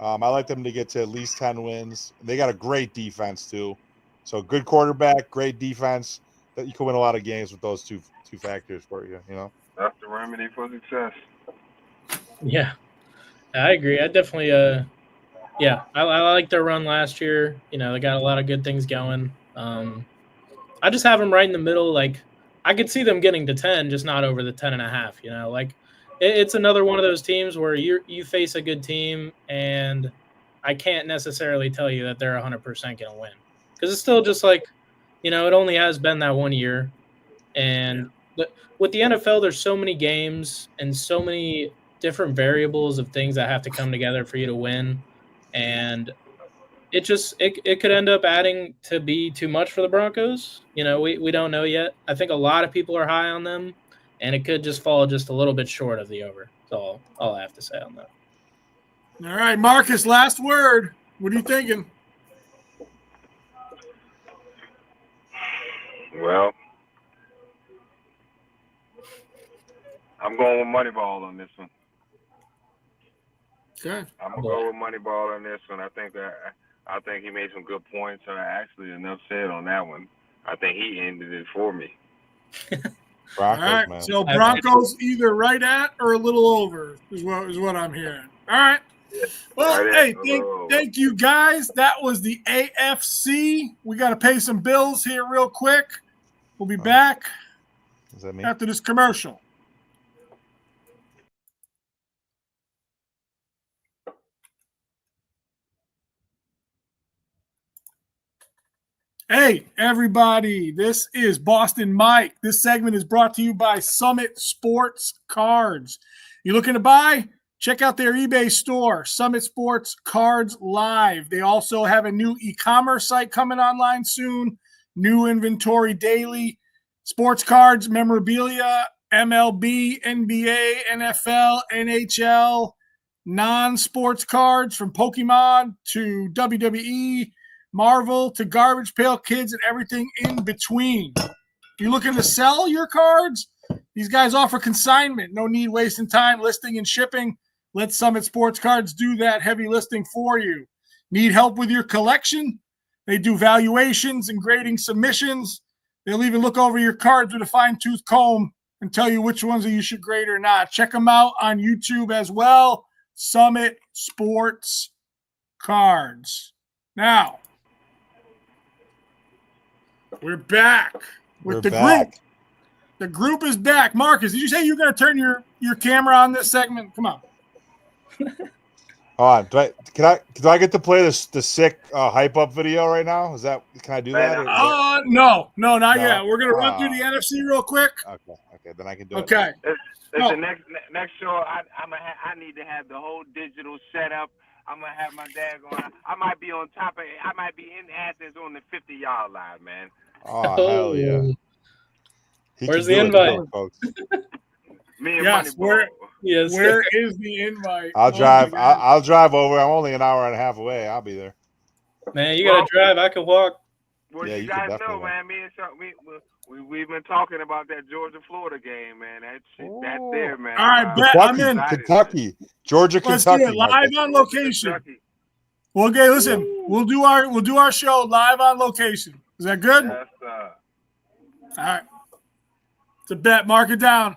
[SPEAKER 2] I like them to get to at least 10 wins. They got a great defense too. So good quarterback, great defense. That you can win a lot of games with those two factors for you. You know.
[SPEAKER 7] That's the remedy for success.
[SPEAKER 4] Yeah, I agree. I definitely, I like their run last year. You know, they got a lot of good things going. I just have them right in the middle. Like, I could see them getting to 10, just not over the 10.5. You know, like it's another one of those teams where you face a good team, and I can't necessarily tell you that they're 100% going to win, because it's still just like, you know, it only has been that 1 year, and with the NFL, there's so many games and so many different variables of things that have to come together for you to win, and it could end up adding to be too much for the Broncos. You know, we don't know yet. I think a lot of people are high on them, and it could just fall just a little bit short of the over. That's all I have to say on that.
[SPEAKER 3] All right, Marcus, last word. What are you thinking?
[SPEAKER 7] Well, I'm going with Moneyball on this one.
[SPEAKER 3] Okay.
[SPEAKER 7] I'm gonna go with Moneyball on this one. I think he made some good points. Actually, enough said on that one. I think he ended it for me.
[SPEAKER 2] Broncos,
[SPEAKER 3] all right,
[SPEAKER 2] man.
[SPEAKER 3] so Broncos either right at or a little over is what I'm hearing. All right. Well,
[SPEAKER 7] Right,
[SPEAKER 3] thank you guys. That was the AFC. We got to pay some bills here real quick. We'll be back after this commercial. Hey, everybody, this is Boston Mike. This segment is brought to you by Summit Sports Cards. You looking to buy? Check out their eBay store, Summit Sports Cards Live. They also have a new e-commerce site coming online soon, new inventory daily, sports cards, memorabilia, MLB, NBA, NFL, NHL, non-sports cards from Pokemon to WWE, Marvel to Garbage Pail Kids, and everything in between. If you're looking to sell your cards, these guys offer consignment. No need wasting time listing and shipping. Let Summit Sports Cards do that heavy listing for you. Need help with your collection? They do valuations and grading submissions. They'll even look over your cards with a fine-tooth comb and tell you which ones you should grade or not. Check them out on YouTube as well. Summit Sports Cards. Now, we're back with the group. The group is back. Marcus, did you say you're going to turn your camera on this segment? Come on.
[SPEAKER 2] Hold on. Do I get to play the sick hype up video right now? Can I do that?
[SPEAKER 3] No, not yet. We're gonna run through the NFC real quick.
[SPEAKER 2] Okay, then I can do it.
[SPEAKER 3] Okay.
[SPEAKER 7] The next show, I need to have the whole digital setup. I'm gonna have my dad going. I might be on top of it. I might be in Athens on the 50-yard line, man.
[SPEAKER 2] Oh hell yeah!
[SPEAKER 4] Where's the invite,
[SPEAKER 2] folks?
[SPEAKER 7] Me and Moneyball.
[SPEAKER 3] Where is the invite?
[SPEAKER 2] I'll drive. I'll drive over. I'm only an hour and a half away. I'll be there.
[SPEAKER 4] Man, you gotta drive. I can walk.
[SPEAKER 7] Well, you guys know, man. Me and Chuck, we've been talking about that Georgia-Florida game, man. That's there, man.
[SPEAKER 3] All right, I'm in
[SPEAKER 2] Kentucky, Georgia,
[SPEAKER 3] Let's
[SPEAKER 2] Kentucky.
[SPEAKER 3] do it live on location. Well, okay, listen. We'll do our show live on location. Is that good?
[SPEAKER 7] Yes,
[SPEAKER 3] all right. It's a bet. Mark it down.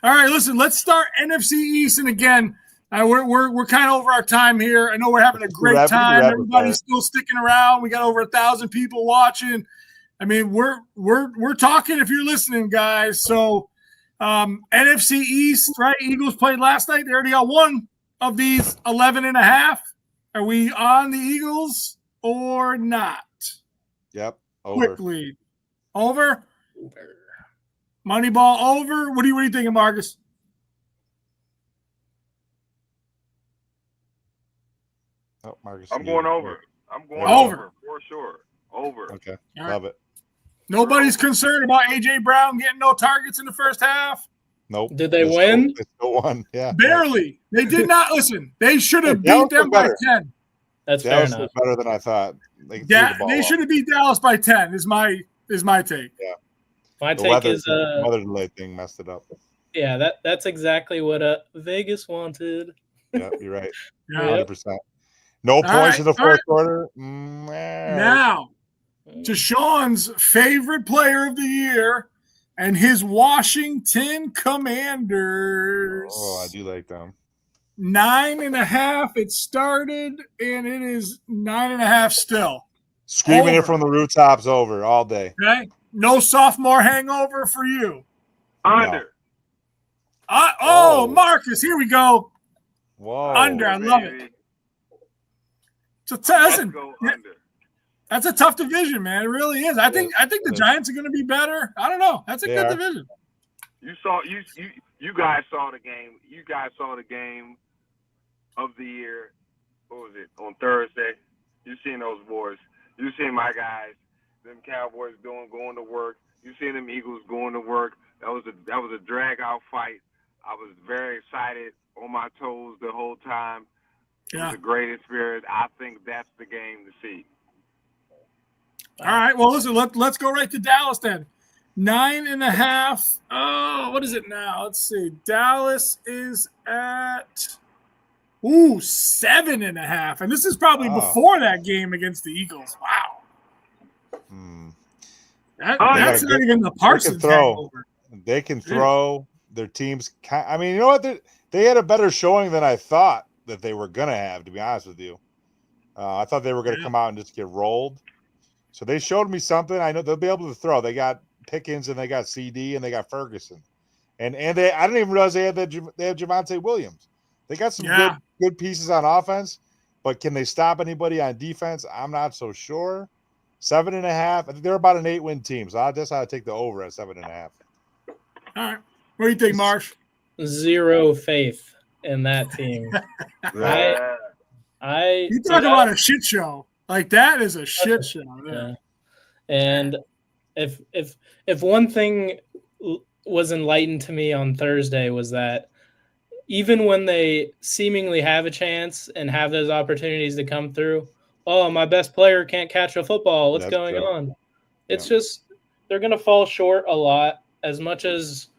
[SPEAKER 3] All right, listen. Let's start NFC East, and again, we're kind of over our time here. I know we're having a great time. Everybody's still sticking around. We got over 1,000 people watching. I mean, we're talking if you're listening, guys. So NFC East, right? Eagles played last night. They already got one of these 11.5. Are we on the Eagles or not?
[SPEAKER 2] Yep. Over.
[SPEAKER 3] Quickly. Over. Moneyball over. What are you thinking, Marcus?
[SPEAKER 2] Oh, Marcus.
[SPEAKER 7] I'm going over. I'm going
[SPEAKER 3] over
[SPEAKER 7] for sure. Over.
[SPEAKER 2] Okay.
[SPEAKER 3] Right.
[SPEAKER 2] Love it.
[SPEAKER 3] Nobody's concerned about A.J. Brown getting no targets in the first half.
[SPEAKER 2] Nope.
[SPEAKER 4] Did they win?
[SPEAKER 2] They still won. Yeah.
[SPEAKER 3] Barely. They did not listen. They should have beat them by 10.
[SPEAKER 4] That's
[SPEAKER 2] Dallas
[SPEAKER 4] fair enough.
[SPEAKER 2] Better than I thought. They
[SPEAKER 3] should have beat Dallas by 10. Is my take.
[SPEAKER 2] Yeah.
[SPEAKER 4] My take is
[SPEAKER 2] weather delay thing messed it up.
[SPEAKER 4] Yeah, that's exactly what Vegas wanted.
[SPEAKER 2] Yeah, you're right.
[SPEAKER 3] 100%.
[SPEAKER 2] 100%. No points in the fourth quarter.
[SPEAKER 3] Now, to Sean's favorite player of the year and his Washington Commanders.
[SPEAKER 2] Oh, I do like them.
[SPEAKER 3] 9.5 it started, and it is 9.5 still.
[SPEAKER 2] Screaming it from the rooftops over all day.
[SPEAKER 3] Okay. no sophomore hangover for you.
[SPEAKER 7] Under.
[SPEAKER 3] No. Marcus, here we go.
[SPEAKER 2] Whoa.
[SPEAKER 3] Under, I love it. So listen, that's a tough division, man. It really is. I think the Giants are going to be better. I don't know. That's a good division.
[SPEAKER 7] You guys saw the game. You guys saw the game of the year. What was it, on Thursday? You seen those boys. You seen my guys, them Cowboys going to work. You seen them Eagles going to work. That was a drag out fight. I was very excited, on my toes the whole time. It was a great experience. I think that's the game to see.
[SPEAKER 3] All right. Well, listen, let's go right to Dallas then. 9.5. Oh, what is it now? Let's see. Dallas is at 7.5. And this is probably before that game against the Eagles. Wow. That's not even the Parsons hangover.
[SPEAKER 2] They can throw. Their teams. I mean, you know what? They had a better showing than I thought that they were going to have, to be honest with you. I thought they were going to come out and just get rolled. So they showed me something. I know they'll be able to throw. They got Pickens and they got CD and they got Ferguson. And I didn't even realize they have Javonte Williams. They got some good pieces on offense, but can they stop anybody on defense? I'm not so sure. 7.5. I think they're about an 8-win team. So that's how I take the over at 7.5.
[SPEAKER 3] All right. What do you think, Marsh?
[SPEAKER 4] Zero faith in that team.
[SPEAKER 3] You talk about a shit show. Like, that is a shit show.
[SPEAKER 4] Yeah. And if one thing was enlightened to me on Thursday was that even when they seemingly have a chance and have those opportunities to come through, my best player can't catch a football. What's going on? It's just they're going to fall short a lot. As much as,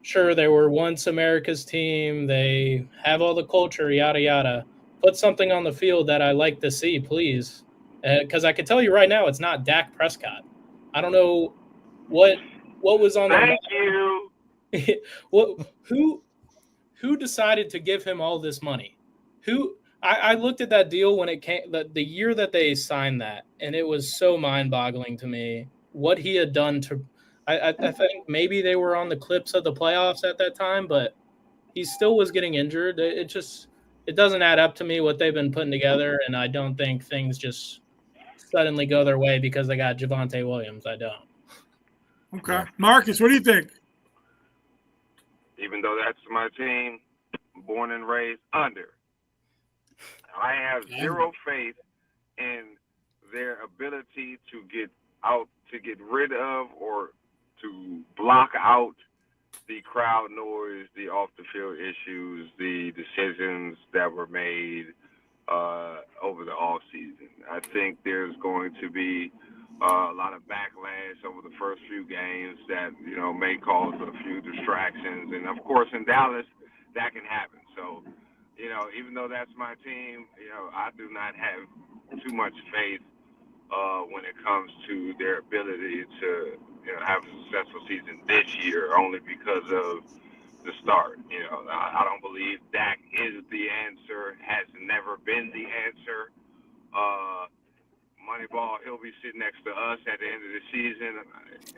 [SPEAKER 4] sure, they were once America's team, they have all the culture, yada, yada. Put something on the field that I like to see, please. Because I can tell you right now, it's not Dak Prescott. I don't know what was on
[SPEAKER 7] Thank you.
[SPEAKER 4] Who decided to give him all this money? I looked at that deal when it came, the year that they signed that, and it was so mind-boggling to me what he had done to. I think maybe they were on the clips of the playoffs at that time, but he still was getting injured. It doesn't add up to me what they've been putting together, and I don't think things just suddenly go their way because they got Javonte Williams. I don't.
[SPEAKER 3] Okay. Marcus, what do you think?
[SPEAKER 7] Even though that's my team, born and raised under. I have zero faith in their ability to get rid of or to block out the crowd noise, the off-the-field issues, the decisions that were made over the offseason. I think there's going to be a lot of backlash over the first few games that, may cause a few distractions. And, of course, in Dallas, that can happen. So, even though that's my team, I do not have too much faith when it comes to their ability to have a successful season this year, only because of the start. I don't believe Dak is the answer, has never been the answer. Moneyball, he'll be sitting next to us at the end of the season,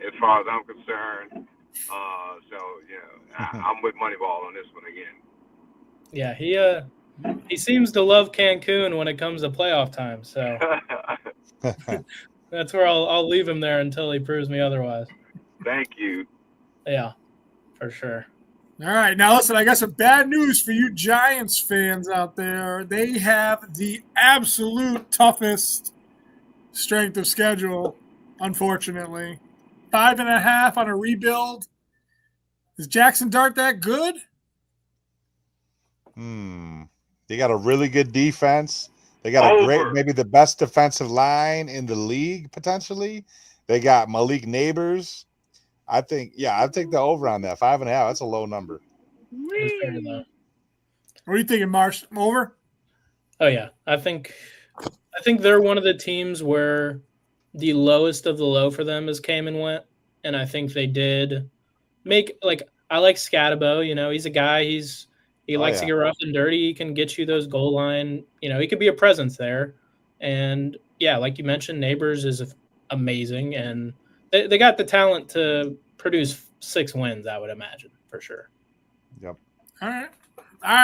[SPEAKER 7] as far as I'm concerned. I'm with Moneyball on this one again.
[SPEAKER 4] Yeah, he seems to love Cancun when it comes to playoff time. So that's where I'll leave him there until he proves me otherwise.
[SPEAKER 7] Thank you.
[SPEAKER 4] Yeah, for sure.
[SPEAKER 3] All right. Now, listen, I got some bad news for you Giants fans out there. They have the absolute toughest strength of schedule, unfortunately. 5.5 on a rebuild. Is Jackson Dart that good?
[SPEAKER 2] They got a really good defense. They got a great, maybe the best defensive line in the league, potentially. They got Malik Neighbors. I think, I'd take the over on that. 5.5. That's a low number.
[SPEAKER 3] What are you thinking, Marsh? Over?
[SPEAKER 4] Oh, yeah. I think they're one of the teams where the lowest of the low for them is came and went. And I think they did make, I like 𝐃𝐨𝐽. He's a guy, he likes to get rough and dirty. He can get you those goal line. He could be a presence there. And, like you mentioned, Neighbors is amazing. And they got the talent to produce 6 wins, I would imagine, for sure.
[SPEAKER 2] Yep.
[SPEAKER 3] All right.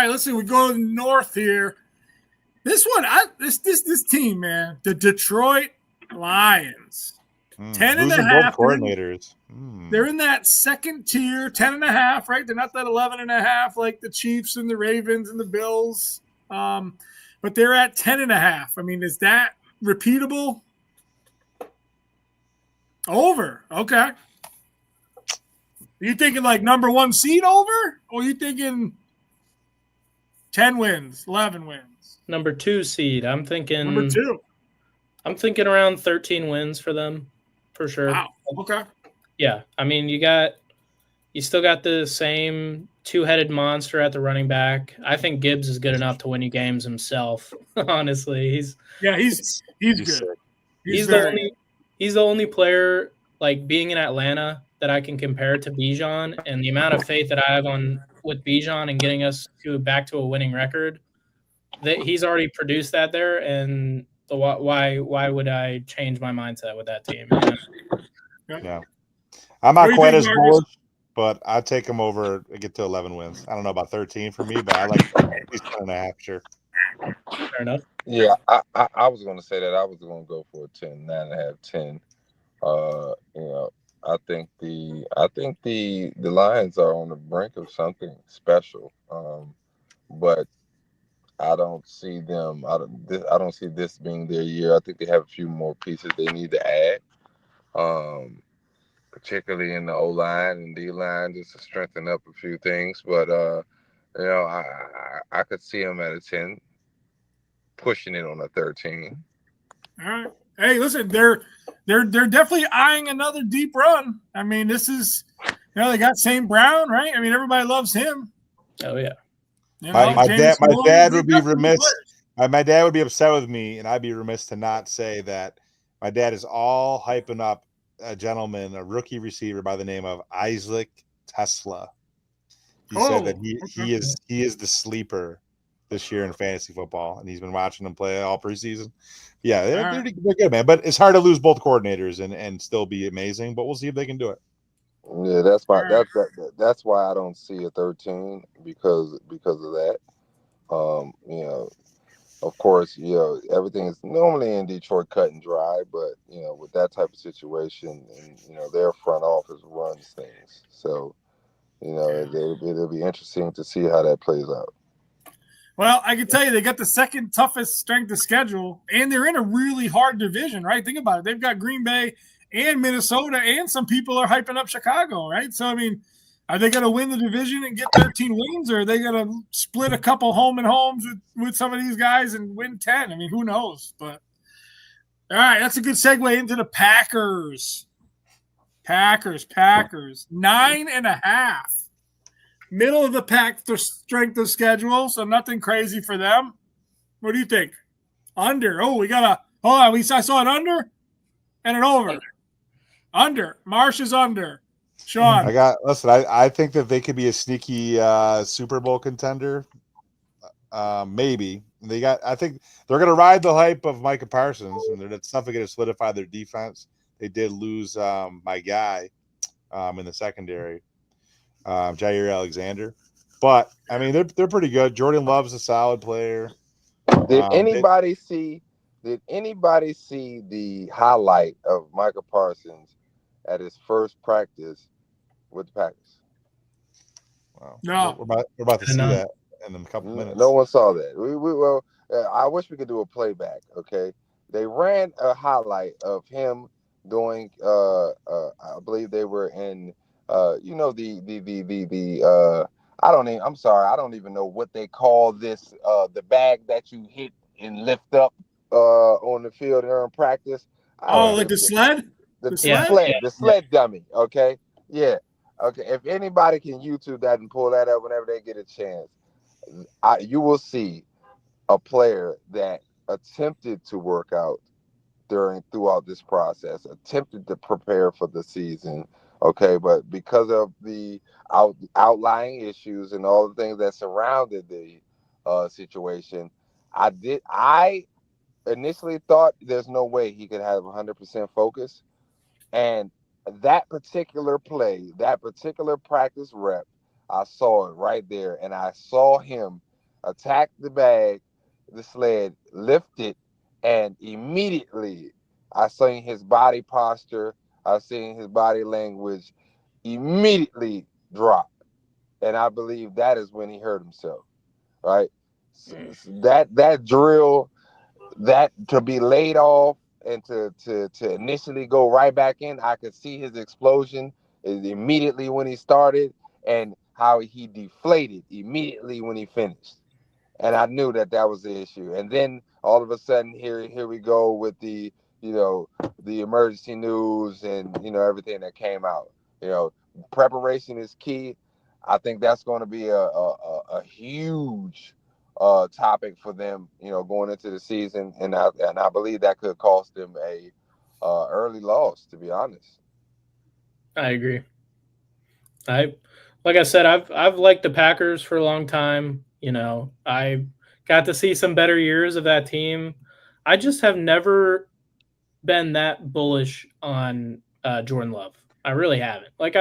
[SPEAKER 3] Let's see. We go north here. This one, this team, man, the Detroit Lions, 10.5
[SPEAKER 2] coordinators.
[SPEAKER 3] They're in that second tier, 10.5, right? They're not that 11.5 like the Chiefs and the Ravens and the Bills, but they're at 10.5. I mean, is that repeatable? Over. Okay. Are you thinking like number 1 seed over, or are you thinking 10 wins, 11 wins?
[SPEAKER 4] Number 2 seed. I'm thinking
[SPEAKER 3] number 2.
[SPEAKER 4] I'm thinking around 13 wins for them, for sure.
[SPEAKER 3] Wow. Okay.
[SPEAKER 4] Yeah. I mean, you still got the same 2-headed monster at the running back. I think Gibbs is good enough to win you games himself. Honestly, he's good. He's the only player, like, being in Atlanta, that I can compare to Bijan, and the amount of faith that I have with Bijan and getting us back to a winning record. That he's already produced that there, and why would I change my mindset with that team?
[SPEAKER 2] Yeah, I'm not quite as bullish, but I take him over. I get to 11 wins. I don't know about 13 for me, but I like at least 10.5. Sure.
[SPEAKER 4] Fair enough.
[SPEAKER 8] Yeah, I was going to say that. I was going to go for a 10, 9.5, 10. I think the Lions are on the brink of something special, but I don't see them. I don't see this being their year. I think they have a few more pieces they need to add, particularly in the O line and D line, just to strengthen up a few things. But I could see them at a 10, pushing it on a 13.
[SPEAKER 3] All right. Hey, listen, they're definitely eyeing another deep run. I mean, this is, they got St. Brown, right? I mean, everybody loves him.
[SPEAKER 4] Oh yeah.
[SPEAKER 2] My dad would be remiss. My dad would be upset with me, and I'd be remiss to not say that my dad is all hyping up a gentleman, a rookie receiver by the name of Isaac Tesla. He said that he is the sleeper this year in fantasy football, and he's been watching them play all preseason. Yeah, they're good, man. But it's hard to lose both coordinators and still be amazing. But we'll see if they can do it.
[SPEAKER 8] Yeah, that's why I don't see a 13 because of that. Of course, everything is normally in Detroit cut and dry, but with that type of situation, and their front office runs things, so it'll be interesting to see how that plays out.
[SPEAKER 3] Well, I can tell you they got the second toughest strength of schedule, and they're in a really hard division, right? Think about it. They've got Green Bay and Minnesota, and some people are hyping up Chicago, right? So, I mean, are they going to win the division and get 13 wins, or are they going to split a couple home and homes with some of these guys and win 10? I mean, who knows? But, all right, that's a good segue into the Packers. Packers, 9.5. Middle of the pack strength of schedule, so nothing crazy for them. What do you think? Under. Oh, we got a – hold on. I saw an under and an over. Under. Marsh is under. Sean.
[SPEAKER 2] I think that they could be a sneaky Super Bowl contender. Maybe. I think they're going to ride the hype of Micah Parsons, and that's definitely going to solidify their defense. They did lose my guy in the secondary. 𝐬𝐿_Alexander, but I mean they're pretty good. Jordan Love's a solid player.
[SPEAKER 8] Did anybody see the highlight of Micah Parsons at his first practice with the Packers?
[SPEAKER 2] Wow.
[SPEAKER 3] No,
[SPEAKER 2] we're about to see that in a couple minutes.
[SPEAKER 8] No one saw that. I wish we could do a playback. Okay, they ran a highlight of him doing. I believe they were in. I don't even know what they call this, the bag that you hit and lift up on the field during practice.
[SPEAKER 3] Like the sled?
[SPEAKER 8] The sled dummy, okay? Yeah. Okay. If anybody can YouTube that and pull that up whenever they get a chance, you will see a player that attempted to work out throughout this process, attempted to prepare for the season. Okay, but because of the outlying issues and all the things that surrounded the situation, I initially thought there's no way he could have 100% focus, and that particular play, that particular practice rep, I saw it right there, and I saw him attack the bag, the sled, lift it, and immediately I seen his body posture, I seen his body language immediately drop, and I believe that is when he hurt himself. Right, that drill, that to be laid off and to initially go right back in, I could see his explosion immediately when he started and how he deflated immediately when he finished. And I knew that was the issue. And then all of a sudden, here we go with the the emergency news and everything that came out. Preparation is key. I think that's going to be a huge topic for them, going into the season, and I believe that could cost them a early loss. To be honest,
[SPEAKER 4] I agree. Like I said, I've liked the Packers for a long time. I got to see some better years of that team. I just have never been that bullish on Jordan Love. I really haven't. Like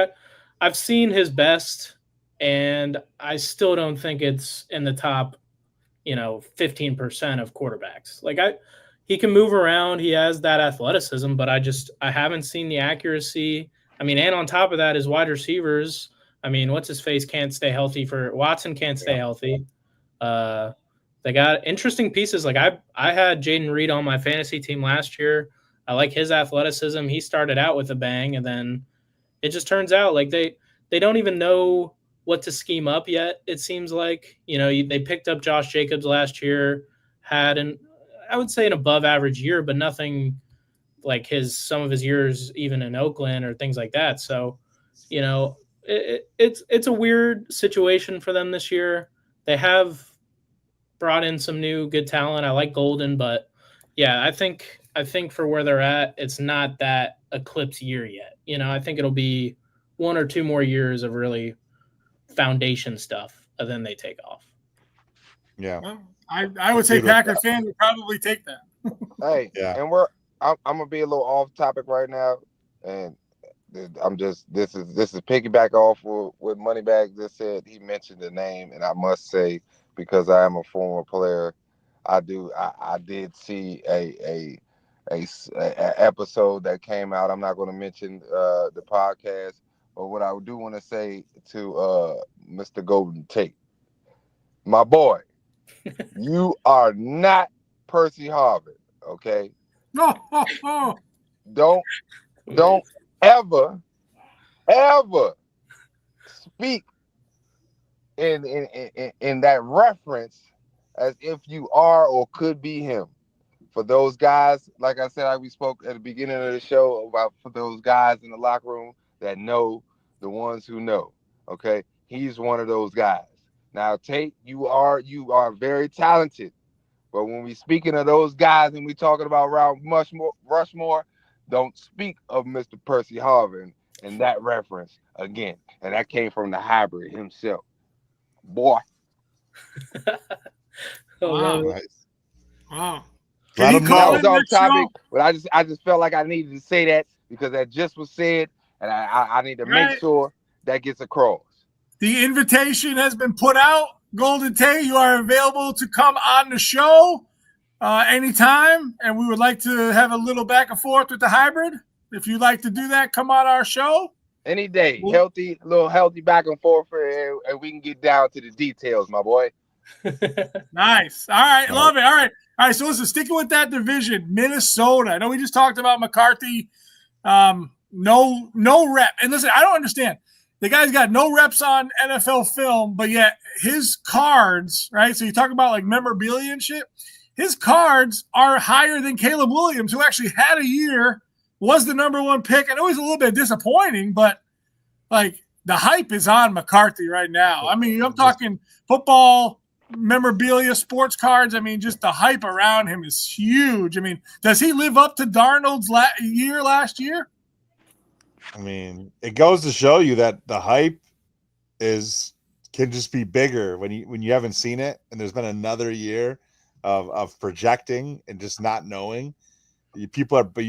[SPEAKER 4] I've seen his best, and I still don't think it's in the top, 15% of quarterbacks. Like he can move around. He has that athleticism, but I haven't seen the accuracy. I mean, and on top of that, his wide receivers. I mean, what's his face can't stay healthy Watson can't stay healthy. They got interesting pieces. Like I had Jaden Reed on my fantasy team last year. I like his athleticism. He started out with a bang, and then it just turns out like they don't even know what to scheme up yet. It seems like, they picked up Josh Jacobs last year, had I would say an above average year, but nothing like some of his years even in Oakland or things like that. So, it's a weird situation for them this year. They have brought in some new good talent. I like Golden, but yeah, I think for where they're at, it's not that eclipse year yet. I think it'll be 1 or 2 more years of really foundation stuff, and then they take off.
[SPEAKER 2] Yeah.
[SPEAKER 3] Well, I would say Packer fans would probably take that.
[SPEAKER 8] Hey, yeah. And I'm gonna be a little off topic right now, and this is piggyback off what Moneybag just said. He mentioned the name, and I must say, because I am a former player, I did see a episode that came out. I'm not going to mention the podcast, but what I do want to say to Mr. Golden Tate, my boy, you are not Percy Harvin, okay?
[SPEAKER 3] No.
[SPEAKER 8] Don't ever speak in that reference as if you are or could be him. For those guys, like I said, we spoke at the beginning of the show about for those guys in the locker room that know the ones who know. Okay, he's one of those guys. Now, Tate, you are very talented, but when we speaking of those guys and we talking about Rushmore, don't speak of Mr. Percy Harvin in that reference again. And that came from the hybrid himself, boy.
[SPEAKER 3] Wow.
[SPEAKER 2] Nice.
[SPEAKER 3] Wow.
[SPEAKER 8] That was off topic, but I just felt like I needed to say that because that just was said, and I need to make sure that gets across.
[SPEAKER 3] The invitation has been put out. Golden Tate, you are available to come on the show anytime, and we would like to have a little back and forth with the hybrid. If you'd like to do that, come on our show.
[SPEAKER 8] Any day. Little healthy back and forth, and we can get down to the details, my boy.
[SPEAKER 3] Nice. All right. Love it. All right. So listen, sticking with that division, Minnesota. I know we just talked about McCarthy. No rep. And listen, I don't understand. The guy's got no reps on NFL film, but yet his cards, right? So you talk about like memorabilia and shit. His cards are higher than Caleb Williams, who actually had a year, was the number 1 pick. I know he's a little bit disappointing, but like the hype is on McCarthy right now. I mean, I'm talking football memorabilia, sports cards. I mean, just the hype around him is huge. I mean, does he live up to Darnold's year last year?
[SPEAKER 2] I mean, it goes to show you that the hype can just be bigger when you haven't seen it, and there's been another year of projecting and just not knowing. You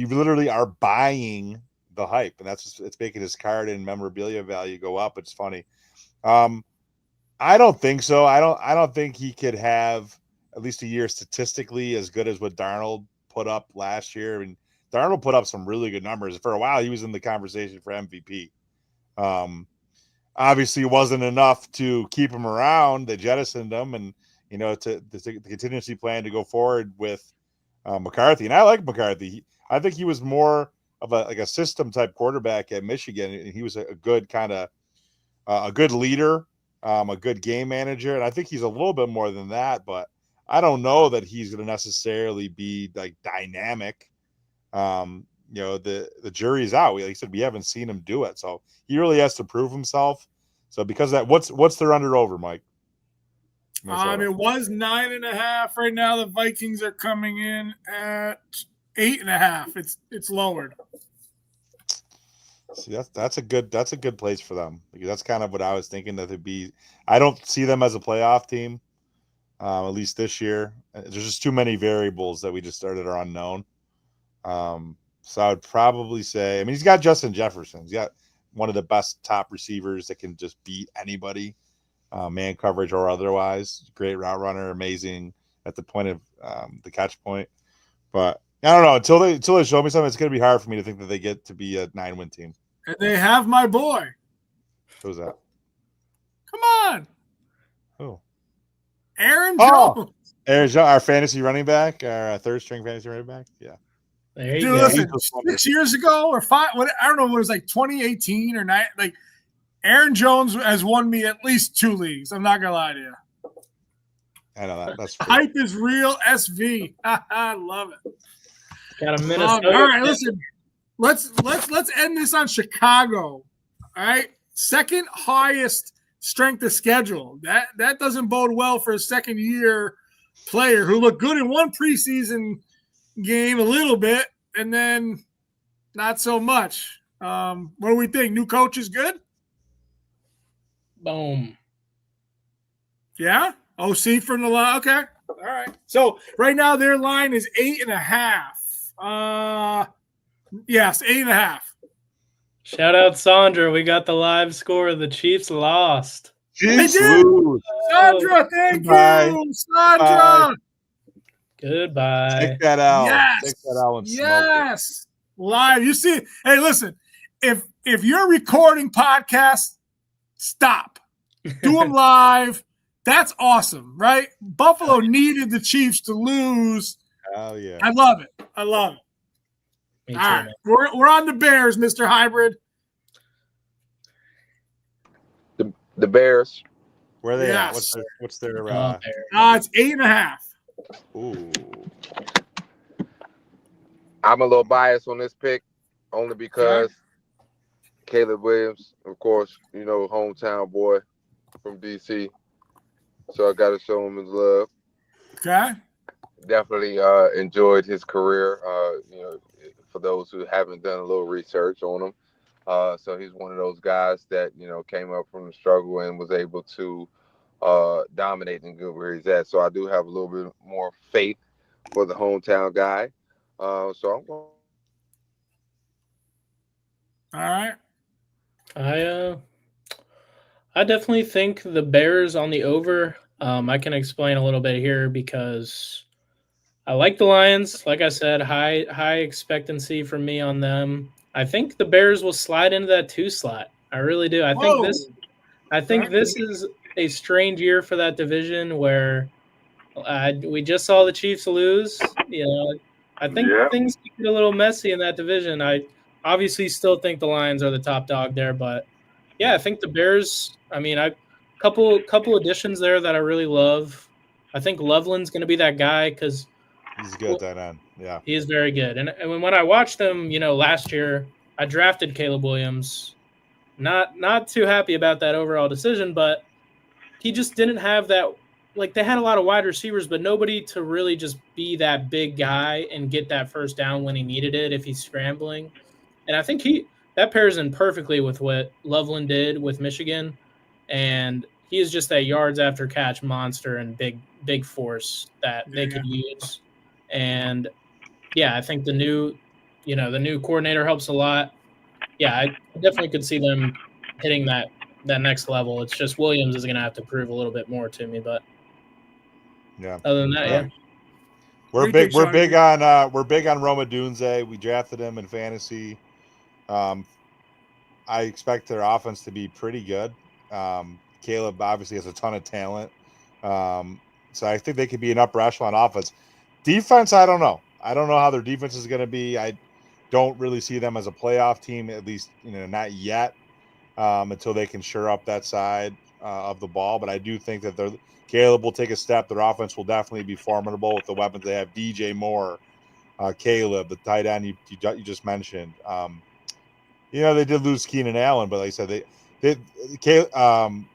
[SPEAKER 2] literally are buying the hype, and it's making his card and memorabilia value go up. It's funny. I don't think so. I don't think he could have at least a year statistically as good as what Darnold put up last year. I mean, Darnold put up some really good numbers. For a while, he was in the conversation for MVP. Obviously, it wasn't enough to keep him around. They jettisoned him, and to the contingency plan to go forward with McCarthy. And I like McCarthy. I think he was more of a system type quarterback at Michigan, and he was a good kind of a good leader, a good game manager, and I think he's a little bit more than that. But I don't know that he's going to necessarily be like dynamic. The jury's out. Like I said, we haven't seen him do it, so he really has to prove himself. So because of that, what's their under over, Mike?
[SPEAKER 3] It was 9.5. Right now, the Vikings are coming in at 8.5. It's lowered.
[SPEAKER 2] See, that's a good place for them, because that's kind of what I was thinking that they'd be. I don't see them as a playoff team, at least this year. There's just too many variables that we just started are unknown. So I would probably say, I mean, he's got Justin Jefferson. He's got one of the best top receivers that can just beat anybody, man coverage or otherwise. Great route runner, amazing at the point of the catch point. But I don't know, until they show me something, it's going to be hard for me to think that they get to be a 9-win team.
[SPEAKER 3] And they have my boy.
[SPEAKER 2] Who's that?
[SPEAKER 3] Come on.
[SPEAKER 2] Who?
[SPEAKER 3] Aaron Jones.
[SPEAKER 2] Aaron Jones, our fantasy running back, our third string fantasy running back. Yeah.
[SPEAKER 4] There you
[SPEAKER 3] Dude,
[SPEAKER 4] go.
[SPEAKER 3] listen, 6 years ago or 5, I don't know, what it was like 2018 or 9. Like, Aaron Jones has won me at least 2 leagues. I'm not gonna lie to you.
[SPEAKER 2] I know that's true.
[SPEAKER 3] Hype is real. SV. I love it.
[SPEAKER 4] Got a Minnesota.
[SPEAKER 3] All right, listen. Let's end this on Chicago. All right, second highest strength of schedule. That doesn't bode well for a second year player who looked good in one preseason game a little bit, and then not so much. What do we think? New coach is good?
[SPEAKER 4] Boom.
[SPEAKER 3] Yeah? OC from the line. Okay. All right. So right now their line is 8.5. Yes, 8.5.
[SPEAKER 4] Shout out Sandra. We got the live score. The Chiefs lost.
[SPEAKER 2] Chiefs lose.
[SPEAKER 3] Sandra, thank you. Sandra.
[SPEAKER 4] Goodbye.
[SPEAKER 2] Take that out.
[SPEAKER 3] Yes.
[SPEAKER 2] Take that out and
[SPEAKER 3] yes. Live. You see, hey, listen, if you're recording podcasts, stop. Do them live. That's awesome, right? Buffalo needed the Chiefs to lose.
[SPEAKER 2] Oh, yeah.
[SPEAKER 3] I love it. I love it.
[SPEAKER 4] Me
[SPEAKER 3] All
[SPEAKER 4] too,
[SPEAKER 3] right.
[SPEAKER 4] man.
[SPEAKER 3] We're on the Bears, Mr. Hybrid.
[SPEAKER 8] The Bears.
[SPEAKER 2] Where are they at?
[SPEAKER 3] Yes.
[SPEAKER 2] What's their
[SPEAKER 3] It's 8.5.
[SPEAKER 2] Ooh.
[SPEAKER 8] I'm a little biased on this pick, only because Caleb Williams, of course, hometown boy from DC. So I got to show him his love.
[SPEAKER 3] Okay.
[SPEAKER 8] Definitely enjoyed his career. For those who haven't done a little research on him. So he's one of those guys that, came up from the struggle and was able to dominate and get where he's at. So I do have a little bit more faith for the hometown guy. So I'm going.
[SPEAKER 3] All right.
[SPEAKER 4] I definitely think the Bears on the over. I can explain a little bit here because I like the Lions. Like I said, high expectancy from me on them. I think the Bears will slide into that 2 slot. I really do. I think this is a strange year for that division where we just saw the Chiefs lose. I think things get a little messy in that division. I obviously still think the Lions are the top dog there, but yeah, I think the Bears. I mean, couple additions there that I really love. I think Loveland's going to be that guy because
[SPEAKER 2] he's good at that end. Yeah,
[SPEAKER 4] he is very good. And when I watched them, last year, I drafted Caleb Williams. Not too happy about that overall decision, but he just didn't have that. Like, they had a lot of wide receivers, but nobody to really just be that big guy and get that first down when he needed it if he's scrambling. And I think that pairs in perfectly with what Loveland did with Michigan. And he is just that yards after catch monster and big force that they could use. And yeah, I think the new coordinator helps a lot. yeah, I definitely could see them hitting that next level. It's just Williams is going to have to prove a little bit more to me, but
[SPEAKER 2] yeah.
[SPEAKER 4] Other than that, yeah.
[SPEAKER 2] We're big on Rome Odunze. We drafted him in fantasy. I expect their offense to be pretty good. Caleb obviously has a ton of talent. So I think they could be an upper echelon offense. Defense, I don't know. I don't know how their defense is going to be. I don't really see them as a playoff team, at least not yet, until they can shore up that side of the ball. But I do think that Caleb will take a step. Their offense will definitely be formidable with the weapons they have. DJ Moore, Caleb, the tight end you just mentioned. They did lose Keenan Allen, but like I said,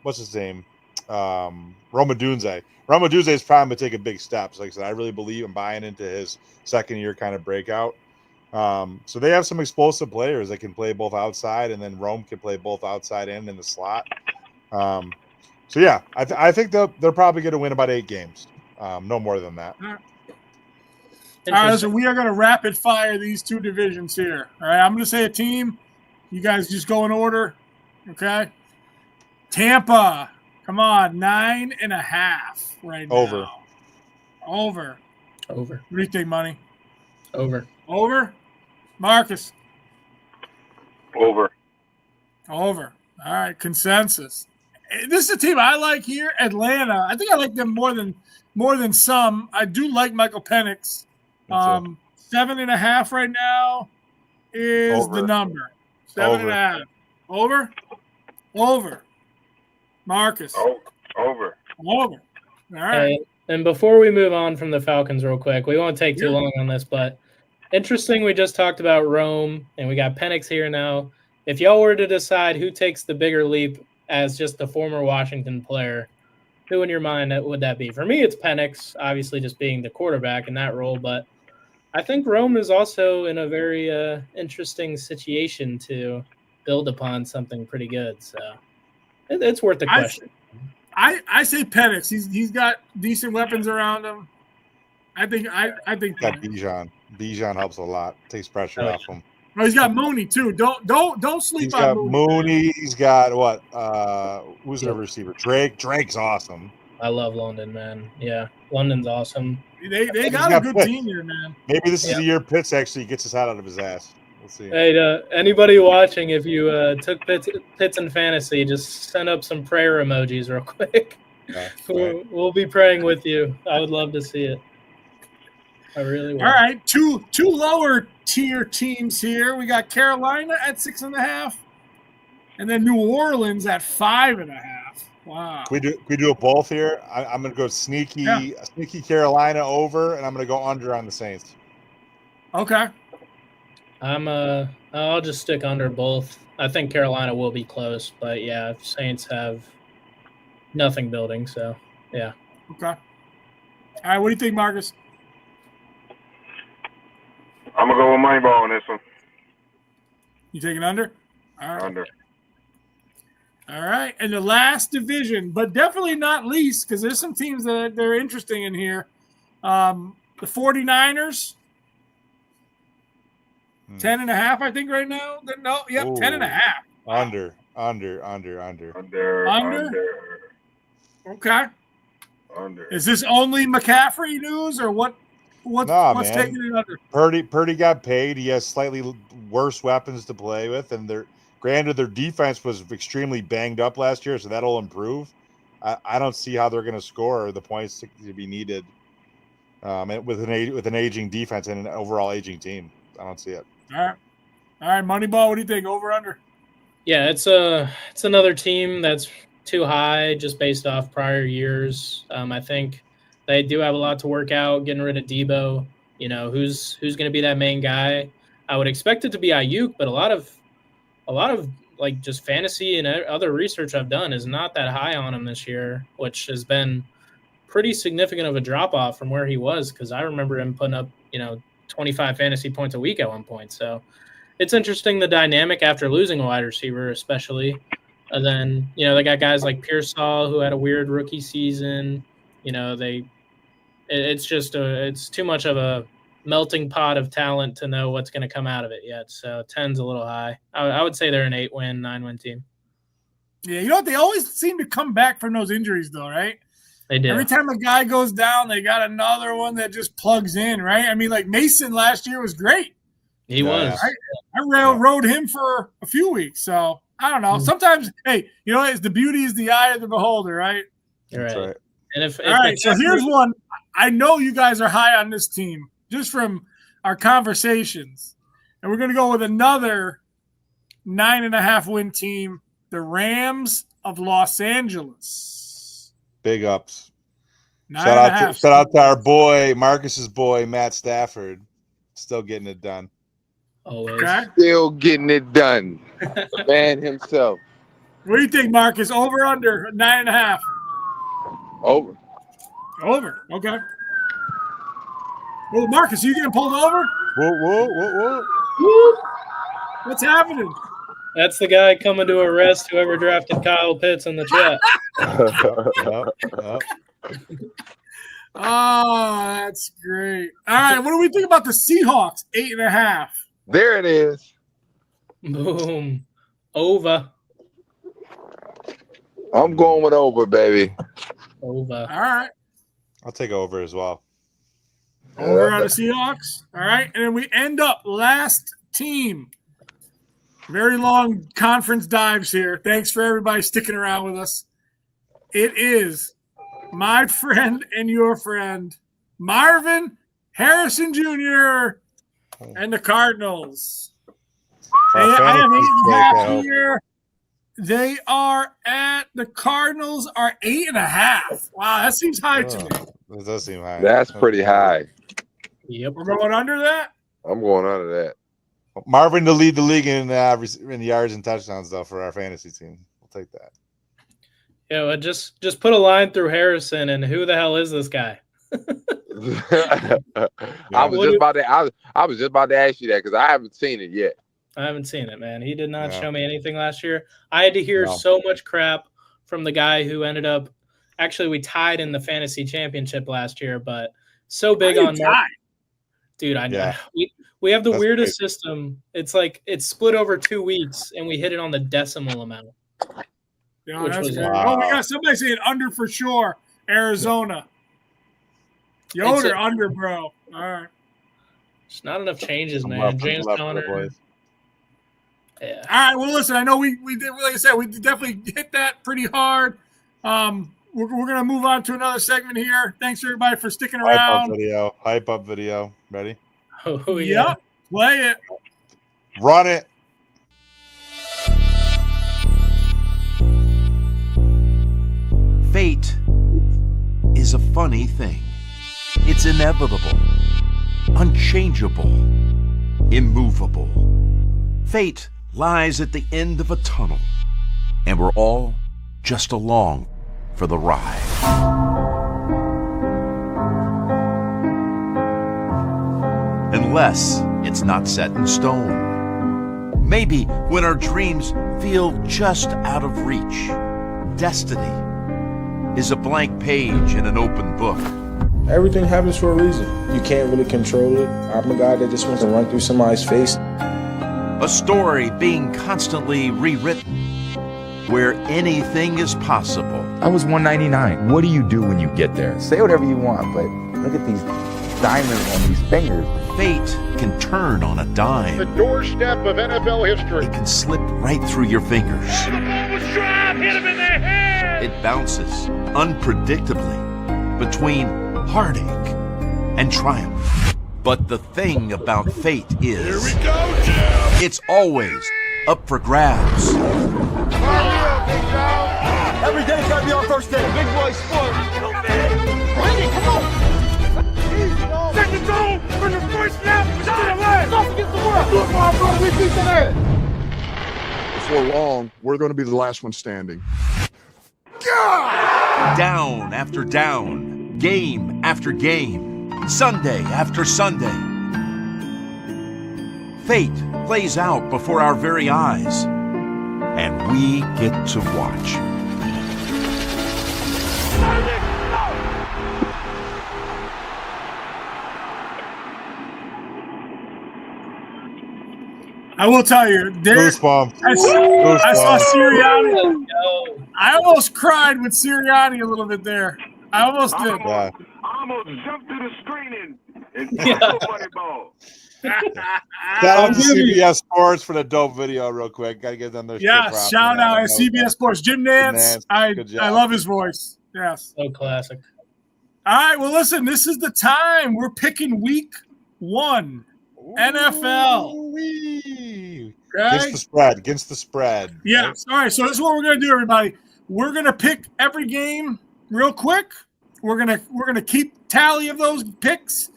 [SPEAKER 2] what's his name? Rome Odunze. Rome Odunze is probably going to take a big step. So like I said, I really believe in buying into his second year kind of breakout. So they have some explosive players that can play both outside, and then Rome can play both outside and in the slot. So yeah, I think they're probably going to win about 8 games, no more than that.
[SPEAKER 3] All right, so we are going to rapid fire these two divisions here. All right, I'm going to say a team. You guys just go in order, okay? Tampa, come on, 9.5 right now. Over.
[SPEAKER 4] What
[SPEAKER 3] do you think, Money?
[SPEAKER 4] Over.
[SPEAKER 3] Marcus?
[SPEAKER 7] Over.
[SPEAKER 3] All right, consensus. This is a team I like here, Atlanta. I think I like them more than some. I do like Michael Penix. 7.5 right now is the number. 7.5. Over. Marcus.
[SPEAKER 7] Over.
[SPEAKER 3] All right.
[SPEAKER 4] And before we move on from the Falcons real quick, we won't take too long on this, but interesting, we just talked about Rome, and we got Penix here now. If y'all were to decide who takes the bigger leap as just a former Washington player, who in your mind would that be? For me, it's Penix, obviously just being the quarterback in that role, but I think Rome is also in a very interesting situation to build upon something pretty good. So it's worth the question.
[SPEAKER 3] I say Penix. He's got decent weapons around him. I think
[SPEAKER 2] Bijan. Bijan helps a lot. Takes pressure off him.
[SPEAKER 3] Oh, he's got Mooney too. Don't sleep on
[SPEAKER 2] Mooney. He's got what? Who's their receiver? Drake. Drake's awesome.
[SPEAKER 4] I love London, man. Yeah, London's awesome.
[SPEAKER 3] They got a good team here, man.
[SPEAKER 2] Maybe this is the year Pitts actually gets his head out of his ass. We'll see.
[SPEAKER 4] Hey, anybody watching, if you took Pitts in fantasy, just send up some prayer emojis real quick. We'll be praying with you. I would love to see it. I really will.
[SPEAKER 3] All right, two lower tier teams here. We got Carolina at 6.5, and then New Orleans at 5.5. Wow.
[SPEAKER 2] We do it both here. I'm going to go sneaky Carolina over, and I'm going to go under on the Saints.
[SPEAKER 3] Okay.
[SPEAKER 4] I'll just stick under both. I think Carolina will be close, but yeah, Saints have nothing building, so yeah.
[SPEAKER 3] Okay. All right, what do you think, Marcus?
[SPEAKER 7] I'm going to go with Moneyball on this one.
[SPEAKER 3] You taking under?
[SPEAKER 7] All right. Under.
[SPEAKER 3] All right, and the last division, but definitely not least, because there's some teams that they're interesting in here. The 49ers, 10.5, I think, right now. No, yep, 10.5.
[SPEAKER 2] Under.
[SPEAKER 3] Okay.
[SPEAKER 7] Under.
[SPEAKER 3] Is this only McCaffrey news, or what? What's taking it under?
[SPEAKER 2] Purdy got paid. He has slightly worse weapons to play with, and their defense was extremely banged up last year, so that'll improve. I don't see how they're going to score the points to be needed with an aging defense and an overall aging team. I don't see it.
[SPEAKER 3] All right, Moneyball. What do you think? Over under?
[SPEAKER 4] Yeah, it's another team that's too high just based off prior years. I think they do have a lot to work out. Getting rid of Debo, who's going to be that main guy? I would expect it to be Ayuk, but a lot of like just fantasy and other research I've done is not that high on him this year, which has been pretty significant of a drop off from where he was. Cause I remember him putting up, 25 fantasy points a week at one point. So it's interesting, the dynamic after losing a wide receiver, especially. And then, they got guys like Pearsall who had a weird rookie season. It's too much of a melting pot of talent to know what's going to come out of it yet. So 10's a little high. I would say they're an 8-win, 9-win team.
[SPEAKER 3] Yeah, you know what? They always seem to come back from those injuries, though, right?
[SPEAKER 4] They do.
[SPEAKER 3] Every time a guy goes down, they got another one that just plugs in, right? I mean, like Mason last year was great.
[SPEAKER 4] He was.
[SPEAKER 3] I rode him for a few weeks, so I don't know. Sometimes, hey, you know, it's the beauty is the eye of the beholder, right?
[SPEAKER 4] That's right. And if
[SPEAKER 3] all right, so here's one. I know you guys are high on this team just from our conversations, and we're going to go with another 9.5-win team, the Rams of Los Angeles.
[SPEAKER 2] Big ups. Shout out to our boy, Marcus's boy, Matt Stafford. Still getting it done.
[SPEAKER 4] Always.
[SPEAKER 3] Okay.
[SPEAKER 8] Still getting it done. The man himself.
[SPEAKER 3] What do you think, Marcus? Over, under, 9.5?
[SPEAKER 8] Over.
[SPEAKER 3] Over. Okay. Well, Marcus, you getting pulled over?
[SPEAKER 2] Whoa.
[SPEAKER 3] What's happening?
[SPEAKER 4] That's the guy coming to arrest whoever drafted Kyle Pitts in the chat.
[SPEAKER 3] Oh, that's great. All right, what do we think about the Seahawks? 8.5.
[SPEAKER 8] There it is.
[SPEAKER 4] Boom. Over.
[SPEAKER 8] I'm going with over, baby.
[SPEAKER 4] Over.
[SPEAKER 3] All right.
[SPEAKER 2] I'll take over as well.
[SPEAKER 3] Over on the Seahawks. All right, and then we end up last team. Very long conference dives here. Thanks for everybody sticking around with us. It is my friend and your friend, Marvin Harrison Jr. and the Cardinals. I have 8.5 here. They are at the Cardinals are 8.5. Wow, that seems high to me.
[SPEAKER 2] That does seem high.
[SPEAKER 8] That's pretty high.
[SPEAKER 4] Yep.
[SPEAKER 3] We're going under that?
[SPEAKER 8] I'm going under that.
[SPEAKER 2] Marvin to lead the league in yards and touchdowns, though, for our fantasy team. We'll take that.
[SPEAKER 4] Yeah, well, just put a line through Harrison, and who the hell is this guy?
[SPEAKER 8] I was just about to ask you that because I haven't seen it yet.
[SPEAKER 4] I haven't seen it, man. He did not show me anything last year. I had to hear so much crap from the guy who ended up – actually, we tied in the fantasy championship last year, but so big on – dude, I know. Yeah. We have the weirdest system. It's like it's split over 2 weeks, and we hit it on the decimal amount.
[SPEAKER 3] Yeah, that's great. Oh, we got somebody saying under for sure. Arizona. Yoder under, bro. All right.
[SPEAKER 4] There's not enough changes, man. James Conner. Yeah. All
[SPEAKER 3] right. Well, listen, I know we did, like I said, we definitely hit that pretty hard. We're going to move on to another segment here. Thanks, everybody, for sticking around.
[SPEAKER 2] Hype up video. Ready?
[SPEAKER 4] Oh, yeah.
[SPEAKER 3] Yep. Play it.
[SPEAKER 2] Run it.
[SPEAKER 9] Fate is a funny thing. It's inevitable, unchangeable, immovable. Fate lies at the end of a tunnel, and we're all just along for the ride. Unless it's not set in stone. Maybe when our dreams feel just out of reach, destiny is a blank page in an open book.
[SPEAKER 10] Everything happens for a reason. You can't really control it. I'm a guy that just wants to run through somebody's face.
[SPEAKER 9] A story being constantly rewritten, where anything is possible.
[SPEAKER 11] I was 199. What do you do when you get there?
[SPEAKER 12] Say whatever you want, but look at these diamonds on these fingers.
[SPEAKER 9] Fate can turn on a dime.
[SPEAKER 13] The doorstep of NFL history.
[SPEAKER 9] It can slip right through your fingers.
[SPEAKER 13] The ball was dropped, hit him in the head.
[SPEAKER 9] It bounces unpredictably between heartache and triumph. But the thing about fate is,
[SPEAKER 13] here we go, Jim.
[SPEAKER 9] It's always up for grabs.
[SPEAKER 14] Every day's gotta be our first day. Big boy sport.
[SPEAKER 13] Randy, come on. Second zone from the first snap. To the left. It's off against the world. Look, my brother, we beat the
[SPEAKER 15] Before long, we're going to be the last one standing.
[SPEAKER 9] Down after down, game after game, Sunday after Sunday. Fate plays out before our very eyes, and we get to watch.
[SPEAKER 3] I will tell you,
[SPEAKER 2] Goosebumps.
[SPEAKER 3] I saw Sirianni. I almost cried with Sirianni a little bit there. I almost did.
[SPEAKER 7] I almost jumped through the screen and Moneyball.
[SPEAKER 2] Shout out to CBS Sports for the dope video, real quick. Got to give them their
[SPEAKER 3] shout out to CBS Sports. Jim Nance. I love his voice. Yes,
[SPEAKER 4] so classic.
[SPEAKER 3] All right, well, listen, this is the time. We're picking week 1, NFL.
[SPEAKER 2] Okay? Against the spread.
[SPEAKER 3] Yeah.
[SPEAKER 2] Right?
[SPEAKER 3] All right, so this is what we're going to do, everybody. We're going to pick every game real quick. We're gonna keep tally of those picks,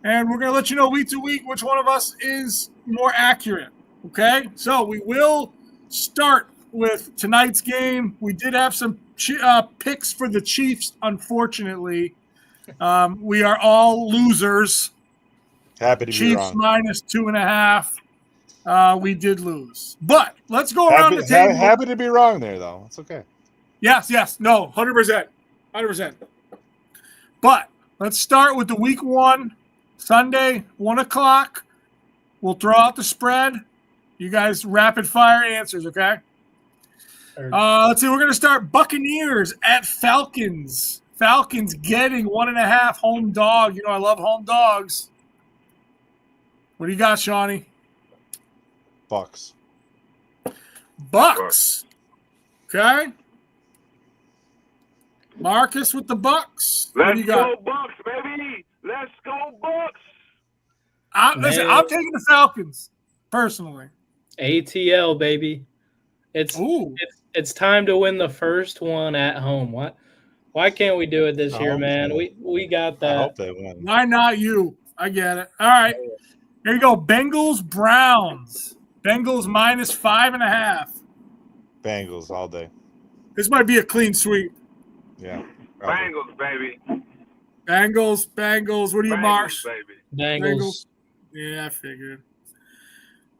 [SPEAKER 3] and we're going to let you know week to week which one of us is more accurate, okay? So we will start with tonight's game. We did have some picks for the Chiefs, unfortunately. We are all losers.
[SPEAKER 2] Happy to be wrong.
[SPEAKER 3] Chiefs minus 2.5. We did lose. But let's go around the table.
[SPEAKER 2] Happy to be wrong there, though. It's okay.
[SPEAKER 3] Yes. No, 100%. 100%. But let's start with the week 1, Sunday, 1 o'clock. We'll throw out the spread. You guys rapid fire answers, okay? Let's see. We're going to start Buccaneers at Falcons. Falcons getting 1.5 home dog. You know I love home dogs. What do you got, Shawnee?
[SPEAKER 2] Bucks.
[SPEAKER 3] Okay. Marcus with the Bucks.
[SPEAKER 7] Let's go Bucks, baby. Let's go Bucks.
[SPEAKER 3] Listen, I'm taking the Falcons personally.
[SPEAKER 4] ATL, baby. It's time to win the first one at home. Why can't we do it this year, man? We got that.
[SPEAKER 2] I hope they win.
[SPEAKER 3] Why not you? I get it. All right. Here you go. Bengals, Browns. Bengals minus 5.5.
[SPEAKER 2] Bengals all day.
[SPEAKER 3] This might be a clean sweep.
[SPEAKER 2] Yeah.
[SPEAKER 7] Bengals, baby.
[SPEAKER 3] Bengals. What do you, Marsh?
[SPEAKER 4] Bengals.
[SPEAKER 3] Yeah, I figured.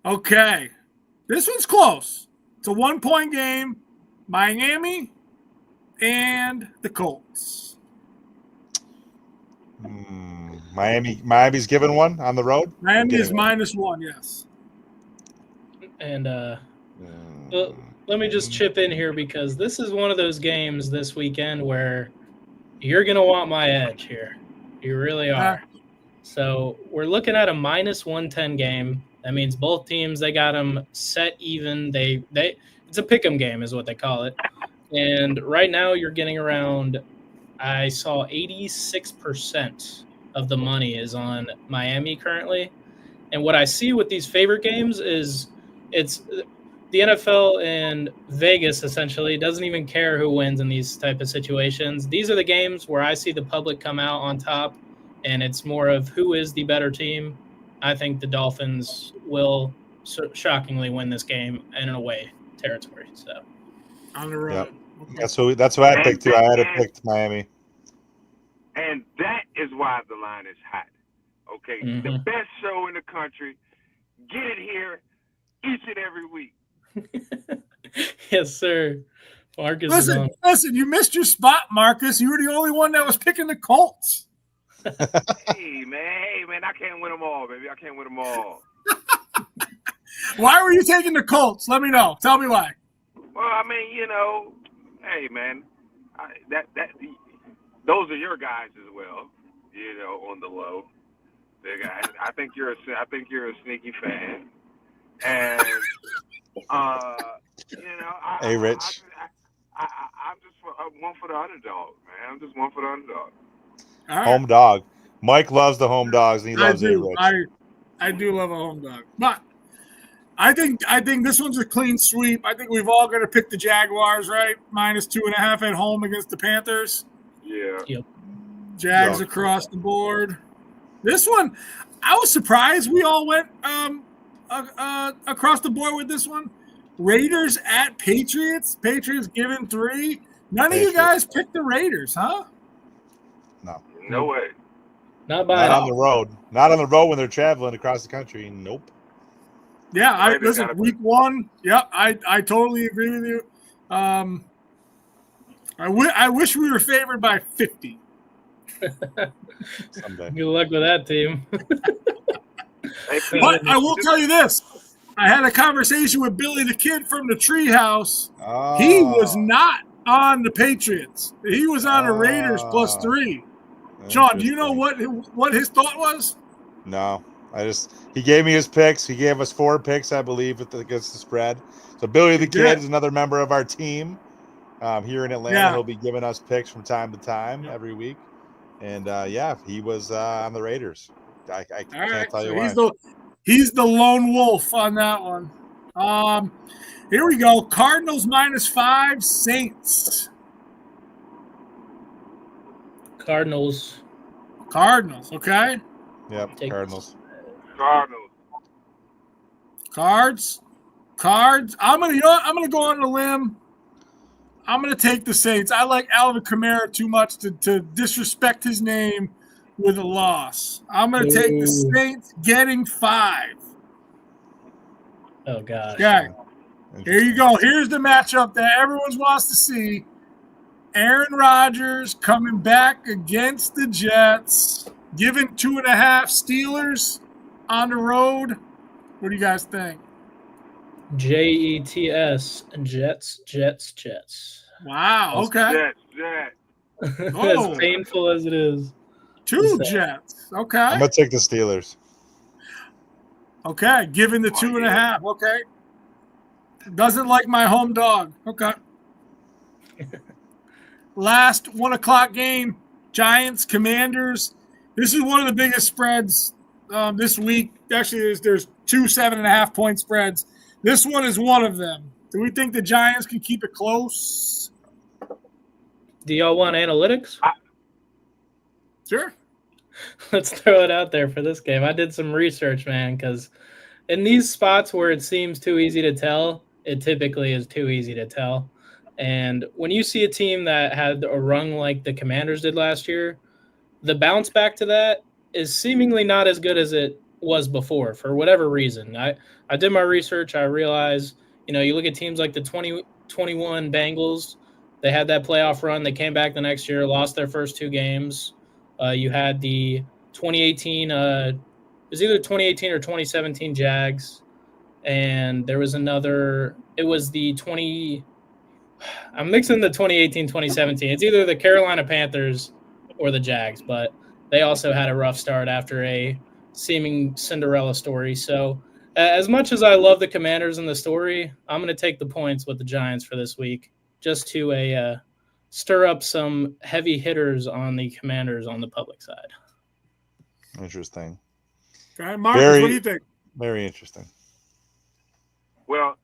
[SPEAKER 3] Okay. This one's close. It's a 1-point game. Miami and the Colts.
[SPEAKER 2] Miami's given one on the road?
[SPEAKER 3] Miami is -1, yes.
[SPEAKER 4] And let me just chip in here because this is one of those games this weekend where you're going to want my edge here. You really are. So we're looking at a -110 game. That means both teams, they got them set even. It's a pick'em game is what they call it. And right now you're getting around, I saw 86% of the money is on Miami currently. And what I see with these favorite games is it's the NFL and Vegas essentially doesn't even care who wins in these type of situations. These are the games where I see the public come out on top, and it's more of who is the better team. I think the Dolphins will shockingly win this game in an away territory. So
[SPEAKER 3] on the road.
[SPEAKER 2] Yep. That's what I picked too. I had picked Miami.
[SPEAKER 7] And that is why the line is hot. Okay, the best show in the country. Get it here each and every week.
[SPEAKER 4] Yes, sir. Marcus
[SPEAKER 3] Listen, you missed your spot, Marcus. You were the only one that was picking the Colts.
[SPEAKER 7] Hey, man, I can't win them all, baby. I can't win them all.
[SPEAKER 3] Why were you taking the Colts? Let me know. Tell me why.
[SPEAKER 7] Well, I mean, hey, man, those are your guys as well. On the low. I think you're a sneaky fan, and
[SPEAKER 2] Hey, Rich.
[SPEAKER 7] I'm just one for the underdog, man. I'm just one for the underdog.
[SPEAKER 3] Right.
[SPEAKER 2] Home dog. Mike loves the home dogs, and he loves it, Rich.
[SPEAKER 3] I do love a home dog, but I think this one's a clean sweep. I think we've all got to pick the Jaguars, right? -2.5 at home against the Panthers.
[SPEAKER 7] Yeah.
[SPEAKER 4] Yep.
[SPEAKER 3] Jags across the board. This one, I was surprised we all went across the board with this one. Raiders at Patriots. Patriots given 3. None of you guys picked the Raiders, huh?
[SPEAKER 7] No way.
[SPEAKER 4] Not
[SPEAKER 2] on the road. Not on the road when they're traveling across the country. Nope.
[SPEAKER 3] Yeah, listen, week 1. Yeah, I totally agree with you. I wish we were favored by 50.
[SPEAKER 2] Someday.
[SPEAKER 4] Good luck with that team.
[SPEAKER 3] But I will tell you this. I had a conversation with Billy the Kid from the Treehouse.
[SPEAKER 2] Oh.
[SPEAKER 3] He was not on the Patriots. He was on the Raiders +3. Sean, do you know what his thought was?
[SPEAKER 2] No. He gave me his picks. He gave us 4 picks, I believe, against the spread. So Billy the Kid is another member of our team here in Atlanta. Yeah. He'll be giving us picks from time to time every week. And he was on the Raiders. I can't tell you why.
[SPEAKER 3] He's the lone wolf on that one. Here we go. Cardinals -5, Saints.
[SPEAKER 4] Cardinals.
[SPEAKER 3] Okay.
[SPEAKER 2] Yep, Cardinals.
[SPEAKER 3] Cards. I'm gonna go on a limb. I'm gonna take the Saints. I like Alvin Kamara too much to disrespect his name with a loss. I'm gonna take the Saints getting 5.
[SPEAKER 4] Oh gosh.
[SPEAKER 3] Okay. Here you go. Here's the matchup that everyone wants to see. Aaron Rodgers coming back against the Jets, giving 2.5 Steelers on the road. What do you guys think?
[SPEAKER 4] Jets, Jets.
[SPEAKER 3] Wow, okay.
[SPEAKER 7] Jets.
[SPEAKER 4] As painful as it is.
[SPEAKER 3] 2 Jets. Okay.
[SPEAKER 2] I'm going to take the Steelers.
[SPEAKER 3] Okay, giving the 2.5. Okay. Doesn't like my home dog. Okay. Last 1:00 game, Giants, Commanders. This is one of the biggest spreads this week. Actually, there's 2 7.5-point spreads. This one is one of them. Do we think the Giants can keep it close?
[SPEAKER 4] Do y'all want analytics?
[SPEAKER 3] Sure.
[SPEAKER 4] Let's throw it out there for this game. I did some research, man, because in these spots where it seems too easy to tell, it typically is too easy to tell. And when you see a team that had a run like the Commanders did last year, the bounce back to that is seemingly not as good as it was before for whatever reason. I did my research. I realized, you look at teams like the 2021 Bengals, they had that playoff run. They came back the next year, lost their first 2 games. You had the 2018, it was either 2018 or 2017 Jags. And there was another, it was the I'm mixing the 2018, 2017. It's either the Carolina Panthers or the Jags, but they also had a rough start after a seeming Cinderella story. So as much as I love the Commanders in the story, I'm going to take the points with the Giants for this week just to stir up some heavy hitters on the Commanders on the public side.
[SPEAKER 2] Interesting.
[SPEAKER 3] Okay, Marcus, what do you think?
[SPEAKER 2] Very interesting.
[SPEAKER 7] Well,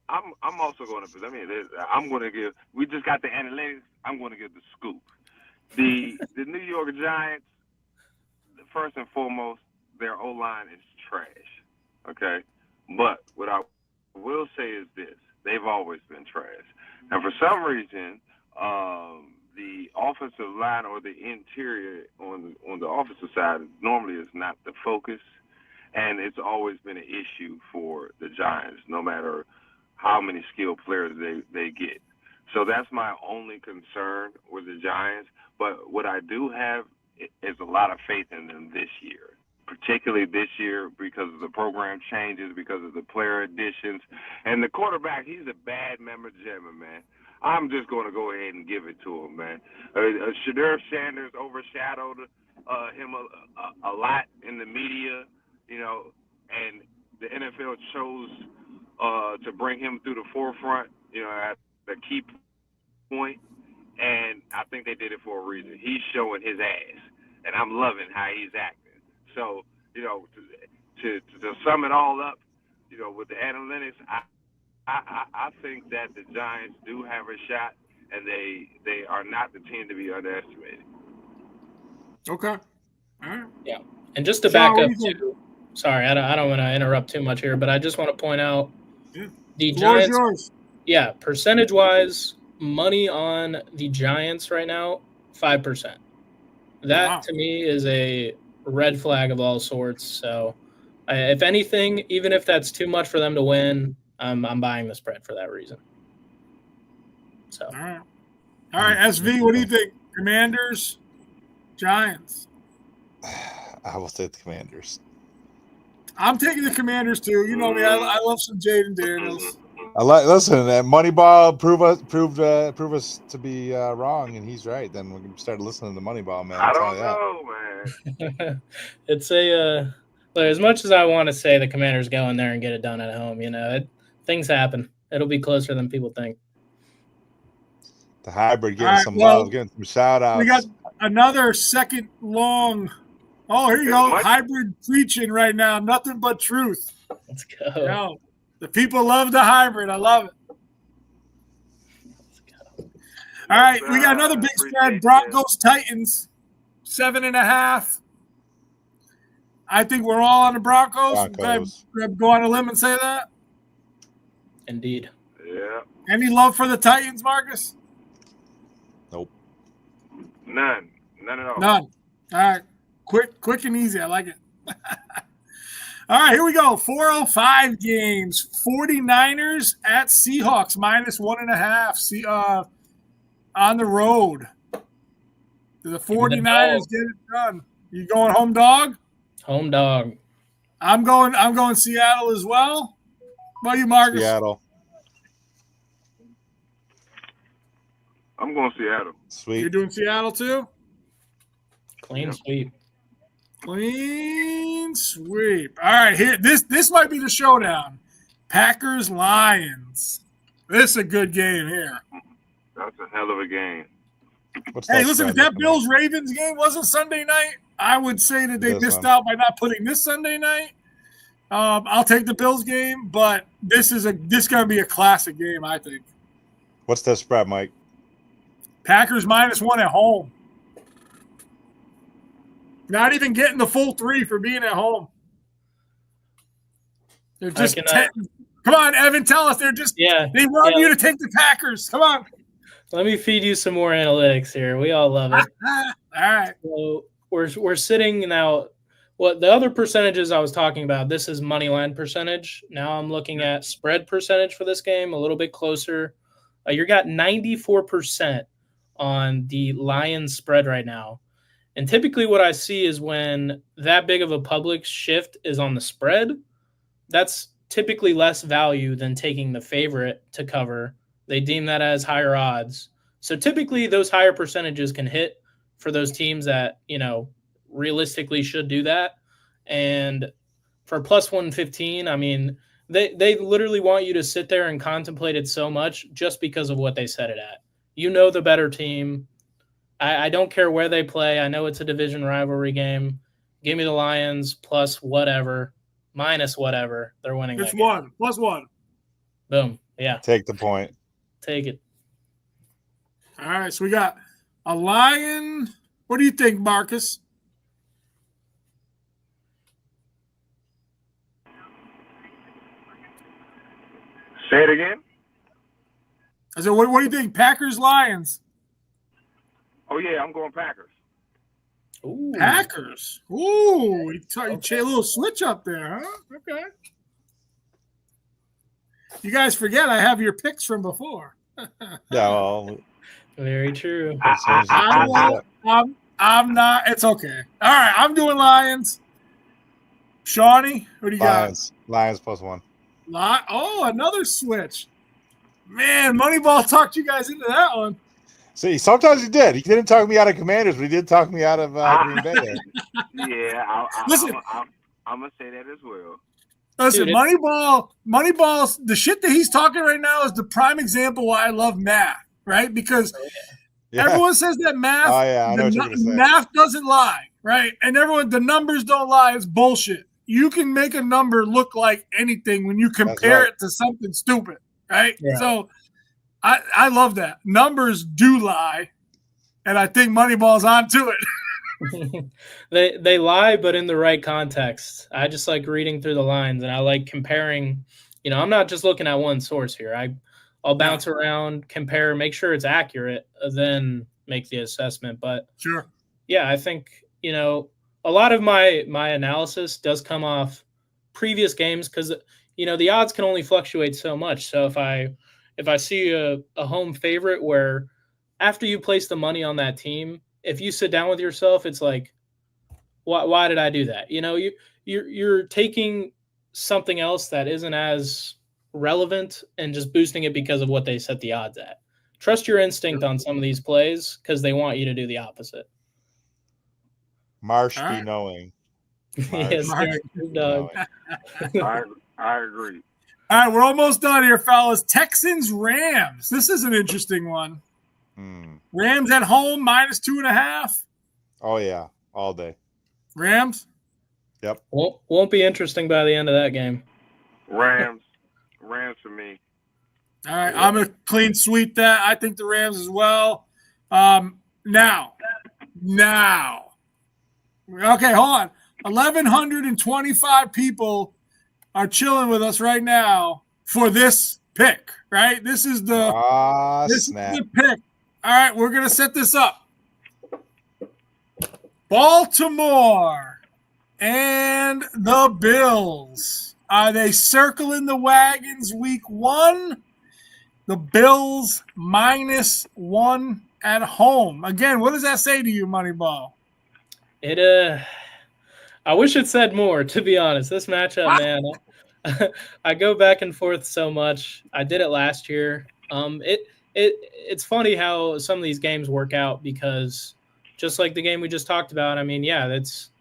[SPEAKER 7] I'm also going to. I'm going to give. We just got the analytics. I'm going to give the scoop. The New York Giants. First and foremost, their O-line is trash. Okay, but what I will say is this: they've always been trash. And for some reason, the offensive line or the interior on the offensive side normally is not the focus, and it's always been an issue for the Giants, no matter how many skilled players they get. So that's my only concern with the Giants. But what I do have is a lot of faith in them this year, particularly this year because of the program changes, because of the player additions. And the quarterback, he's a bad member jammer, man. I'm just going to go ahead and give it to him, man. Shedeur Sanders overshadowed him a lot in the media, and the NFL chose to bring him through the forefront, at the key point, and I think they did it for a reason. He's showing his ass, and I'm loving how he's acting. So, to sum it all up, with the analytics, I think that the Giants do have a shot, and they are not the team to be underestimated.
[SPEAKER 3] Okay. All right.
[SPEAKER 4] Yeah, and just to back up too. Sorry, I don't want to interrupt too much here, but I just want to point out the Giants. Yeah, percentage-wise, money on the Giants right now, 5%. That to me is a red flag of all sorts. So, if anything, even if that's too much for them to win, I'm buying the spread for that reason. So,
[SPEAKER 3] all right, SV, what do you think? Commanders, Giants.
[SPEAKER 2] I will say the Commanders.
[SPEAKER 3] I'm taking the Commanders too. You know me. I love some Jaden Daniels.
[SPEAKER 2] Listen, Moneyball prove us to be wrong, and he's right. Then we can start listening to Moneyball, man.
[SPEAKER 7] I don't know, man.
[SPEAKER 4] It's as much as I want to say the Commanders go in there and get it done at home, things happen. It'll be closer than people think.
[SPEAKER 2] The hybrid getting some love, getting some shout outs.
[SPEAKER 3] We got another second long. Oh, here you go. Hybrid preaching right now. Nothing but truth.
[SPEAKER 4] Let's go.
[SPEAKER 3] The people love the hybrid. I love it. All right, we got another big spread. Broncos Titans, 7.5. I think we're all on the Broncos. Go on a limb and say that.
[SPEAKER 4] Indeed.
[SPEAKER 7] Yeah.
[SPEAKER 3] Any love for the Titans, Marcus?
[SPEAKER 2] Nope.
[SPEAKER 7] None at all.
[SPEAKER 3] None. All right. Quick and easy. I like it. All right, here we go. 4:05 games. 49ers at Seahawks, -1.5. On the road. The 49ers get it done. You going home dog?
[SPEAKER 4] Home dog.
[SPEAKER 3] I'm going Seattle as well. What about you, Marcus?
[SPEAKER 2] Seattle.
[SPEAKER 7] I'm going Seattle.
[SPEAKER 2] Sweet.
[SPEAKER 3] You're doing Seattle too?
[SPEAKER 4] Clean sweep.
[SPEAKER 3] Clean sweep. All right, here. This might be the showdown. Packers Lions. This is a good game here.
[SPEAKER 7] That's a hell of a game.
[SPEAKER 3] Hey, listen, if that Bills Ravens game wasn't Sunday night, I would say that they missed out by not putting this Sunday night. I'll take the Bills game, but this gonna be a classic game, I think.
[SPEAKER 2] What's the spread, Mike?
[SPEAKER 3] Packers -1 at home. Not even getting the full 3 for being at home. They're just 10. Come on, Evan, tell us. They want you to take the Packers. Come on.
[SPEAKER 4] Let me feed you some more analytics here. We all love it.
[SPEAKER 3] All right.
[SPEAKER 4] So we're sitting now. What the other percentages I was talking about, this is money line percentage. Now I'm looking at spread percentage for this game, a little bit closer. You got 94% on the Lions spread right now. And typically what I see is when that big of a public shift is on the spread, that's typically less value than taking the favorite to cover. They deem that as higher odds. So typically those higher percentages can hit for those teams that, realistically should do that. And for +115, I mean, they literally want you to sit there and contemplate it so much just because of what they set it at. The better team. I don't care where they play. I know it's a division rivalry game. Give me the Lions plus whatever, minus whatever. They're winning.
[SPEAKER 3] It's +1.
[SPEAKER 4] Boom. Yeah.
[SPEAKER 2] Take the point.
[SPEAKER 4] Take it.
[SPEAKER 3] All right. So we got a Lion. What do you think, Marcus?
[SPEAKER 7] Say it again.
[SPEAKER 3] I said, what do you think? Packers, Lions.
[SPEAKER 7] Oh, yeah, I'm going Packers.
[SPEAKER 3] Ooh. Packers. Ooh, you a little switch up there, huh? Okay. You guys forget I have your picks from before.
[SPEAKER 2] Yeah,
[SPEAKER 4] very true.
[SPEAKER 3] I'm not. It's okay. All right, I'm doing Lions. Shawnee, what do you got?
[SPEAKER 2] Lions +1.
[SPEAKER 3] Oh, another switch. Man, Moneyball talked you guys into that one.
[SPEAKER 2] See, sometimes he did. He didn't talk me out of Commanders, but he did talk me out of Green Bay.
[SPEAKER 7] Yeah,
[SPEAKER 3] listen,
[SPEAKER 7] I'm going to say that as well.
[SPEAKER 3] Listen, Moneyball, the shit that he's talking right now is the prime example why I love math, right? Because everyone says that math, math doesn't lie, right? And the numbers don't lie. It's bullshit. You can make a number look like anything when you compare it to something stupid, right? Yeah. So I love that. Numbers do lie, and I think Moneyball's onto it.
[SPEAKER 4] They lie, but in the right context. I just like reading through the lines, and I like comparing. I'm not just looking at one source here. I'll bounce around, compare, make sure it's accurate, then make the assessment. But
[SPEAKER 3] sure,
[SPEAKER 4] yeah, I think a lot of my analysis does come off previous games because the odds can only fluctuate so much. So if I see a home favorite where after you place the money on that team, if you sit down with yourself, it's like, why did I do that? You're taking something else that isn't as relevant and just boosting it because of what they set the odds at. Trust your instinct on some of these plays because they want you to do the opposite.
[SPEAKER 2] Marsh be knowing.
[SPEAKER 4] Yes,
[SPEAKER 2] Marsh
[SPEAKER 4] Doug.
[SPEAKER 7] I agree.
[SPEAKER 3] All right, we're almost done here, fellas. Texans Rams. This is an interesting one. Rams at home -2.5.
[SPEAKER 2] Oh yeah, all day.
[SPEAKER 3] Rams.
[SPEAKER 2] Yep.
[SPEAKER 4] Won't be interesting by the end of that game.
[SPEAKER 7] Rams for me.
[SPEAKER 3] All right, I'm going to clean sweep that. I think the Rams as well. Now. Okay, hold on. 1,125 people are chilling with us right now for this pick, right? This is the pick. All right, we're going to set this up. Baltimore and the Bills. Are they circling the wagons week 1? The Bills -1 at home. Again, what does that say to you, Moneyball?
[SPEAKER 4] I wish it said more, to be honest. This matchup, man, I go back and forth so much. I did it last year. It's funny how some of these games work out because just like the game we just talked about, I mean, yeah, it's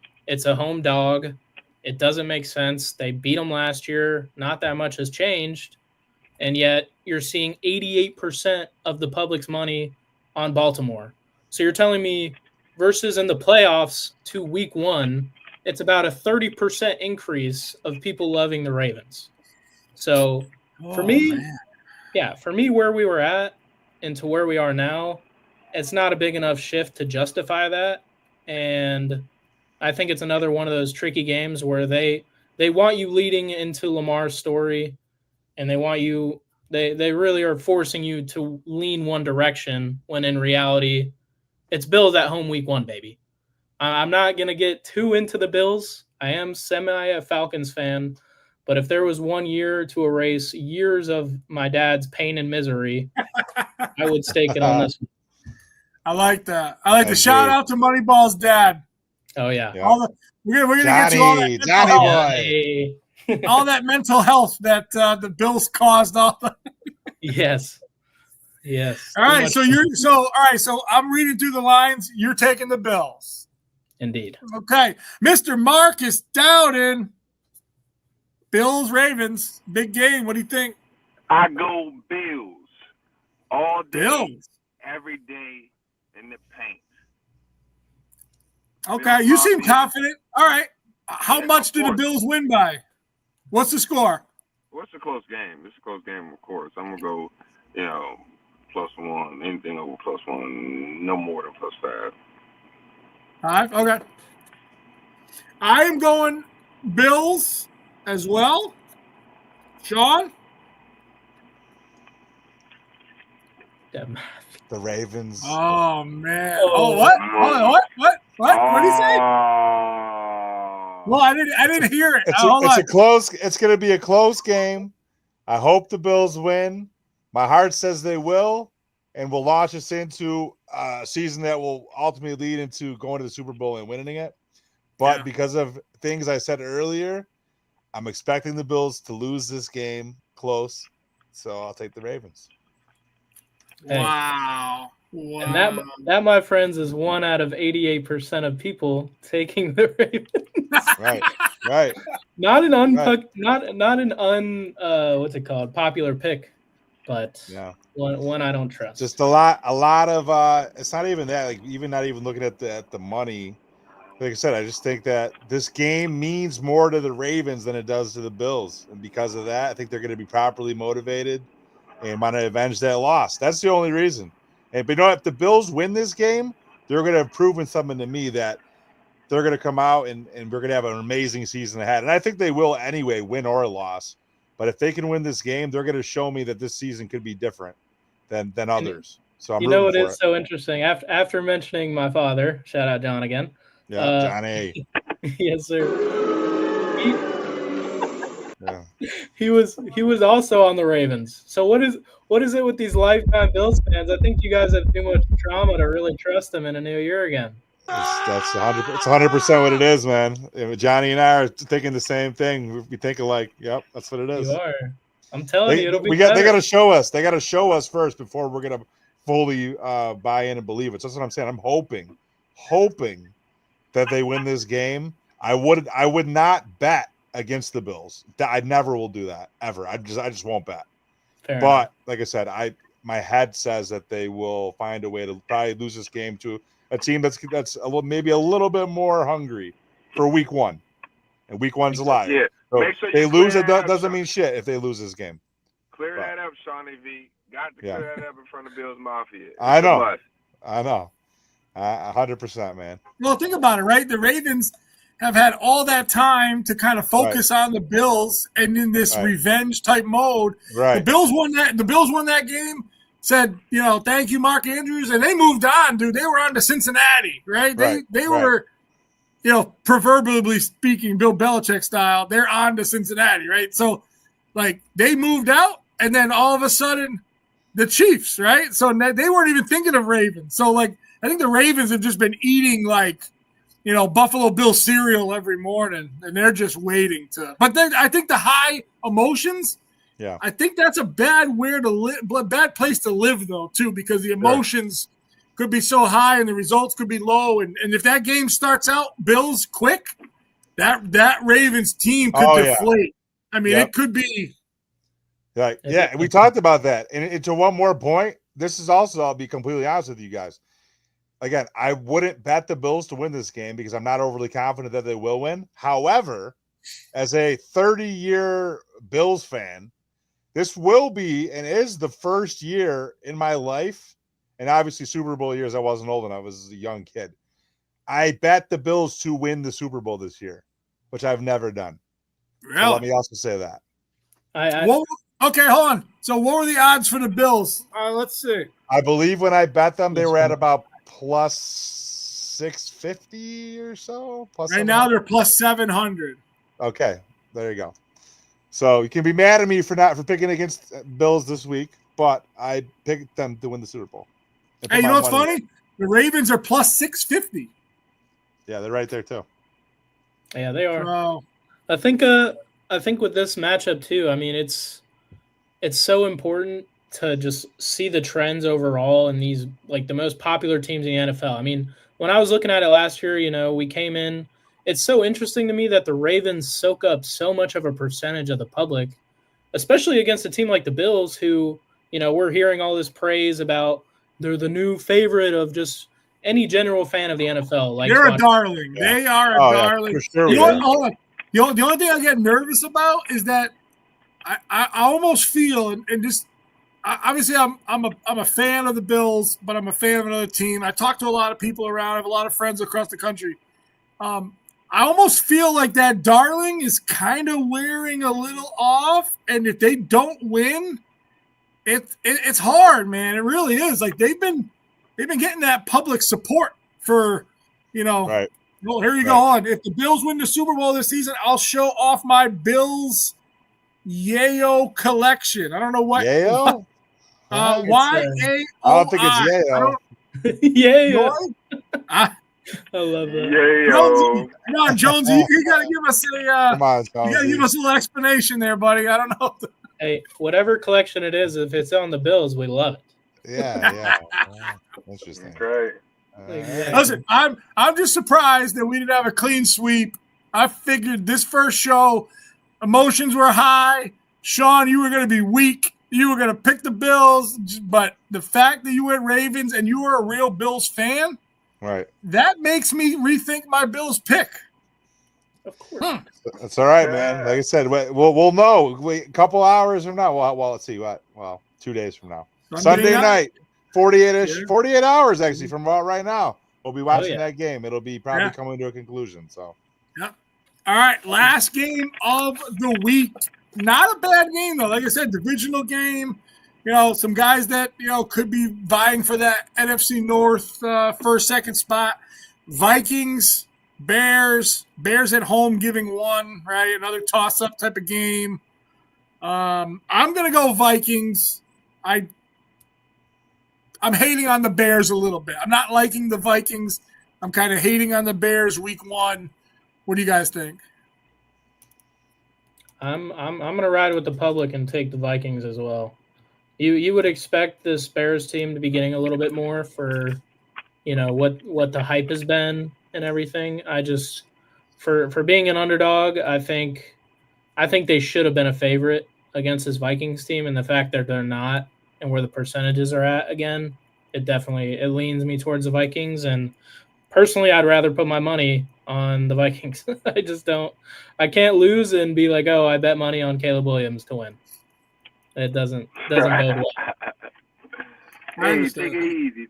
[SPEAKER 4] a home dog. It doesn't make sense. They beat them last year. Not that much has changed. And yet you're seeing 88% of the public's money on Baltimore. So you're telling me versus in the playoffs to week 1, it's about a 30% increase of people loving the Ravens. So for me, where we were at and to where we are now, it's not a big enough shift to justify that. And I think it's another one of those tricky games where they want you leading into Lamar's story, and they want you they really are forcing you to lean one direction when in reality it's Bills at home week 1, baby. I'm not going to get too into the Bills. I am a Falcons fan, but if there was 1 year to erase years of my dad's pain and misery, I would stake it on this one.
[SPEAKER 3] I like that. I like the shout out to Moneyball's dad.
[SPEAKER 4] Oh yeah.
[SPEAKER 3] We're gonna get you all that Johnny boy. All that mental health that the Bills caused.
[SPEAKER 4] Yes.
[SPEAKER 3] All right. So I'm reading through the lines. You're taking the Bills.
[SPEAKER 4] Indeed.
[SPEAKER 3] Okay, Mr. Marcus Dowtin. Bills Ravens big game. What do you think?
[SPEAKER 7] I go Bills all day,
[SPEAKER 3] Bills
[SPEAKER 7] every day in the paint.
[SPEAKER 3] Okay, you seem confident. All right. How much do the Bills win by? What's the score?
[SPEAKER 7] What's a close game? It's a close game, of course. I'm going to go, +1, anything over +1, no more than +5.
[SPEAKER 3] 5? Okay. I am going Bills as well. Sean?
[SPEAKER 2] The Ravens.
[SPEAKER 3] Oh, man. Oh, what? What? What did he say? Well, I didn't hear it.
[SPEAKER 2] It's going to be a close game. I hope the Bills win. My heart says they will, and will launch us into a season that will ultimately lead into going to the Super Bowl and winning it. But because of things I said earlier, I'm expecting the Bills to lose this game close. So I'll take the Ravens.
[SPEAKER 4] Hey.
[SPEAKER 3] Wow.
[SPEAKER 4] And that, my friends, is 1 out of 88% of people taking the Ravens.
[SPEAKER 2] Right.
[SPEAKER 4] Not an what's it called? Popular pick, but one I don't trust.
[SPEAKER 2] Just a lot of it's not even that, like not even looking at the money. Like I said, I just think that this game means more to the Ravens than it does to the Bills. And because of that, I think they're going to be properly motivated and want to avenge that loss. That's the only reason. But you know what? If the Bills win this game, they're going to have proven something to me that they're going to come out and we're going to have an amazing season ahead. And I think they will anyway, win or loss. But if they can win this game, they're going to show me that this season could be different than others. So I'm
[SPEAKER 4] what is so interesting? After mentioning my father, shout out John again.
[SPEAKER 2] Yeah, Johnny.
[SPEAKER 4] Yes, sir. He was also on the Ravens. So what is it with these lifetime Bills fans? I think you guys have too much trauma to really trust them in a new year again.
[SPEAKER 2] That's 100% what it is, man. Johnny and I are thinking the same thing. We thinking like, yep, that's what it is.
[SPEAKER 4] You are. I'm telling you, it'll be.
[SPEAKER 2] They got to show us. They got to show us first before we're gonna fully buy in and believe it. So that's what I'm saying. I'm hoping that they win this game. I would not bet against the Bills. I never will do that ever. I just won't bet.
[SPEAKER 4] Fair
[SPEAKER 2] but
[SPEAKER 4] enough.
[SPEAKER 2] like I said, my head says that they will find a way to probably lose this game to a team that's maybe a little bit more hungry for week one, and week one's live.
[SPEAKER 7] Yeah,
[SPEAKER 2] so
[SPEAKER 7] make sure
[SPEAKER 2] they lose. It
[SPEAKER 7] that
[SPEAKER 2] doesn't mean shit if they lose this game.
[SPEAKER 7] Clear that up, Shawnee V. Got to clear that up in front of Bills Mafia.
[SPEAKER 2] I know. 100%, man.
[SPEAKER 3] Well, think about it, right? The Ravens have had all that time to kind of focus on the Bills and in this revenge type mode.
[SPEAKER 2] Right.
[SPEAKER 3] The Bills won that game. Said, thank you, Mark Andrews, and they moved on, dude. They were on to Cincinnati, right? They were, proverbially speaking, Bill Belichick style, they're on to Cincinnati, right? So, like, they moved out, and then all of a sudden, the Chiefs, right? So they weren't even thinking of Ravens. So, like, I think the Ravens have just been eating, like, Buffalo Bill cereal every morning, and they're just waiting to. But I think the high emotions.
[SPEAKER 2] Yeah,
[SPEAKER 3] I think that's a bad place to live, though, too, because the emotions could be so high and the results could be low. And if that game starts out Bills quick, that Ravens team could deflate. Yeah. I mean, it could be.
[SPEAKER 2] Right. Yeah, we talked about that. And to one more point, this is also, I'll be completely honest with you guys. Again, I wouldn't bet the Bills to win this game because I'm not overly confident that they will win. However, as a 30-year Bills fan, this will be and is the first year in my life, and obviously Super Bowl years, I wasn't old and I was a young kid. I bet the Bills to win the Super Bowl this year, which I've never done.
[SPEAKER 3] Really?
[SPEAKER 2] So let me also say that.
[SPEAKER 3] Okay, hold on. So what were the odds for the Bills? Let's see.
[SPEAKER 2] I believe when I bet them, they were at about plus 650 or so.
[SPEAKER 3] Right now they're plus 700.
[SPEAKER 2] Okay, there you go. So you can be mad at me for picking against Bills this week, but I picked them to win the Super Bowl.
[SPEAKER 3] Hey, you know what's funny? The Ravens are plus 650.
[SPEAKER 2] Yeah, they're right there too.
[SPEAKER 4] Yeah, they are.
[SPEAKER 3] Wow.
[SPEAKER 4] I think with this matchup too, I mean, it's so important to just see the trends overall in these, like, the most popular teams in the NFL. I mean, when I was looking at it last year, we came in. It's so interesting to me that the Ravens soak up so much of a percentage of the public, especially against a team like the Bills, who, we're hearing all this praise about. They're the new favorite of just any general fan of the NFL. Like,
[SPEAKER 3] they're a darling. Yeah. They are a darling.
[SPEAKER 2] For sure.
[SPEAKER 3] Hold on. The only thing I get nervous about is that I almost feel, and just obviously I'm a fan of the Bills, but I'm a fan of another team. I talk to a lot of people around. I have a lot of friends across the country. I almost feel like that darling is kind of wearing a little off, and if they don't win, it's hard, man. It really is. Like, they've been getting that public support for,
[SPEAKER 2] Right.
[SPEAKER 3] Well, here you go on. If the Bills win the Super Bowl this season, I'll show off my Bills 𝐬𝐿 collection. I don't know what.
[SPEAKER 2] 𝐬𝐿?
[SPEAKER 3] 𝐬𝐿.
[SPEAKER 2] I don't think it's
[SPEAKER 4] 𝐬𝐿. I love that.
[SPEAKER 3] Jonesy, come on, Jonesy. You got to give us
[SPEAKER 2] come on,
[SPEAKER 3] you got to give us a little explanation there, buddy. I don't know.
[SPEAKER 4] Hey, whatever collection it is, if it's on the Bills, we love it.
[SPEAKER 2] Yeah. Interesting.
[SPEAKER 7] Great.
[SPEAKER 3] Listen, I'm just surprised that we didn't have a clean sweep. I figured this first show, emotions were high. Sean, you were going to be weak. You were going to pick the Bills, but the fact that you went Ravens and you were a real Bills fan,
[SPEAKER 2] right?
[SPEAKER 3] That makes me rethink my Bills pick.
[SPEAKER 4] Of course.
[SPEAKER 2] That's all right, man. Like I said, we'll know. A couple hours from now. Well, let's see. What? Well, 2 days from now. Sunday night. 48 hours actually from right now. We'll be watching that game. It'll be probably coming to a conclusion. So,
[SPEAKER 3] yeah. All right, last game of the week. Not a bad game though. Like I said, divisional game. Some guys that could be vying for that NFC North first, second spot. Vikings, Bears at home giving one. Right, another toss-up type of game. I'm gonna go Vikings. I'm hating on the Bears a little bit. I'm not liking the Vikings I'm kind of hating on the Bears week 1. What do you guys think?
[SPEAKER 4] I'm gonna ride with the public and take the Vikings as well. You would expect this Bears team to be getting a little bit more for, what the hype has been and everything. I just for being an underdog, I think they should have been a favorite against this Vikings team, and the fact that they're not and where the percentages are at again, it leans me towards the Vikings. And personally, I'd rather put my money on the Vikings. I can't lose and be like, oh, I bet money on Caleb Williams to win. It doesn't bode well.
[SPEAKER 7] Hey, take it easy.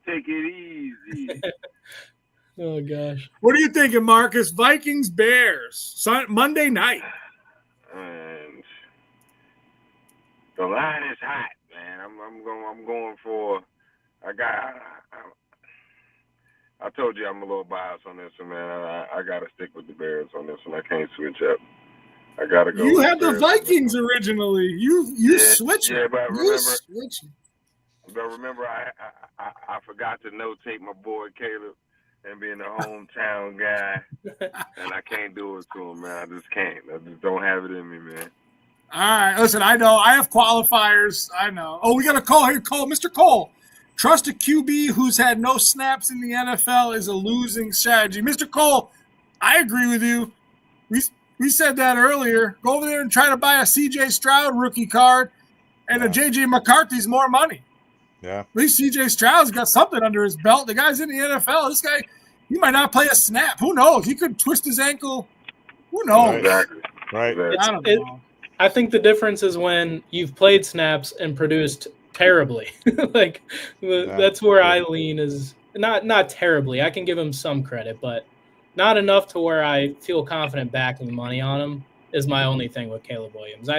[SPEAKER 4] Oh gosh.
[SPEAKER 3] What are you thinking, Marcus? Vikings Bears Monday night.
[SPEAKER 7] And the line is hot, man. I'm going for. I told you I'm a little biased on this one, man. I got to stick with the Bears on this one. I can't switch up. I got to go.
[SPEAKER 3] You had the Vikings originally. You switched.
[SPEAKER 7] Yeah, but remember, I forgot to notate my boy Caleb and being a hometown guy, and I can't do it to him, man. I just can't. I just don't have it in me, man.
[SPEAKER 3] All right, listen. I know I have qualifiers. I know. Oh, we got a call here. Mr. Cole. Trust a QB who's had no snaps in the NFL is a losing strategy. Mr. Cole, I agree with you. We said that earlier. Go over there and try to buy a CJ Stroud rookie card, and a JJ McCarthy's more money.
[SPEAKER 2] Yeah.
[SPEAKER 3] At least CJ Stroud's got something under his belt. The guy's in the NFL. This guy, he might not play a snap. Who knows? He could twist his ankle. Who knows?
[SPEAKER 7] Exactly.
[SPEAKER 2] Right.
[SPEAKER 3] I don't know.
[SPEAKER 4] I think the difference is when you've played snaps and produced terribly. That's where I lean is not terribly. I can give him some credit, but not enough to where I feel confident backing money on him is my only thing with Caleb Williams.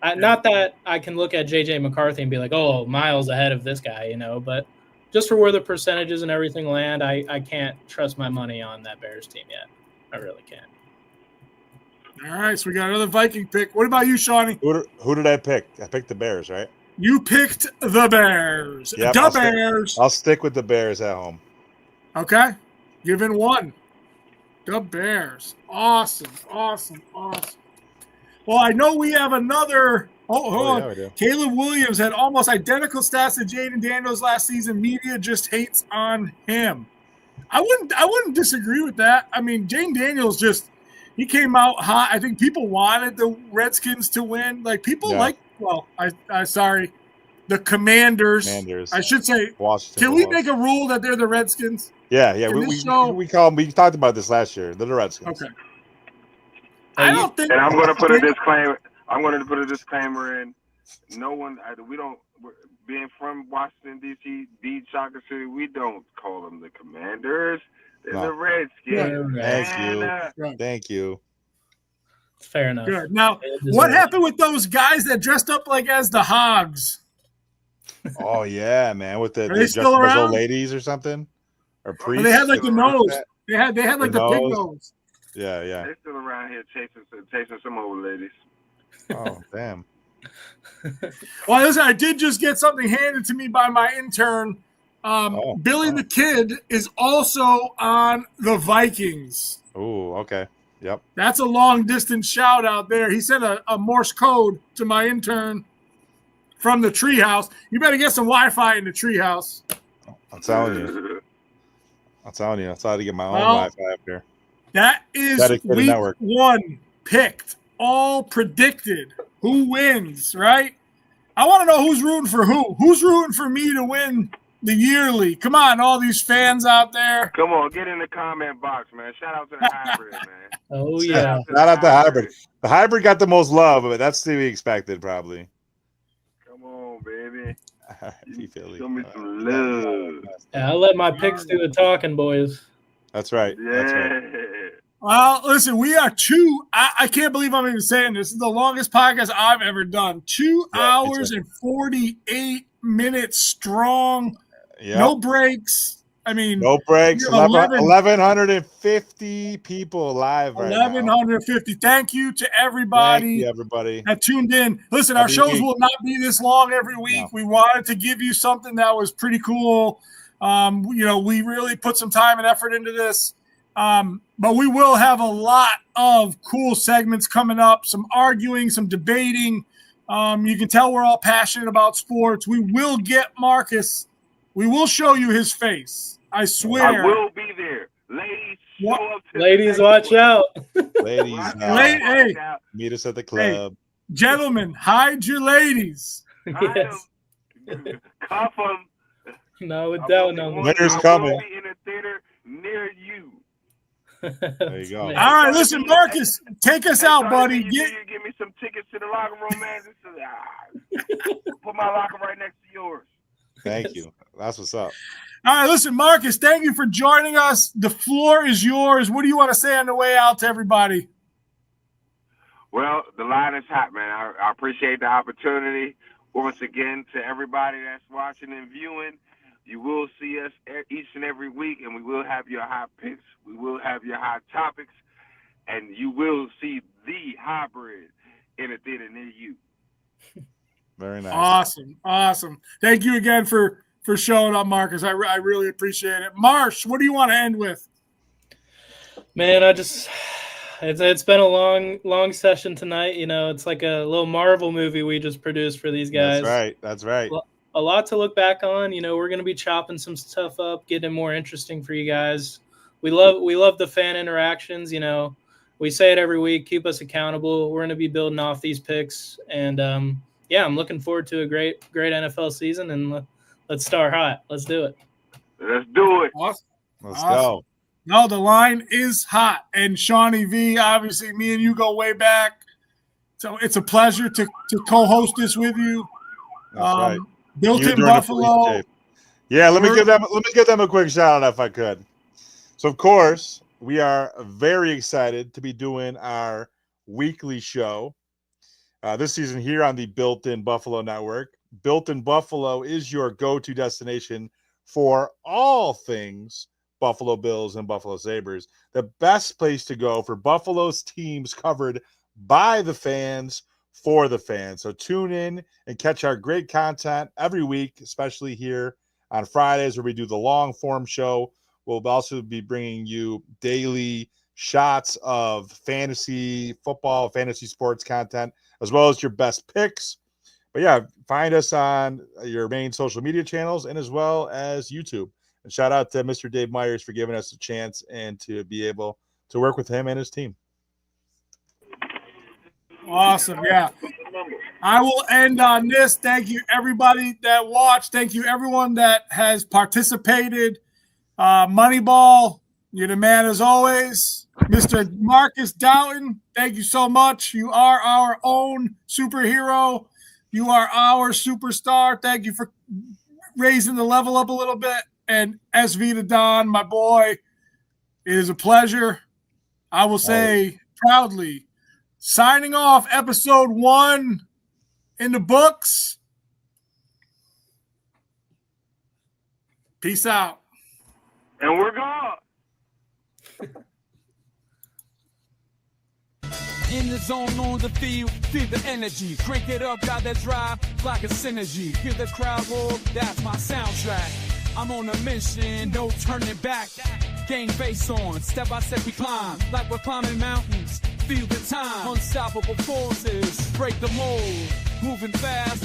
[SPEAKER 4] Not that I can look at JJ McCarthy and be like, oh, miles ahead of this guy, but just for where the percentages and everything land, I can't trust my money on that Bears team yet. I really can't.
[SPEAKER 3] All right, so we got another Viking pick. What about you, Shawnee?
[SPEAKER 2] Who did I pick? I picked the Bears, right?
[SPEAKER 3] You picked the Bears.
[SPEAKER 2] Yep,
[SPEAKER 3] Bears.
[SPEAKER 2] I'll stick with the Bears at home.
[SPEAKER 3] Okay. Given 1. The Bears. Awesome. Well, I know we have another. Hold on. Caleb Williams had almost identical stats to Jaden Daniels last season. Media just hates on him. I wouldn't disagree with that. I mean, Jaden Daniels he came out hot. I think people wanted the Redskins to win. Like people the Commanders. I should say.
[SPEAKER 2] Washington.
[SPEAKER 3] Can we make a rule that they're the Redskins?
[SPEAKER 2] Yeah. We call them. We talked about this last year. They're the Redskins.
[SPEAKER 3] Okay. I don't think.
[SPEAKER 7] And I'm going to put a disclaimer. I'm going to put a disclaimer in. No one. We don't. Being from Washington D.C., Beach Soccer City, we don't call them the Commanders. They're the Redskins.
[SPEAKER 2] Thank you.
[SPEAKER 4] Fair enough.
[SPEAKER 3] Good. Now, what happened with those guys that dressed up as the Hogs?
[SPEAKER 2] Oh yeah, man! With the
[SPEAKER 3] they still around?
[SPEAKER 2] Old ladies or something, or priests.
[SPEAKER 3] They had the nose. They had the pig nose.
[SPEAKER 2] Yeah.
[SPEAKER 7] They're still around here chasing some old ladies.
[SPEAKER 2] Oh damn!
[SPEAKER 3] Well, listen, I did just get something handed to me by my intern. Billy the Kid is also on the Vikings.
[SPEAKER 2] Oh, okay. Yep.
[SPEAKER 3] That's a long distance shout out there. He sent a Morse code to my intern from the treehouse. You better get some Wi-Fi in the treehouse.
[SPEAKER 2] I'm telling you. That's how to get my own Wi-Fi up here.
[SPEAKER 3] That is week network. 1 picked, all predicted. Who wins, right? I want to know who's rooting for who. Who's rooting for me to win the yearly? Come on, all these fans out there.
[SPEAKER 7] Come on, get in the comment box, man. Shout out to the hybrid, man.
[SPEAKER 4] Oh, yeah.
[SPEAKER 2] Shout out to the hybrid. The hybrid got the most love, but that's to be expected, probably.
[SPEAKER 7] Come on, baby.
[SPEAKER 2] Show
[SPEAKER 7] me some love.
[SPEAKER 4] Yeah, I'll let my picks do the talking, boys.
[SPEAKER 2] That's right.
[SPEAKER 7] Yeah.
[SPEAKER 2] That's right.
[SPEAKER 3] Well, listen, we are I can't believe I'm even saying this. This is the longest podcast I've ever done. 2 hours and 48 minutes strong. Yep. No breaks. I mean,
[SPEAKER 2] no breaks. 1,150 people live right
[SPEAKER 3] 1,150. Thank you to everybody. That tuned in. Listen, our shows will not be this long every week. No. We wanted to give you something that was pretty cool. We really put some time and effort into this. But we will have a lot of cool segments coming up, some arguing, some debating. You can tell we're all passionate about sports. We will get Marcus. We will show you his face. I swear.
[SPEAKER 7] I will be there. Ladies, show up to
[SPEAKER 4] ladies, watch out.
[SPEAKER 2] Ladies,
[SPEAKER 3] hey,
[SPEAKER 2] meet us at the club.
[SPEAKER 3] Hey, gentlemen, hide your ladies.
[SPEAKER 4] Yes.
[SPEAKER 7] Cuff them.
[SPEAKER 4] No, without no.
[SPEAKER 2] Winter's coming.
[SPEAKER 7] Be in a theater near you.
[SPEAKER 2] There you go.
[SPEAKER 3] All right, listen, Marcus, take us out, buddy.
[SPEAKER 7] You give me some tickets to the locker room, man. Put my locker right next to yours.
[SPEAKER 2] Thank you. That's what's up.
[SPEAKER 3] All right, listen, Marcus, thank you for joining us. The floor is yours. What do you want to say on the way out to everybody?
[SPEAKER 7] Well, the line is hot, man. I appreciate the opportunity. Once again, to everybody that's watching and viewing, you will see us each and every week, and we will have your hot picks. We will have your hot topics, and you will see the hybrid in a theater near you.
[SPEAKER 2] Very nice.
[SPEAKER 3] Awesome. Thank you again for showing up, Marcus. I really appreciate it. Marsh, what do you want to end with?
[SPEAKER 4] Man, it's been a long session tonight. It's like a little Marvel movie we just produced for these guys.
[SPEAKER 2] That's right.
[SPEAKER 4] A lot to look back on. We're going to be chopping some stuff up, getting it more interesting for you guys. We love the fan interactions. We say it every week. Keep us accountable. We're going to be building off these picks, and I'm looking forward to a great NFL season. And let's start hot. Let's do it.
[SPEAKER 7] Let's do it.
[SPEAKER 3] Awesome.
[SPEAKER 2] Let's go.
[SPEAKER 3] No, the line is hot, and Shawnee V. Obviously, me and you go way back, so it's a pleasure to co-host this with you.
[SPEAKER 2] That's right.
[SPEAKER 3] Built in Buffalo.
[SPEAKER 2] Yeah, let me give them a quick shout out if I could. So of course, we are very excited to be doing our weekly show this season here on the Built in Buffalo Network. Built in Buffalo is your go-to destination for all things Buffalo Bills and Buffalo Sabres. The best place to go for Buffalo's teams covered by the fans, for the fans. So tune in and catch our great content every week, especially here on Fridays where we do the long form show. We'll also be bringing you daily shots of fantasy football, fantasy sports content, as well as your best picks. But yeah, find us on your main social media channels and as well as YouTube. And shout out to Mr. Dave Myers for giving us a chance and to be able to work with him and his team.
[SPEAKER 3] Awesome. Yeah. I will end on this. Thank you, everybody that watched. Thank you, everyone that has participated. Moneyball, you're the man as always. Mr. Marcus Dowtin, thank you so much. You are our own superhero. You are our superstar. Thank you for raising the level up a little bit. And SV to Don, my boy, it is a pleasure. I will say proudly, signing off episode 1 in the books. Peace out.
[SPEAKER 7] And we're gone.
[SPEAKER 16] In the zone, on the field, feel the energy. Crank it up, got that drive, like a synergy. Hear the crowd roar, that's my soundtrack. I'm on a mission, no turning back. Gang face on, step by step we climb. Like we're climbing mountains, feel the time. Unstoppable forces, break the mold. Moving fast.